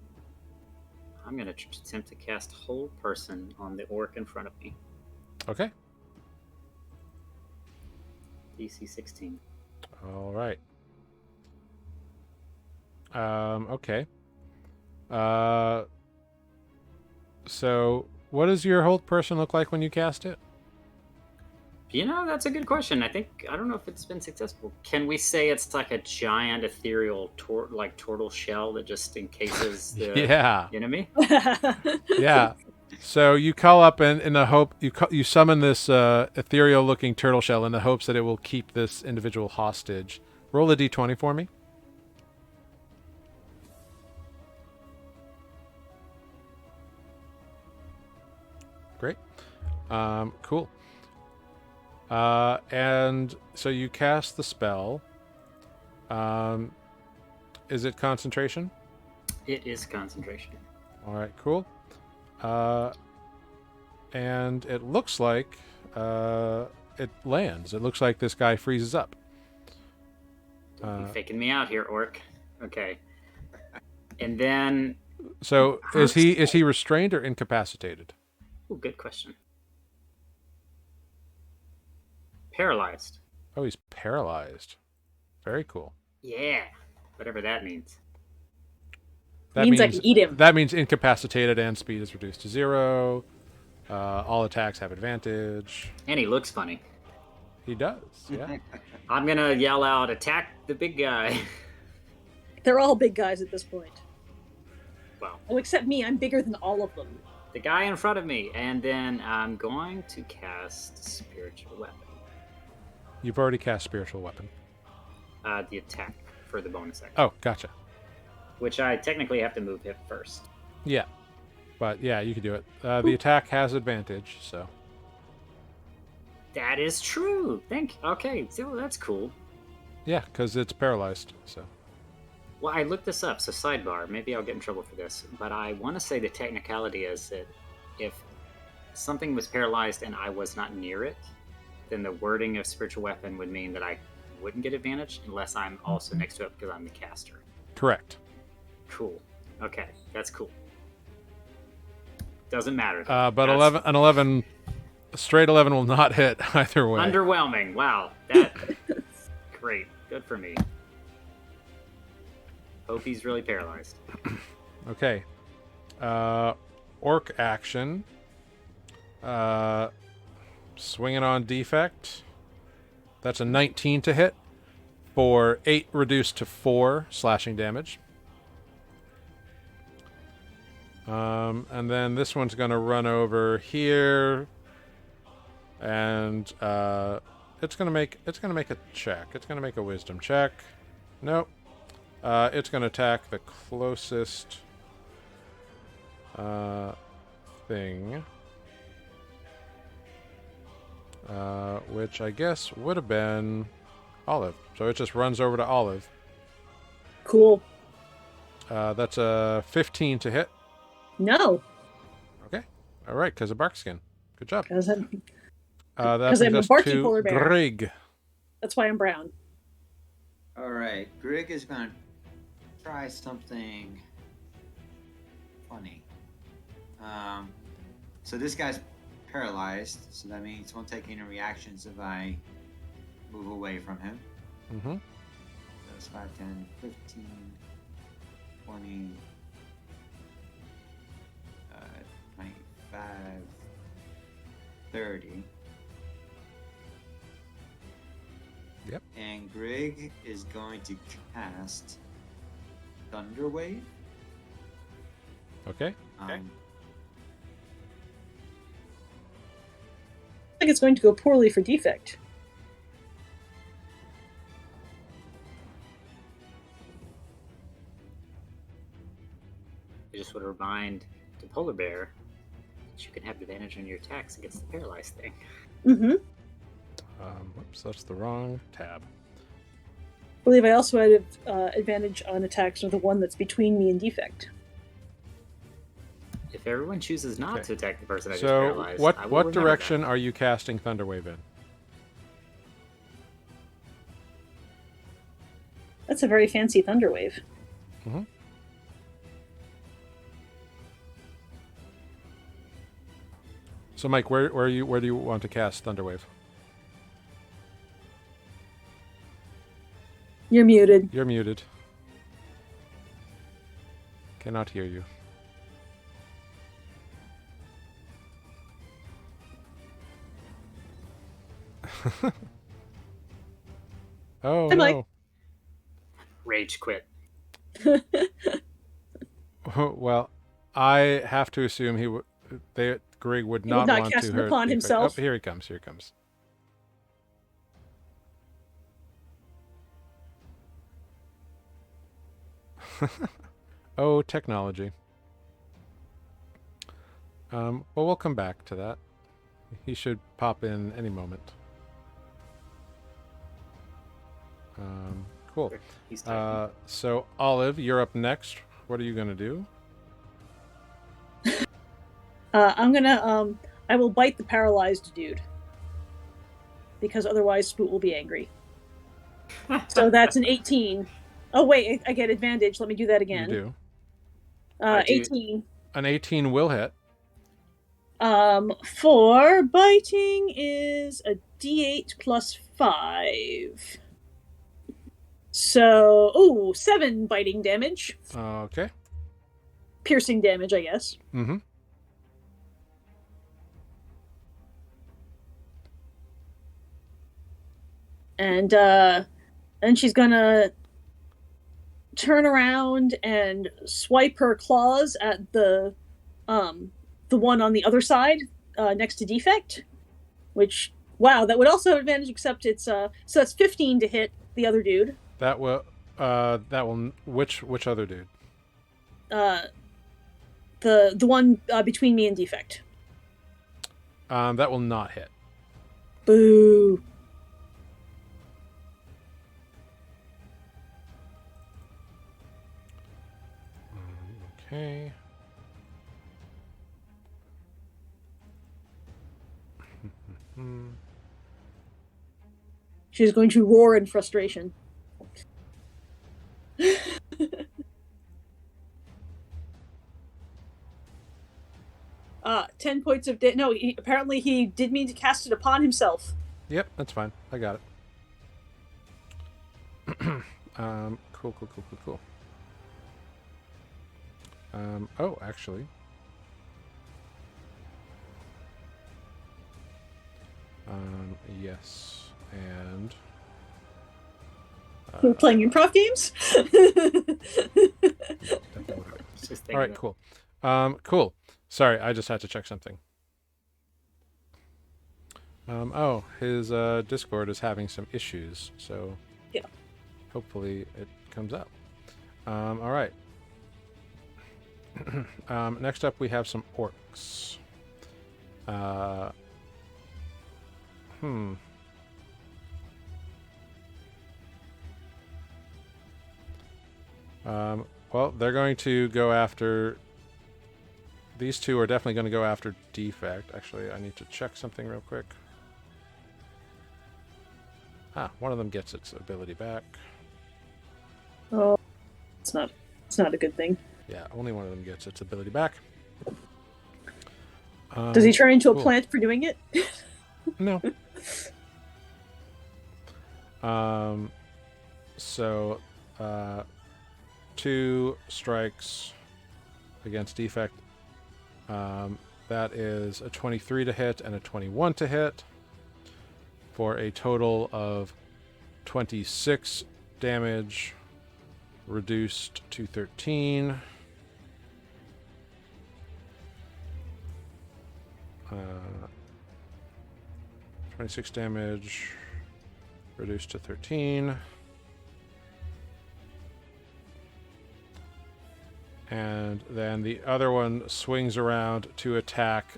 I'm gonna attempt to cast Hold Person on the orc in front of me. Okay. DC 16. All right. Okay. So what does your hold person look like when you cast it? You know, that's a good question. I don't know if it's been successful. Can we say it's like a giant ethereal turtle shell that just encases the Yeah. enemy? Yeah. So you call up in the hope you summon this ethereal looking turtle shell in the hopes that it will keep this individual hostage. Roll a d20 for me. Great. Cool. And so you cast the spell. Is it concentration? It is concentration. All right, cool. And it looks like it lands. It looks like this guy freezes up. You're faking me out here, orc. Okay. And then... So is he restrained or incapacitated? Oh, good question. Paralyzed. Oh, he's paralyzed. Very cool. Yeah. Whatever that means. That means I can eat him. That means incapacitated and speed is reduced to 0. All attacks have advantage. And he looks funny. He does, yeah. I'm gonna yell out, attack the big guy. They're all big guys at this point. Well, Oh, except me. I'm bigger than all of them. the guy in front of me. And then I'm going to cast Spiritual Weapon. You've already cast Spiritual Weapon. The attack for the bonus action. Oh, gotcha. Which I technically have to move him first. Yeah. But yeah, you can do it. The attack has advantage, so. That is true. Okay, so that's cool. Yeah, because it's paralyzed, so. Well, I looked this up, so sidebar. Maybe I'll get in trouble for this. But I want to say the technicality is that if something was paralyzed and I was not near it, then the wording of Spiritual Weapon would mean that I wouldn't get advantage unless I'm also next to it because I'm the caster. Correct. Cool. Okay, that's cool. Doesn't matter. But 11, straight 11 will not hit either way. Underwhelming. Wow. That great. Good for me. Hope he's really paralyzed. Okay. Orc action. Swinging on defect. That's a 19 to hit for 8 reduced to 4 slashing damage. And then this one's going to run over here, and it's going to make a check. It's going to make a wisdom check. Nope. It's going to attack the closest thing, which I guess would have been Olive. So it just runs over to Olive. Cool. That's a 15 to hit. No. Okay. All right, because of Barkskin. Good job. Because That I'm brings a us barky to polar bear. Grig. That's why I'm brown. All right, Grig is gonna try something funny. So this guy's paralyzed, so that means he won't take any reactions if I move away from him. Mm-hmm. That's 5, 10, 15, 20, 25, 30. Yep. And Grig is going to cast Thunder Wave. Okay. Okay. I think it's going to go poorly for defect. I just want to remind the polar bear that you can have advantage on your attacks against the paralyzed thing. Mm-hmm. Whoops, that's the wrong tab. I believe I also had advantage on attacks with the one that's between me and defect. If everyone chooses not Okay. to attack the person I just So, paralyzed, I will what remember direction that. are you casting Thunderwave in? That's a very fancy thunder wave. Mm-hmm. So, Mike, where do you want to cast Thunderwave? You're muted. You're muted. Cannot hear you. Oh Hi, Mike. no. Rage quit. Well, I have to assume Grig would He not would not want cast to it hurt upon Defect. himself. Oh, here he comes. Here he comes. Oh, technology. Well, we'll come back to that. He should pop in any moment. Cool. He's typing. So, Olive, you're up next. What are you going to do? I'm gonna I will bite the paralyzed dude. Because otherwise Spoot will be angry. So that's an 18. Oh wait, I get advantage. Let me do that again. You do. I do. 18. An 18 will hit. For biting is a D8 plus 5. So, 7 biting damage. Okay. Piercing damage, I guess. Mm-hmm. And then she's gonna turn around and swipe her claws at the one on the other side, next to defect. Which, wow, that would also have advantage, except it's so that's 15 to hit the other dude. That will. Which other dude? The one between me and defect. That will not hit. Boo. Okay. She's going to roar in frustration. 10 points of no. Apparently, he did mean to cast it upon himself. Yep, that's fine. I got it. Cool. Oh, actually. Yes. And... We're playing improv games? definitely what it is. Just All right, cool. Cool. Sorry, I just had to check something. Oh, his Discord is having some issues, so Yeah. hopefully it comes up. All right. Next up, we have some orcs. Hmm. Well, they're going to go after... These two are definitely going to go after Defect. Actually, I need to check something real quick. One of them gets its ability back. Oh, it's not a good thing. Yeah, only one of them gets its ability back. Does he turn into cool. a plant for doing it? No. So, 2 strikes against Defect. That is a 23 to hit and a 21 to hit for a total of 26 damage, reduced to 13. 26 damage, reduced to 13. And then the other one swings around to attack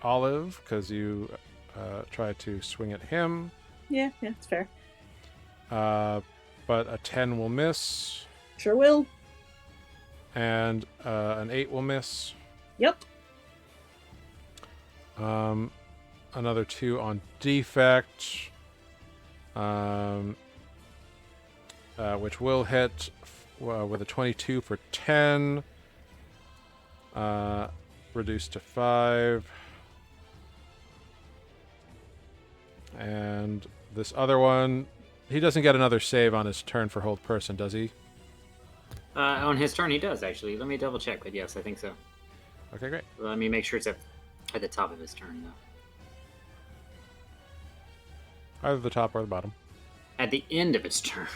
Olive, because you try to swing at him. Yeah, it's fair. But a 10 will miss. Sure will. And an 8 will miss. Yep. Another 2 on Defect. Which will hit with a 22 for 10. Reduced to 5. And this other one, he doesn't get another save on his turn for hold person, does he? On his turn, he does, actually. Let me double check, but yes, I think so. Okay, great. Let me make sure it's at the top of his turn, though. Either the top or the bottom. At the end of his turn.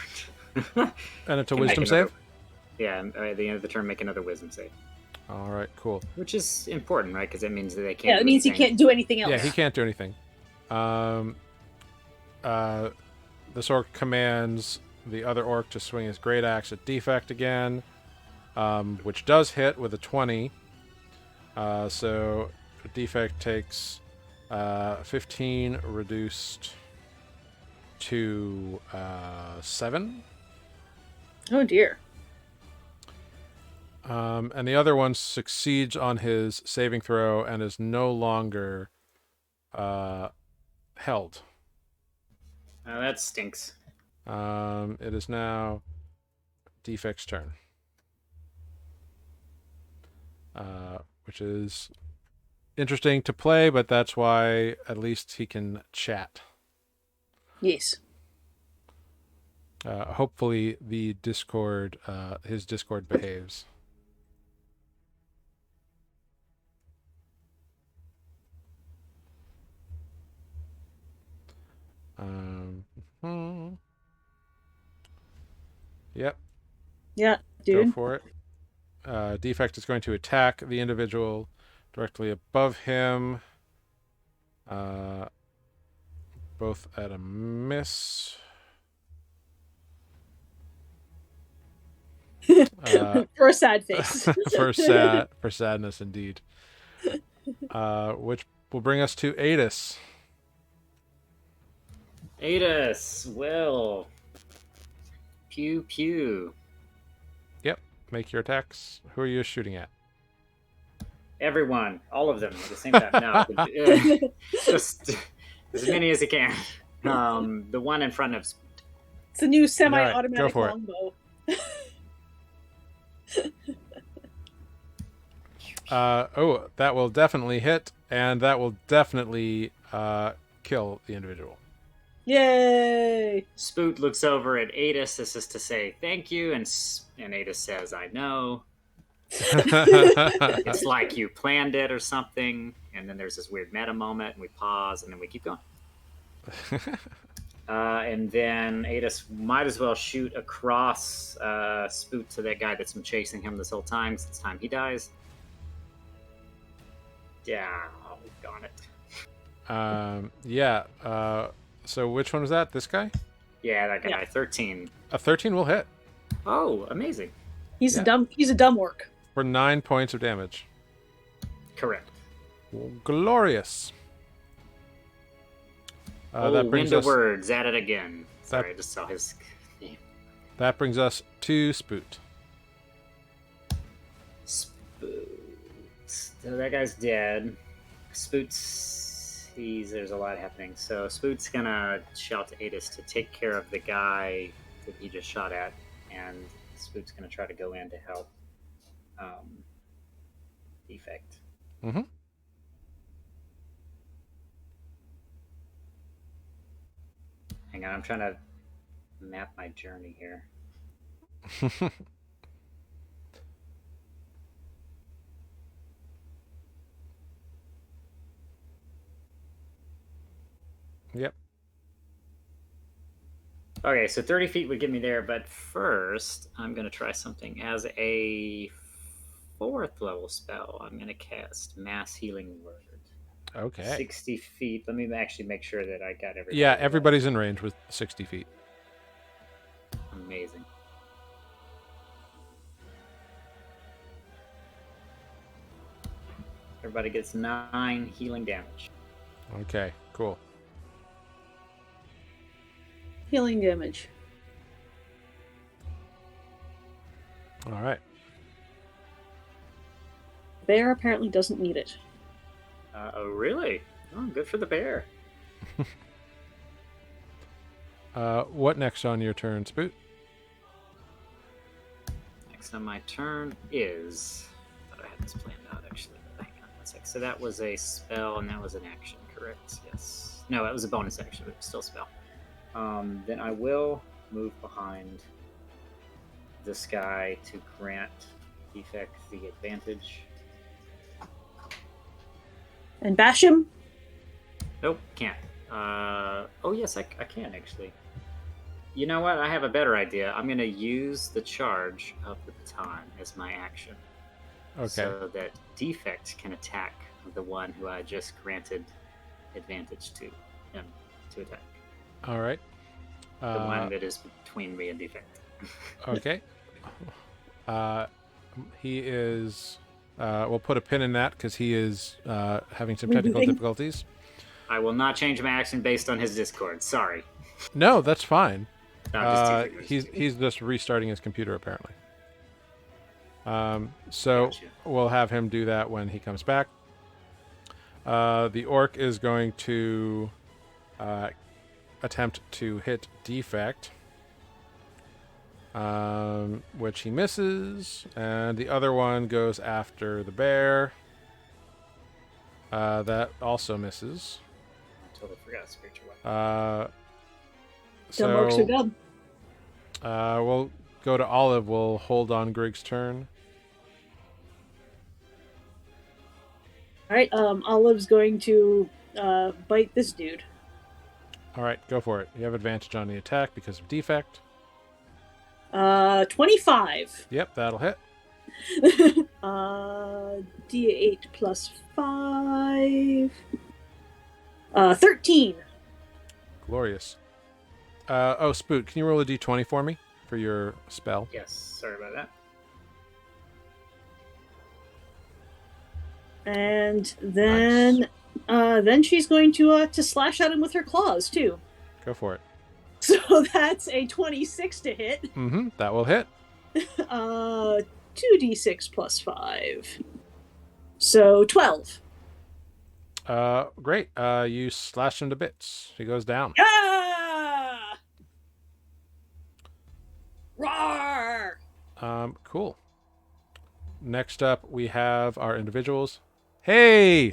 And it's a Can wisdom make another- save? Yeah, at the end of the turn, make another wisdom save. All right, cool. Which is important, right? Because that means that they can't. Yeah, it means he can't do anything else. Yeah, he can't do anything. This orc commands the other orc to swing his great axe at Defect again, which does hit with a 20. So Defect takes 15 reduced to 7. Oh dear. And the other one succeeds on his saving throw and is no longer held. Oh, that stinks. It is now Defect's turn. Which is interesting to play, but that's why at least he can chat. Yes. Hopefully the Discord, his Discord behaves. Yep. Yeah, dude. Go for it. Defect is going to attack the individual directly above him. Both at a miss. For a sad face. for sadness indeed. Which will bring us to Adis. Adis, well. Pew pew. Yep. Make your attacks. Who are you shooting at? Everyone, all of them at the same time. No, just as many as you can. The one in front of. It's a new semi-automatic All right, go for it. longbow. That will definitely hit, and that will definitely kill the individual. Yay! Spoot looks over at Adis. This is to say thank you, and Adis says, "I know." It's like you planned it or something. And then there's this weird meta moment, and we pause, and then we keep going. And then Adis might as well shoot across Spoot to that guy that's been chasing him this whole time. It's time he dies. Yeah, oh, darn it. Yeah. So which one was that? This guy? Yeah, that guy. Yeah. 13. A 13 will hit Oh, amazing. He's Yeah. a dumb orc. for 9 points of damage. Correct. Glorious. That brings Wind of us. Words, at it again. Sorry, I just saw his name. That brings us to Spoot. Spoot. So that guy's dead. Spoot's... There's a lot happening. So Spoot's gonna shout to Adis to take care of the guy that he just shot at, and Spoot's gonna try to go in to help Defect. Mm-hmm. Hang on, I'm trying to map my journey here. Yep. Okay, so 30 feet would get me there, but first I'm going to try something. As a 4th level spell, I'm going to cast Mass Healing Word. Okay. 60 feet. Let me actually make sure that I got everybody. Yeah, everybody's in range with 60 feet. Amazing. Everybody gets 9 healing damage. Okay, cool. Healing damage. All right. Bear apparently doesn't need it. Oh, really? Oh, good for the bear. What next on your turn, Spoot? Next on my turn is... I thought I had this planned out, actually. Hang on one sec. So that was a spell, and that was an action, correct? Yes. No, that was a bonus action, but it was still a spell. Then I will move behind this guy to grant Defect the advantage. And bash him? Nope, can't. Oh, yes, I can, actually. You know what? I have a better idea. I'm going to use the charge of the baton as my action. Okay. So that Defect can attack the one who I just granted advantage to him to attack. All right. The one that is between me and Defect. Okay. He is... we'll put a pin in that because he is having some technical Rebooting. difficulties. I will not change my action based on his Discord. Sorry. No, that's fine. No, I'm just teasing. He's just restarting his computer apparently. So Gotcha. we'll have him do that when he comes back. The orc is going to attempt to hit Defect, which he misses, and the other one goes after the bear. That also misses. I totally forgot spiritual weapon. Dumb orcs are dumb. We'll go to Olive. We'll hold on Grig's turn. Alright, Olive's going to bite this dude. All right, go for it. You have advantage on the attack because of Defect. 25. Yep, that'll hit. D8 plus 5. 13. Glorious. Spoot, can you roll a d20 for me for your spell? Yes, sorry about that. And then she's going to slash at him with her claws too. Go for it. So that's a 26 to hit. Mm-hmm. That will hit. 2d6 plus 5. So 12. Great. You slash him to bits. He goes down. Ah! Roar! Cool. Next up, we have our individuals. Hey!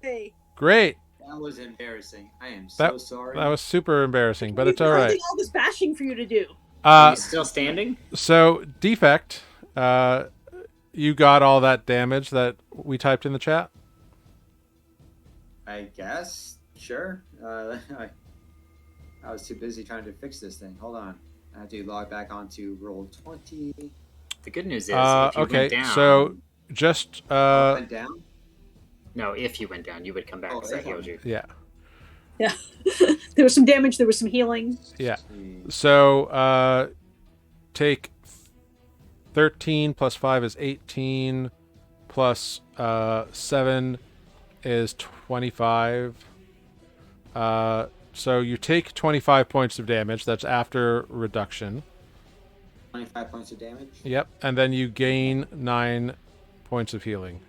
Hey! Great. That was embarrassing. I am That so sorry. that was super embarrassing, but We've it's been all right. holding all this bashing for you to do. Are Uh, you still standing? so defect. You got all that damage that we typed in the chat. I guess. Sure. I was too busy trying to fix this thing. Hold on. I have to log back onto Roll20. The good news is, if you Okay, went down, so just Went down? no, if you went down, you would come back because I if I healed you. yeah. Yeah. There was some damage, there was some healing. Yeah. See. So take 13 plus 5 is 18 plus 7 is 25. So you take 25 points of damage. That's after reduction. 25 points of damage? Yep. And then you gain 9 points of healing.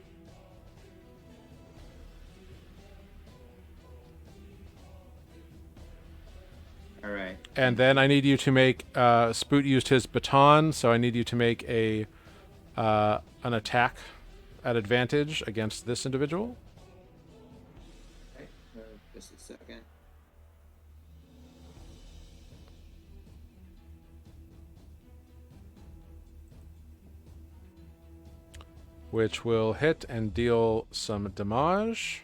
All right. And then I need you to make Spoot used his baton, so I need you to make an attack at advantage against this individual. Okay, just a second. Which will hit and deal some damage.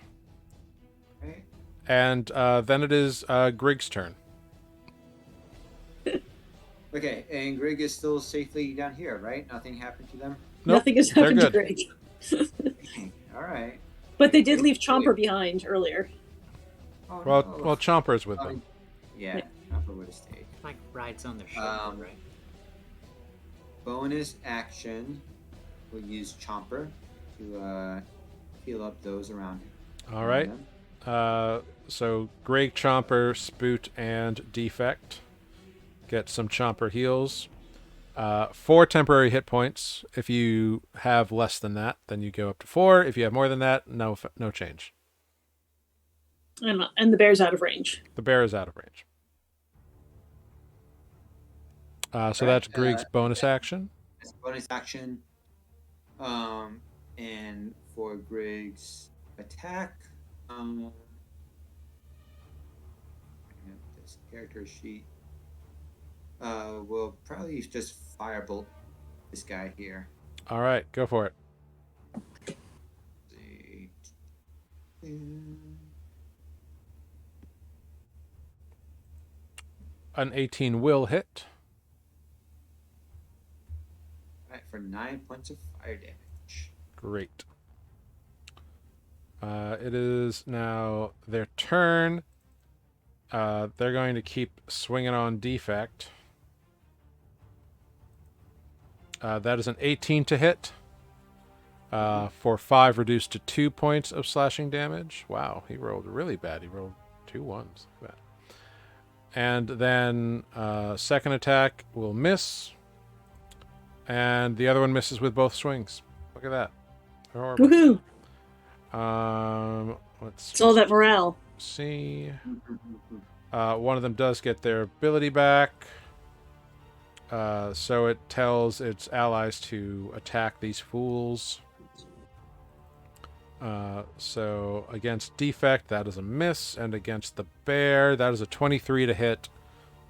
Okay. And then it is Grig's turn. Okay, and Grig is still safely down here, right? Nothing happened to them? Nope, Nothing has they're happened to good. Greg. Okay, all right. But they did leave Chomper behind earlier. Oh, Well, no. well, Chomper's with them. Yeah, Chomper would have stayed. Like rides on their shoulder, right? Bonus action, we'll use Chomper to heal up those around him. All right. So Grig, Chomper, Spoot, and Defect get some Chomper heals. 4 temporary hit points. If you have less than that, then you go up to 4. If you have more than that, no change. And the bear's out of range. The bear is out of range. So Right, that's Grig's bonus action. As a bonus action, and for Grig's attack, bring up this character sheet. We'll probably just firebolt this guy here. All right, go for it. Let's see. An 18 will hit. Right, for 9 points of fire damage. Great. It is now their turn. They're going to keep swinging on Defect. That is an 18 to hit. For 5 reduced to 2 points of slashing damage. Wow, he rolled really bad. He rolled 2 ones. Bad. And then second attack will miss. And the other one misses with both swings. Look at that. Horrible. Woohoo! Let's It's all that morale. see. One of them does get their ability back. So it tells its allies to attack these fools. So against Defect, that is a miss. And against the bear, that is a 23 to hit.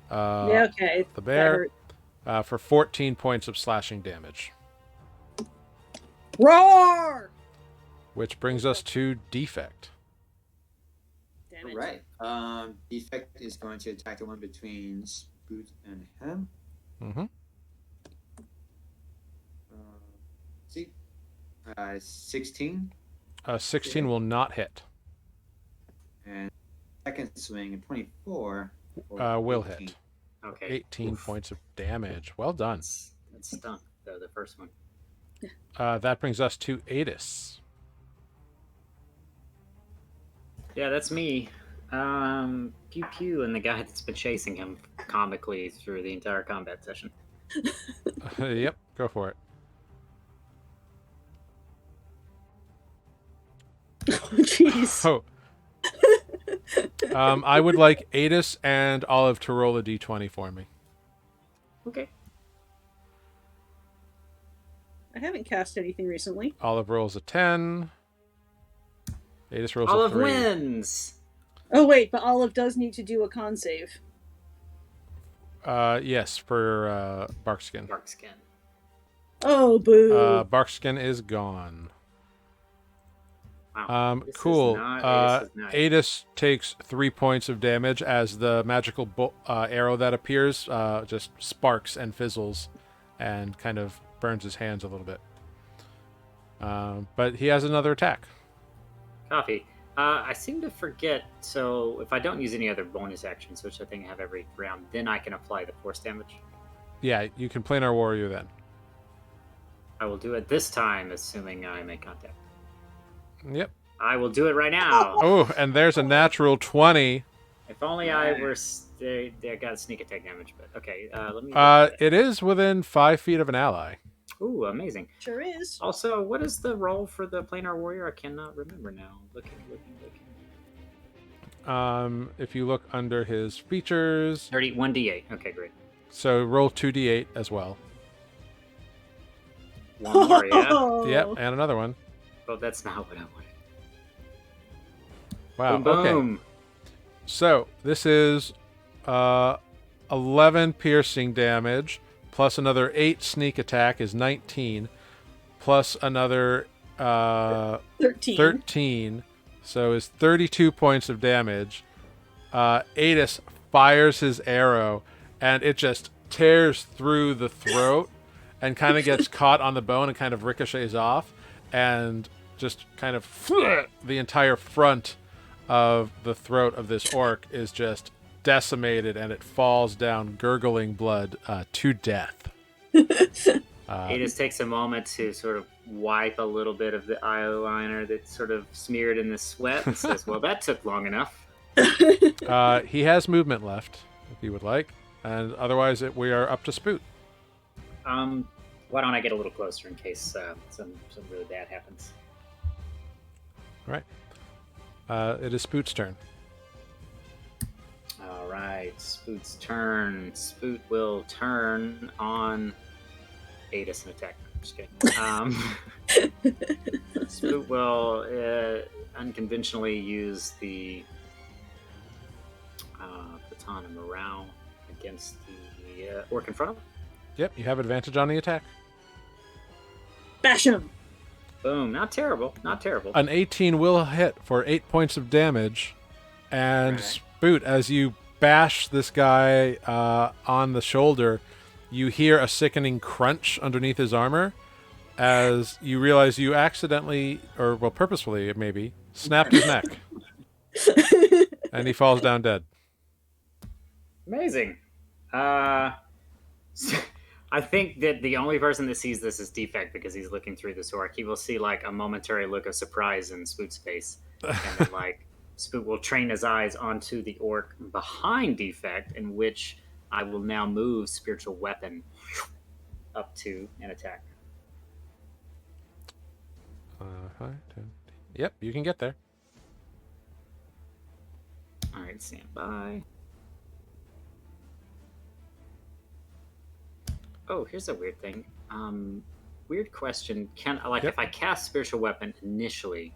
Yeah, okay. The That bear hurt. for 14 points of slashing damage. Roar! Which brings us to Defect. Damn it. Right. Defect is going to attack the one between Spoot and him. Mm-hmm. See? 16. 16 will not hit. And second swing, a 24. Will 18. hit. Okay. 18 Oof. points of damage. Well done. That stunk, though, the first one. That brings us to Adis. Yeah, that's me. Pew Pew and the guy that's been chasing him comically through the entire combat session. Yep, go for it. Oh, jeez. Oh. I would like Adis and Olive to roll a d20 for me. Okay. I haven't cast anything recently. Olive rolls a 10. Adis rolls Olive a 3. wins! Oh wait, but Olive does need to do a con save. Yes, for Barkskin. Dark skin. Oh boo! Barkskin is gone. Wow. This Cool. is not Adis's night. Adis takes 3 points of damage as the magical arrow that appears just sparks and fizzles and kind of burns his hands a little bit. But he has another attack. Copy. I seem to forget. So if I don't use any other bonus actions, which I think I have every round, then I can apply the force damage. Yeah, you can planar warrior then. I will do it this time, assuming I make contact. Yep. I will do it right now. Oh, and there's a natural 20. If only I were. They got sneak attack damage, but okay. Let me. It is within 5 feet of an ally. Ooh, amazing. Sure is. Also, what is the roll for the planar warrior? I cannot remember now. Looking. If you look under his features, 1d8. Okay, great. so roll 2d8 as well. One more, yeah. Yep, and another one. Well, that's not what I wanted. Wow. Boom, Okay. boom. So this is 11 piercing damage plus another 8 sneak attack is 19 plus another 13, so is 32 points of damage. Adis fires his arrow and it just tears through the throat and kind of gets caught on the bone and kind of ricochets off and just kind of the entire front of the throat of this orc is just decimated and it falls down gurgling blood to death. Adis takes a moment to sort of wipe a little bit of the eyeliner that's sort of smeared in the sweat and says, well, that took long enough. He has movement left if he would like, and otherwise we are up to Spoot. Why don't I get a little closer in case some really bad happens? All right. It is Spoot's turn. All right, Spoot's turn. Spoot will turn on Adis and attack. Just kidding. Spoot will unconventionally use the baton of morale against the orc in front of him. Yep, you have advantage on the attack. Bash him. Boom! Not terrible. Not terrible. An 18 will hit for 8 points of damage, and Right. Spoot, as you bash this guy on the shoulder, you hear a sickening crunch underneath his armor as you realize you accidentally, or well, purposefully maybe, snapped his neck, and he falls down dead. Amazing. I think that the only person that sees this is Defect because he's looking through this orc. He will see like a momentary look of surprise in Spoot's face, and then like Spoot will train his eyes onto the orc behind Defect, in which I will now move Spiritual Weapon up to an attack. 5, 10. Yep, you can get there. All right, stand by. Oh, here's a weird thing. Weird question. Can if I cast Spiritual Weapon initially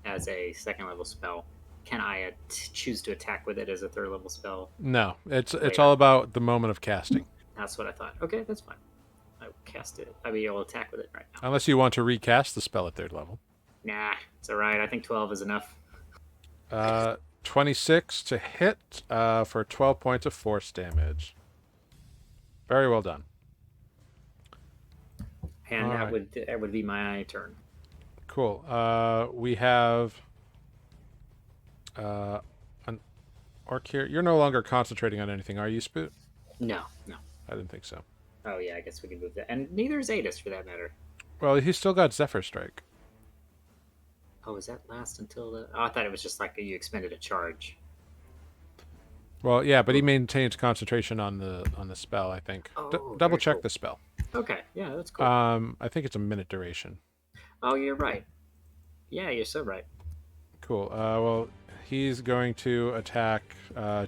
as a second level spell, can I choose to attack with it as a third level spell? No, it's all about the moment of casting. That's what I thought. Okay, that's fine. I will cast it. I will attack with it right now. Unless you want to recast the spell at 3rd level. Nah, it's all right. I think 12 is enough. 26 to hit for 12 points of force damage. Very well done. And All that right. would be my turn. Cool. We have an orc here. You're no longer concentrating on anything, are you, Spoot? No. I didn't think so. Oh yeah, I guess we can move that. And neither is Adis for that matter. Well, he's still got Zephyr Strike. Oh, is that last until the? Oh, I thought it was just like you expended a charge. Well, yeah, but he maintains concentration on the spell, I think. Oh, Double very check cool. the spell. Okay, yeah, that's cool. I think it's a minute duration. Oh, you're right. Yeah, you're so right. Cool. Well, he's going to attack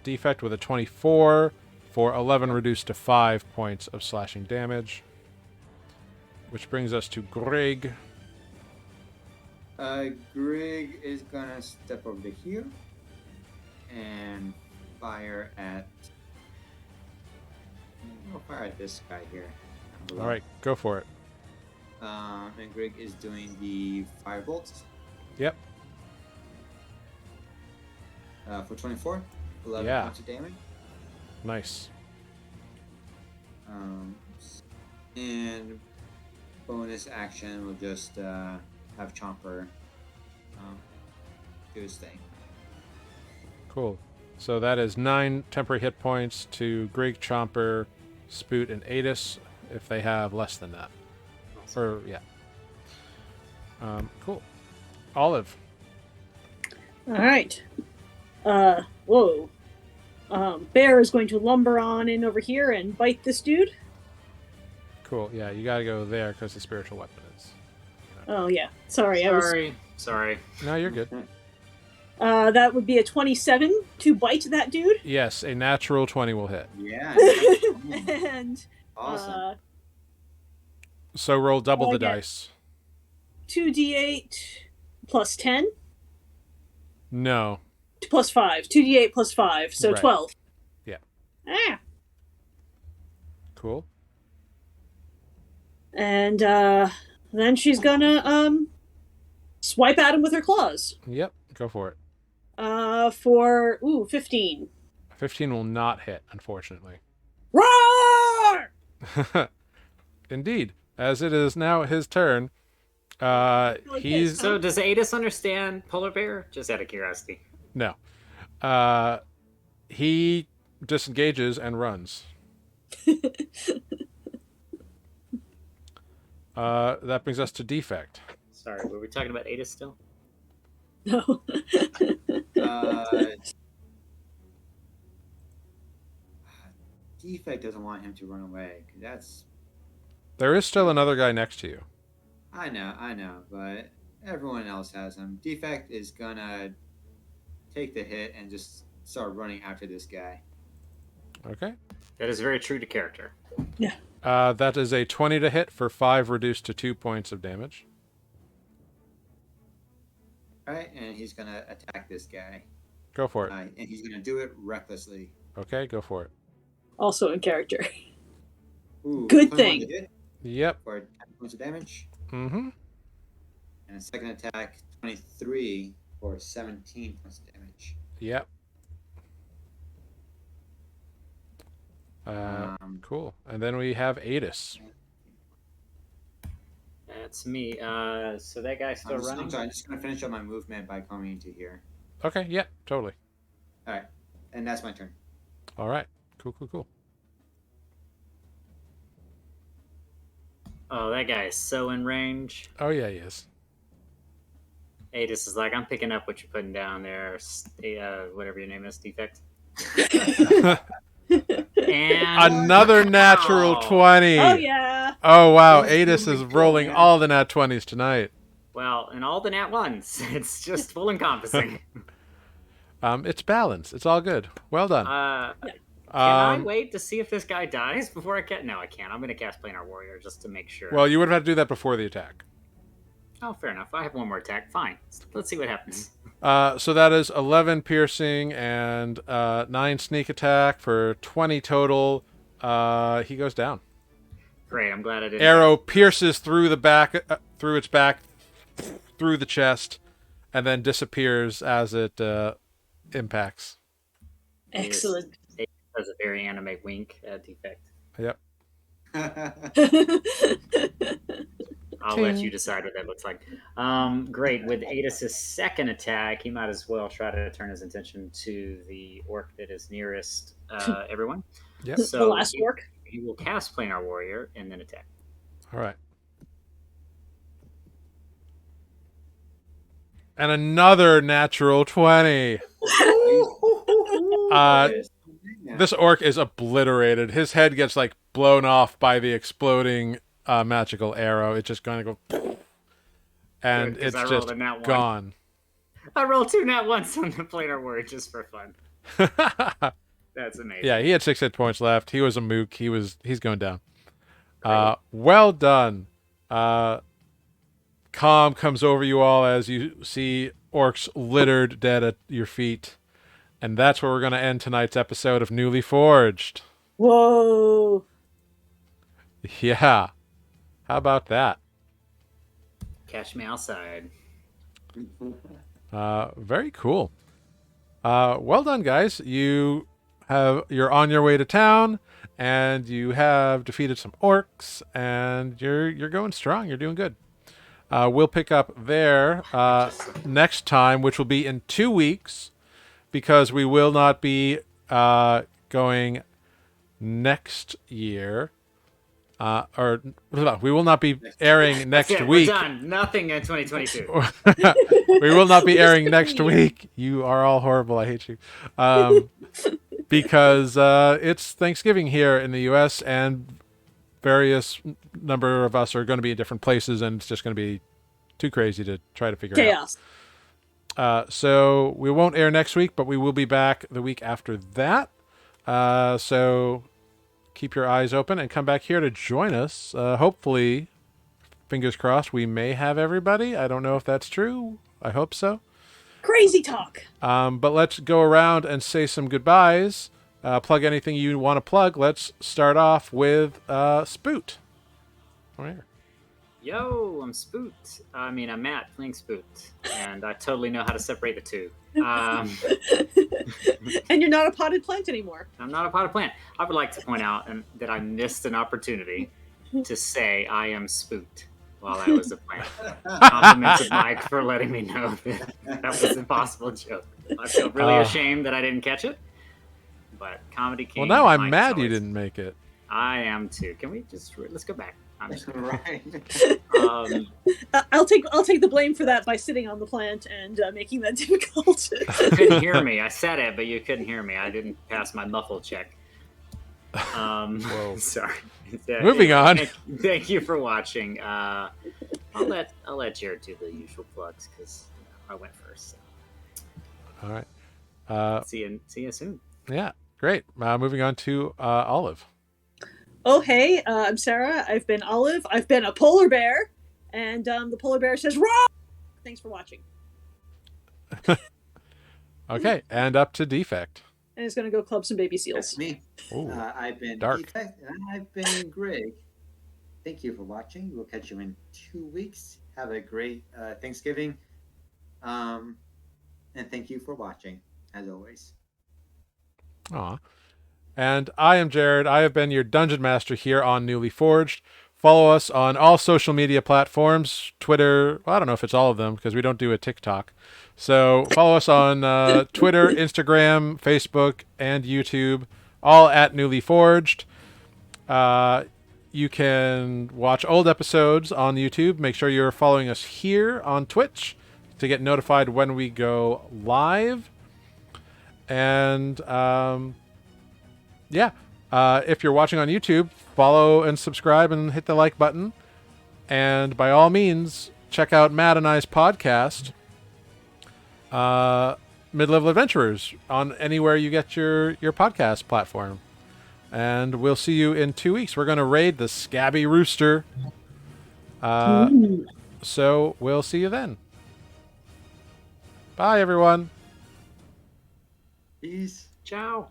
Defect with a 24 for 11 reduced to 5 points of slashing damage. Which brings us to Greg. Greg is gonna step over here. and fire at. I'll fire at this guy here. All right, go for it. And Greg is doing the fire bolts. Yep. For 24, 11 Yeah. points of damage. Nice. And bonus action will just have Chomper do his thing. Cool. So that is 9 temporary hit points to Grig, Chomper, Spoot, and Adis if they have less than that. Or, yeah. Cool. Olive. All right. Whoa. Bear is going to lumber on in over here and bite this dude. Cool. Yeah, you gotta go there because the spiritual weapon is. Oh yeah. Sorry. Sorry. No, you're good. That would be a 27 to bite that dude. Yes, a natural 20 will hit. Yeah. And Awesome. So roll double the get dice. 2d8 plus 10 No. plus 5. 2d8 plus 5, so Right. 12. Yeah. Ah. Cool. And then she's gonna swipe at him with her claws. Yep, go for it. For 15. 15 will not hit, unfortunately. Roar! Indeed. As it is now his turn, he's... So does Adis understand polar bear? Just out of curiosity. No. He disengages and runs. That brings us to defect. Sorry, were we talking about Adis still? No. Defect doesn't want him to run away. 'Cause that's. There is still another guy next to you. I know, but everyone else has him. Defect is gonna take the hit and just start running after this guy. Okay. That is very true to character. That is a 20 to hit for 5 reduced to 2 points of damage. Alright, and he's gonna attack this guy. Go for it. And he's gonna do it recklessly. Okay, go for it. Also in character. Ooh, Good 21 thing. to hit Yep. for 10 points of damage. Mm-hmm. And a second attack, 23 for 17 points of damage. Yep. Um, Cool. And then we have Adis. That's me. So that guy's still running? I'm sorry, I'm just gonna finish up my movement by coming into here. Okay, yeah, totally. Alright, and that's my turn. All right. Cool. Oh, that guy is so in range. Oh, yeah, he is. Adis is like, I'm picking up what you're putting down there. Whatever your name is, defect. And Another natural 20. Oh yeah. Oh, wow. Oh, Adis my is rolling God. all the nat 20s tonight. Well, and all the nat ones. It's just full encompassing. It's balanced. It's all good. Well done. Can I wait to see if this guy dies before I can? No, I can't. I'm going to cast Planar Warrior just to make sure. Well, you would have had to do that before the attack. Oh, fair enough. I have one more attack. Fine. Let's see what happens. So that is 11 piercing and 9 sneak attack for 20 total. He goes down. Great. I'm glad I didn't. Arrow pierces through the back, through its back, through the chest, and then disappears as it impacts. Excellent. It does a very anime wink defect. Yep. I'll let you decide what that looks like. Great. With Adis' second attack, he might as well try to turn his attention to the orc that is nearest everyone. Yep. So The last orc. He will cast Planar Warrior and then attack. All right. And another natural 20. This orc is obliterated. His head gets like blown off by the exploding magical arrow. It's just going to go, and Good, 'cause it's I rolled just a nat 1. gone. I rolled 2 nat 1s on the Planar Warrior just for fun. That's amazing. Yeah, he had 6 hit points left. He was a mook. He's going down. Well done. Calm comes over you all as you see orcs littered dead at your feet. And that's where we're going to end tonight's episode of Newly Forged. Whoa. Yeah. How about that? Catch me outside. Very cool. Well done, guys. You're on your way to town, and you have defeated some orcs, and you're going strong. You're doing good. We'll pick up there next time, which will be in 2 weeks, because we will not be going next year. Or we will not be airing next That's it, week. We're done. Nothing in 2022. We will not be airing next week. You are all horrible. I hate you. Because it's Thanksgiving here in the U.S. and various number of us are going to be in different places, and it's just going to be too crazy to try to figure Chaos. out. So we won't air next week, but we will be back the week after that. So keep your eyes open and come back here to join us. Hopefully, fingers crossed, we may have everybody. I don't know if that's true. I hope so. Crazy talk. But let's go around and say some goodbyes. Plug anything you want to plug. Let's start off with Spoot. Over here. Yo, I'm Spoot. I'm Matt playing Spoot, and I totally know how to separate the two. And you're not a potted plant anymore. I'm not a potted plant. I would like to point out that I missed an opportunity to say I am Spoot while I was a plant. Compliments to Mike for letting me know that was an impossible joke. I feel really ashamed that I didn't catch it, but comedy king. Well, now I'm Mike's mad you always- didn't make it. I am too. Can we let's go back? I'm just Right. I'll take the blame for that by sitting on the plant and making that difficult. You couldn't hear me. I said it, but you couldn't hear me. I didn't pass my muffle check. Whoa. Sorry. Moving on. Thank you for watching. I'll let Jared do the usual plugs because I went first. So. All right. See you soon. Yeah, great. Moving on to Olive. Oh, hey, I'm Sarah. I've been Olive. I've been a polar bear. And the polar bear says, "Roar!" Thanks for watching. Okay, and up to Defect. And it's going to go club some baby seals. That's me. Ooh, I've been dark. Defect, and I've been Greg. Thank you for watching. We'll catch you in 2 weeks. Have a great Thanksgiving. And thank you for watching, as always. Aw. And I am Jared. I have been your Dungeon Master here on Newly Forged. Follow us on all social media platforms, Twitter. Well, I don't know if it's all of them because we don't do a TikTok. So follow us on Twitter, Instagram, Facebook, and YouTube, all at Newly Forged. You can watch old episodes on YouTube. Make sure you're following us here on Twitch to get notified when we go live. And yeah, if you're watching on YouTube, follow and subscribe and hit the like button. And by all means, check out Matt and I's podcast, Mid-Level Adventurers, on anywhere you get your podcast platform. And we'll see you in 2 weeks. We're going to raid the Scabby Rooster. So we'll see you then. Bye, everyone. Peace. Ciao.